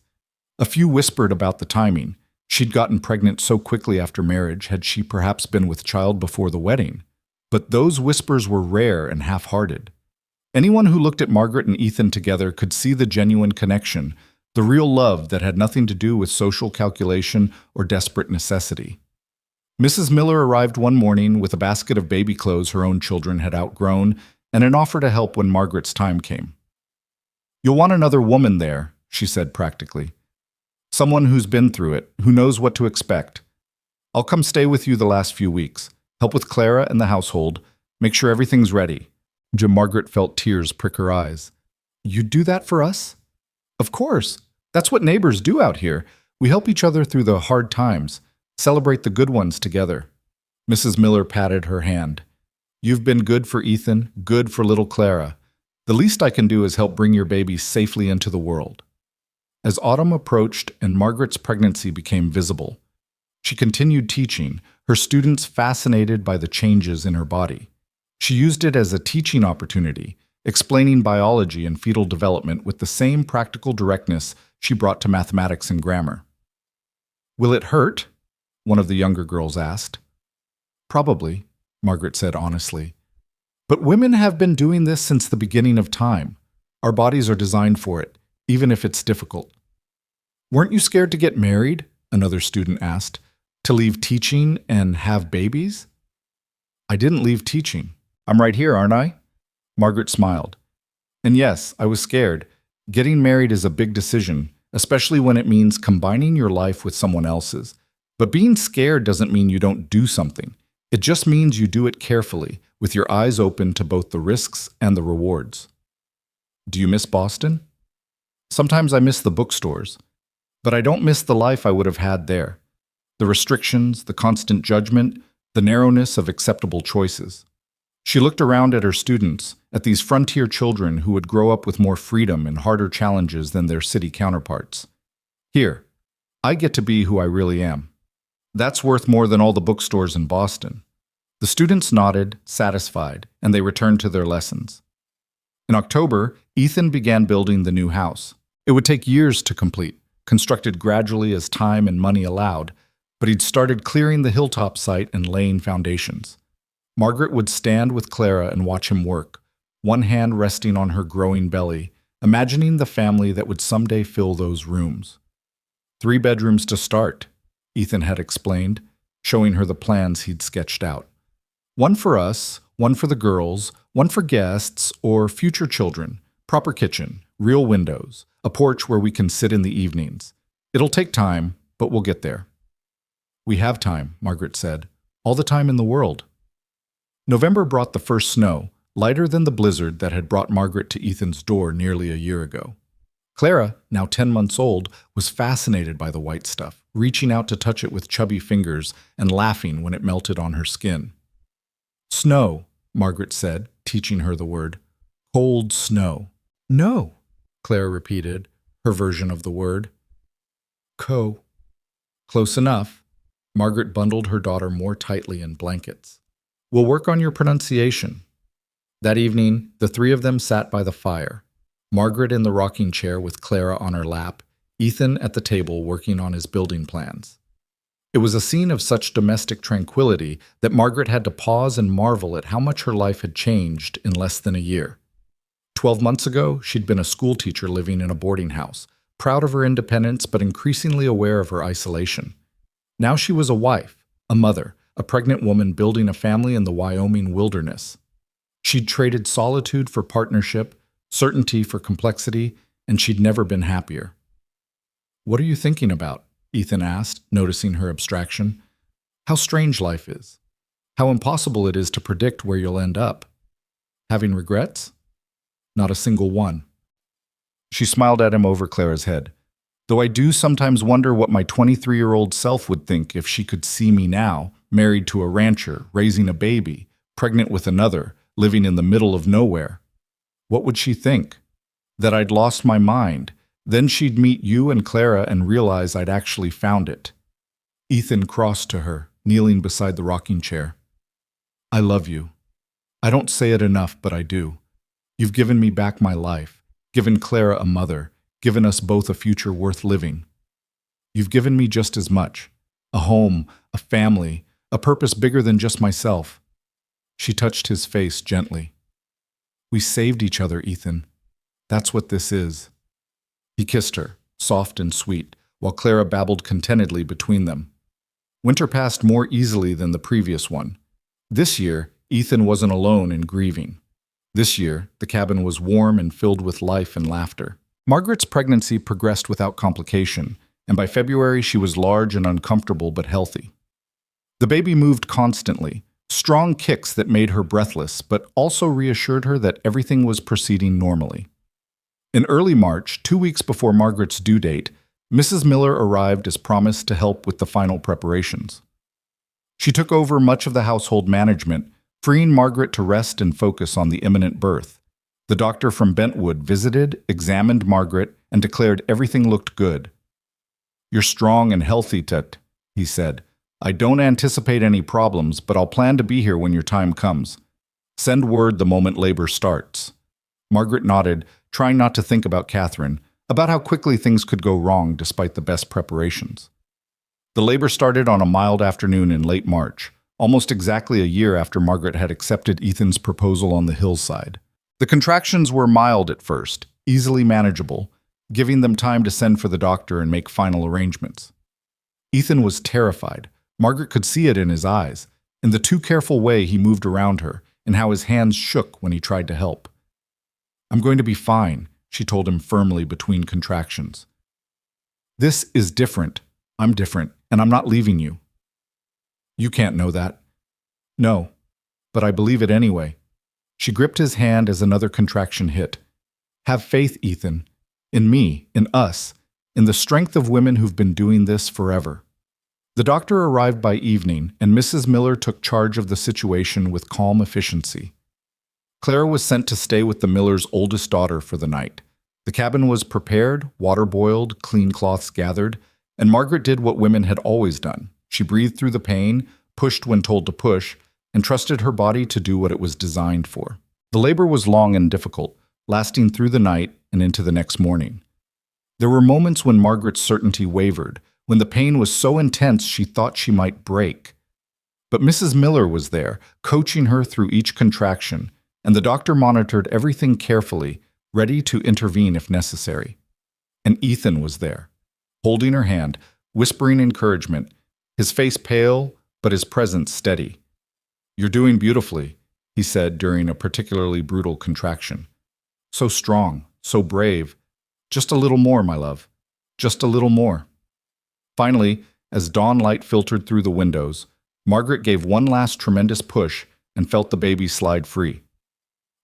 A few whispered about the timing. She'd gotten pregnant so quickly after marriage, had she perhaps been with child before the wedding? But those whispers were rare and half-hearted. Anyone who looked at Margaret and Ethan together could see the genuine connection, the real love that had nothing to do with social calculation or desperate necessity. Mrs. Miller arrived one morning with a basket of baby clothes her own children had outgrown and an offer to help when Margaret's time came. You'll want another woman there, she said practically. Someone who's been through it, who knows what to expect. I'll come stay with you the last few weeks, help with Clara and the household, make sure everything's ready. Margaret felt tears prick her eyes. You'd do that for us? Of course. That's what neighbors do out here. We help each other through the hard times, celebrate the good ones together. Mrs. Miller patted her hand. You've been good for Ethan, good for little Clara. The least I can do is help bring your baby safely into the world. As autumn approached and Margaret's pregnancy became visible, she continued teaching, her students fascinated by the changes in her body. She used it as a teaching opportunity, explaining biology and fetal development with the same practical directness she brought to mathematics and grammar. Will it hurt? One of the younger girls asked. Probably, Margaret said honestly. But women have been doing this since the beginning of time. Our bodies are designed for it, even if it's difficult. Weren't you scared to get married? Another student asked. To leave teaching and have babies? I didn't leave teaching. I'm right here, aren't I? Margaret smiled. And yes, I was scared. Getting married is a big decision, especially when it means combining your life with someone else's. But being scared doesn't mean you don't do something. It just means you do it carefully, with your eyes open to both the risks and the rewards. Do you miss Boston? Sometimes I miss the bookstores, but I don't miss the life I would have had there. The restrictions, the constant judgment, the narrowness of acceptable choices. She looked around at her students, at these frontier children who would grow up with more freedom and harder challenges than their city counterparts. Here, I get to be who I really am. That's worth more than all the bookstores in Boston. The students nodded, satisfied, and they returned to their lessons. In October, Ethan began building the new house. It would take years to complete, constructed gradually as time and money allowed, but he'd started clearing the hilltop site and laying foundations. Margaret would stand with Clara and watch him work, one hand resting on her growing belly, imagining the family that would someday fill those rooms. 3 bedrooms to start, Ethan had explained, showing her the plans he'd sketched out. One for us, one for the girls, one for guests or future children, proper kitchen, real windows, a porch where we can sit in the evenings. It'll take time, but we'll get there. We have time, Margaret said, all the time in the world. November brought the first snow, lighter than the blizzard that had brought Margaret to Ethan's door nearly a year ago. Clara, now 10 months old, was fascinated by the white stuff, reaching out to touch it with chubby fingers and laughing when it melted on her skin. Snow, Margaret said, teaching her the word. Cold snow. No, Clara repeated, her version of the word. Close enough. Margaret bundled her daughter more tightly in blankets. We'll work on your pronunciation. That evening, the 3 of them sat by the fire, Margaret in the rocking chair with Clara on her lap, Ethan at the table working on his building plans. It was a scene of such domestic tranquility that Margaret had to pause and marvel at how much her life had changed in less than a year. 12 months ago, she'd been a schoolteacher living in a boarding house, proud of her independence but increasingly aware of her isolation. Now she was a wife, a mother, a pregnant woman building a family in the Wyoming wilderness. She'd traded solitude for partnership, certainty for complexity, and she'd never been happier. What are you thinking about? Ethan asked, noticing her abstraction. How strange life is. How impossible it is to predict where you'll end up. Having regrets? Not a single one. She smiled at him over Clara's head. Though I do sometimes wonder what my 23-year-old self would think if she could see me now, married to a rancher, raising a baby, pregnant with another, living in the middle of nowhere. What would she think? That I'd lost my mind. Then she'd meet you and Clara and realize I'd actually found it. Ethan crossed to her, kneeling beside the rocking chair. I love you. I don't say it enough, but I do. You've given me back my life, given Clara a mother, given us both a future worth living. You've given me just as much. A home, a family, a purpose bigger than just myself. She touched his face gently. We saved each other, Ethan. That's what this is. He kissed her, soft and sweet, while Clara babbled contentedly between them. Winter passed more easily than the previous one. This year, Ethan wasn't alone in grieving. This year, the cabin was warm and filled with life and laughter. Margaret's pregnancy progressed without complication, and by February she was large and uncomfortable but healthy. The baby moved constantly, strong kicks that made her breathless but also reassured her that everything was proceeding normally. In early March, 2 weeks before Margaret's due date, Mrs. Miller arrived as promised to help with the final preparations. She took over much of the household management, freeing Margaret to rest and focus on the imminent birth. The doctor from Bentwood visited, examined Margaret, and declared everything looked good. "You're strong and healthy, Tut," he said. "I don't anticipate any problems, but I'll plan to be here when your time comes. Send word the moment labor starts." Margaret nodded, trying not to think about Catherine, about how quickly things could go wrong despite the best preparations. The labor started on a mild afternoon in late March, almost exactly a year after Margaret had accepted Ethan's proposal on the hillside. The contractions were mild at first, easily manageable, giving them time to send for the doctor and make final arrangements. Ethan was terrified. Margaret could see it in his eyes, in the too careful way he moved around her, and how his hands shook when he tried to help. "I'm going to be fine," she told him firmly between contractions. "This is different. I'm different, and I'm not leaving you." "You can't know that." "No, but I believe it anyway." She gripped his hand as another contraction hit. "Have faith, Ethan. In me, in us, in the strength of women who've been doing this forever." The doctor arrived by evening, and Mrs. Miller took charge of the situation with calm efficiency. Clara was sent to stay with the Millers' oldest daughter for the night. The cabin was prepared, water boiled, clean cloths gathered, and Margaret did what women had always done. She breathed through the pain, pushed when told to push, and trusted her body to do what it was designed for. The labor was long and difficult, lasting through the night and into the next morning. There were moments when Margaret's certainty wavered, when the pain was so intense she thought she might break. But Mrs. Miller was there, coaching her through each contraction, and the doctor monitored everything carefully, ready to intervene if necessary. And Ethan was there, holding her hand, whispering encouragement, his face pale, but his presence steady. "You're doing beautifully," he said during a particularly brutal contraction. "So strong, so brave. Just a little more, my love. Just a little more." Finally, as dawn light filtered through the windows, Margaret gave one last tremendous push and felt the baby slide free.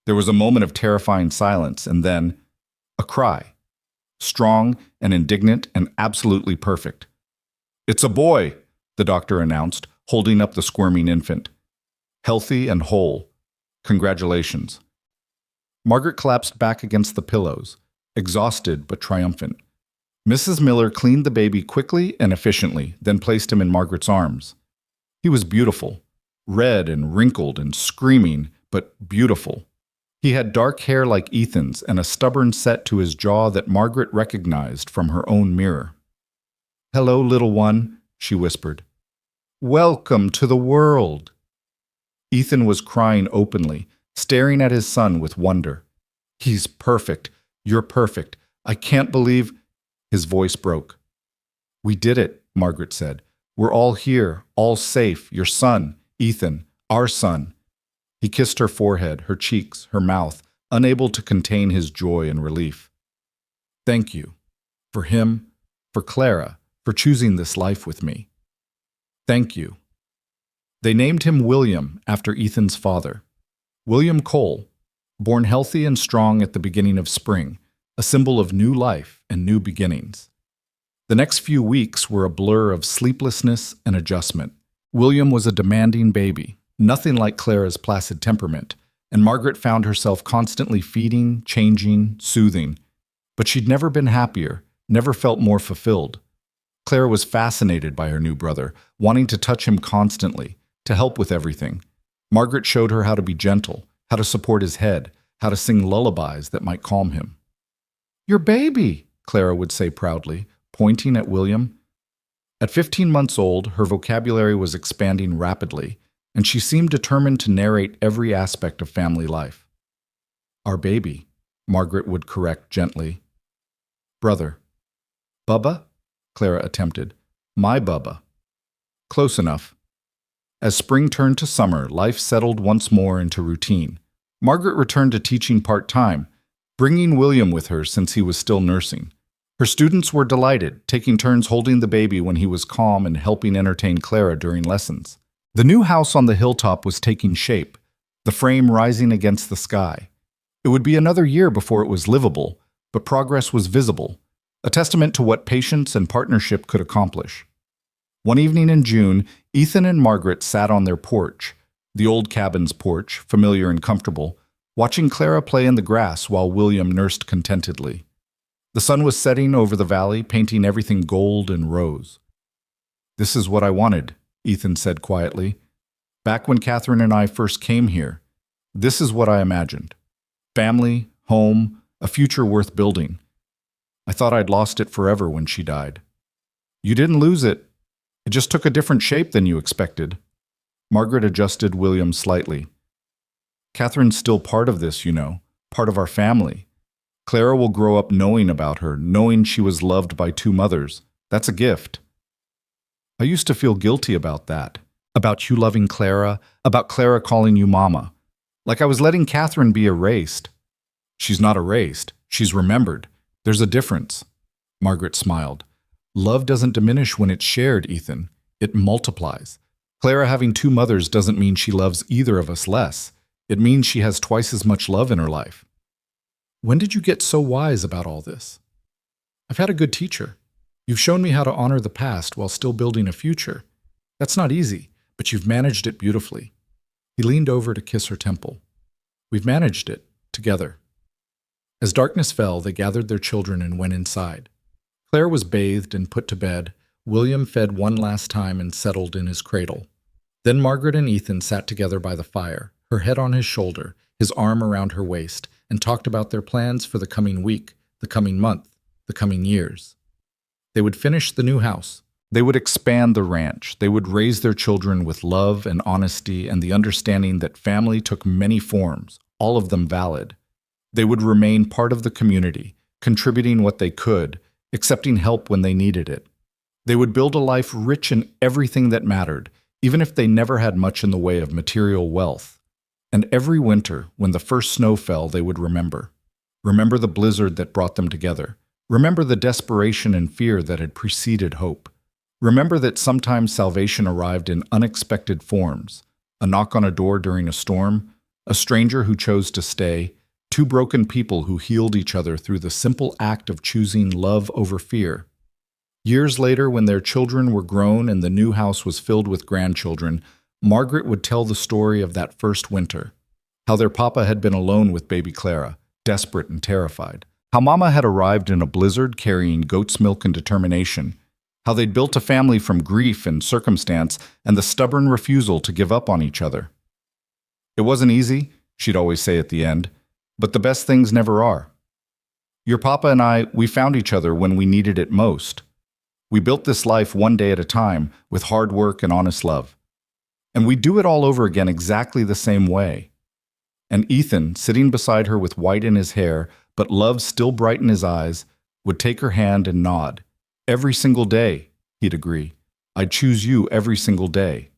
There was a moment of terrifying silence, and then a cry. Strong and indignant and absolutely perfect. "It's a boy," the doctor announced, holding up the squirming infant. "Healthy and whole. Congratulations." Margaret collapsed back against the pillows, exhausted but triumphant. Mrs. Miller cleaned the baby quickly and efficiently, then placed him in Margaret's arms. He was beautiful, red and wrinkled and screaming, but beautiful. He had dark hair like Ethan's and a stubborn set to his jaw that Margaret recognized from her own mirror. "Hello, little one," she whispered. "Welcome to the world." Ethan was crying openly, staring at his son with wonder. "He's perfect. You're perfect. I can't believe—" His voice broke. "We did it," Margaret said. "We're all here, all safe. Your son, Ethan, our son." He kissed her forehead, her cheeks, her mouth, unable to contain his joy and relief. "Thank you. For him, for Clara, for choosing this life with me. Thank you." They named him William after Ethan's father. William Cole, born healthy and strong at the beginning of spring, a symbol of new life and new beginnings. The next few weeks were a blur of sleeplessness and adjustment. William was a demanding baby, nothing like Clara's placid temperament, and Margaret found herself constantly feeding, changing, soothing. But she'd never been happier, never felt more fulfilled. Clara was fascinated by her new brother, wanting to touch him constantly, to help with everything. Margaret showed her how to be gentle, how to support his head, how to sing lullabies that might calm him. "Your baby," Clara would say proudly, pointing at William. At 15 months old, her vocabulary was expanding rapidly, and she seemed determined to narrate every aspect of family life. "Our baby," Margaret would correct gently. "Brother." "Bubba?" Clara attempted. "My Bubba." Close enough. As spring turned to summer, life settled once more into routine. Margaret returned to teaching part-time, bringing William with her since he was still nursing. Her students were delighted, taking turns holding the baby when he was calm and helping entertain Clara during lessons. The new house on the hilltop was taking shape, the frame rising against the sky. It would be another year before it was livable, but progress was visible, a testament to what patience and partnership could accomplish. One evening in June, Ethan and Margaret sat on their porch, the old cabin's porch, familiar and comfortable, watching Clara play in the grass while William nursed contentedly. The sun was setting over the valley, painting everything gold and rose. "This is what I wanted," Ethan said quietly. "Back when Catherine and I first came here, this is what I imagined. Family, home, a future worth building. I thought I'd lost it forever when she died." "You didn't lose it. It just took a different shape than you expected." Margaret adjusted William slightly. "Catherine's still part of this, you know, part of our family. Clara will grow up knowing about her, knowing she was loved by two mothers. That's a gift." "I used to feel guilty about that, about you loving Clara, about Clara calling you Mama. Like I was letting Catherine be erased." "She's not erased. She's remembered. There's a difference." Margaret smiled. "Love doesn't diminish when it's shared, Ethan. It multiplies. Clara having two mothers doesn't mean she loves either of us less. It means she has twice as much love in her life." "When did you get so wise about all this?" "I've had a good teacher. You've shown me how to honor the past while still building a future. That's not easy, but you've managed it beautifully." He leaned over to kiss her temple. "We've managed it, together." As darkness fell, they gathered their children and went inside. Claire was bathed and put to bed. William fed one last time and settled in his cradle. Then Margaret and Ethan sat together by the fire, her head on his shoulder, his arm around her waist, and talked about their plans for the coming week, the coming month, the coming years. They would finish the new house. They would expand the ranch. They would raise their children with love and honesty and the understanding that family took many forms, all of them valid. They would remain part of the community, contributing what they could, accepting help when they needed it. They would build a life rich in everything that mattered, even if they never had much in the way of material wealth. And every winter, when the first snow fell, they would remember. Remember the blizzard that brought them together. Remember the desperation and fear that had preceded hope. Remember that sometimes salvation arrived in unexpected forms: a knock on a door during a storm, a stranger who chose to stay, two broken people who healed each other through the simple act of choosing love over fear. Years later, when their children were grown and the new house was filled with grandchildren, Margaret would tell the story of that first winter, how their papa had been alone with baby Clara, desperate and terrified, how Mama had arrived in a blizzard carrying goat's milk and determination, how they'd built a family from grief and circumstance and the stubborn refusal to give up on each other. "It wasn't easy," she'd always say at the end, "but the best things never are. Your papa and I, we found each other when we needed it most. We built this life one day at a time with hard work and honest love. And we do it all over again exactly the same way." And Ethan, sitting beside her with white in his hair, but love still bright in his eyes, would take her hand and nod. "Every single day," he'd agree. "I'd choose you every single day."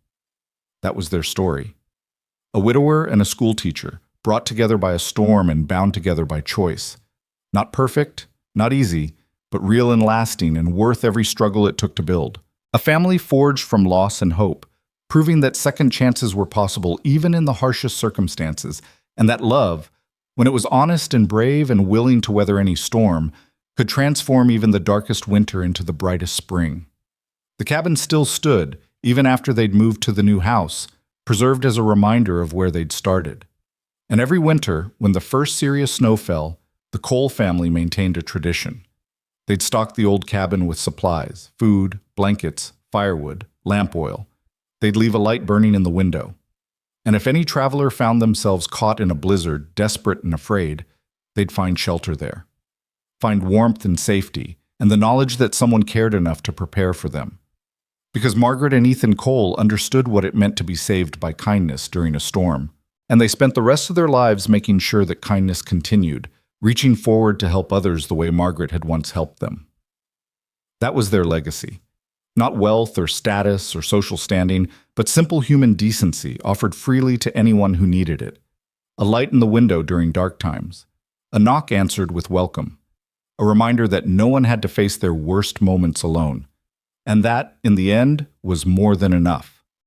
That was their story. A widower and a schoolteacher, brought together by a storm and bound together by choice. Not perfect, not easy, but real and lasting and worth every struggle it took to build. A family forged from loss and hope, proving that second chances were possible even in the harshest circumstances, and that love, when it was honest and brave and willing to weather any storm, could transform even the darkest winter into the brightest spring. The cabin still stood, even after they'd moved to the new house, preserved as a reminder of where they'd started. And every winter, when the first serious snow fell, the Cole family maintained a tradition. They'd stock the old cabin with supplies: food, blankets, firewood, lamp oil. They'd leave a light burning in the window. And if any traveler found themselves caught in a blizzard, desperate and afraid, they'd find shelter there. Find warmth and safety, and the knowledge that someone cared enough to prepare for them. Because Margaret and Ethan Cole understood what it meant to be saved by kindness during a storm, and they spent the rest of their lives making sure that kindness continued, reaching forward to help others the way Margaret had once helped them. That was their legacy. Not wealth or status or social standing, but simple human decency offered freely to anyone who needed it. a light in the window during dark times, a knock answered with welcome, a reminder that no one had to face their worst moments alone, and that, in the end, was more than enough.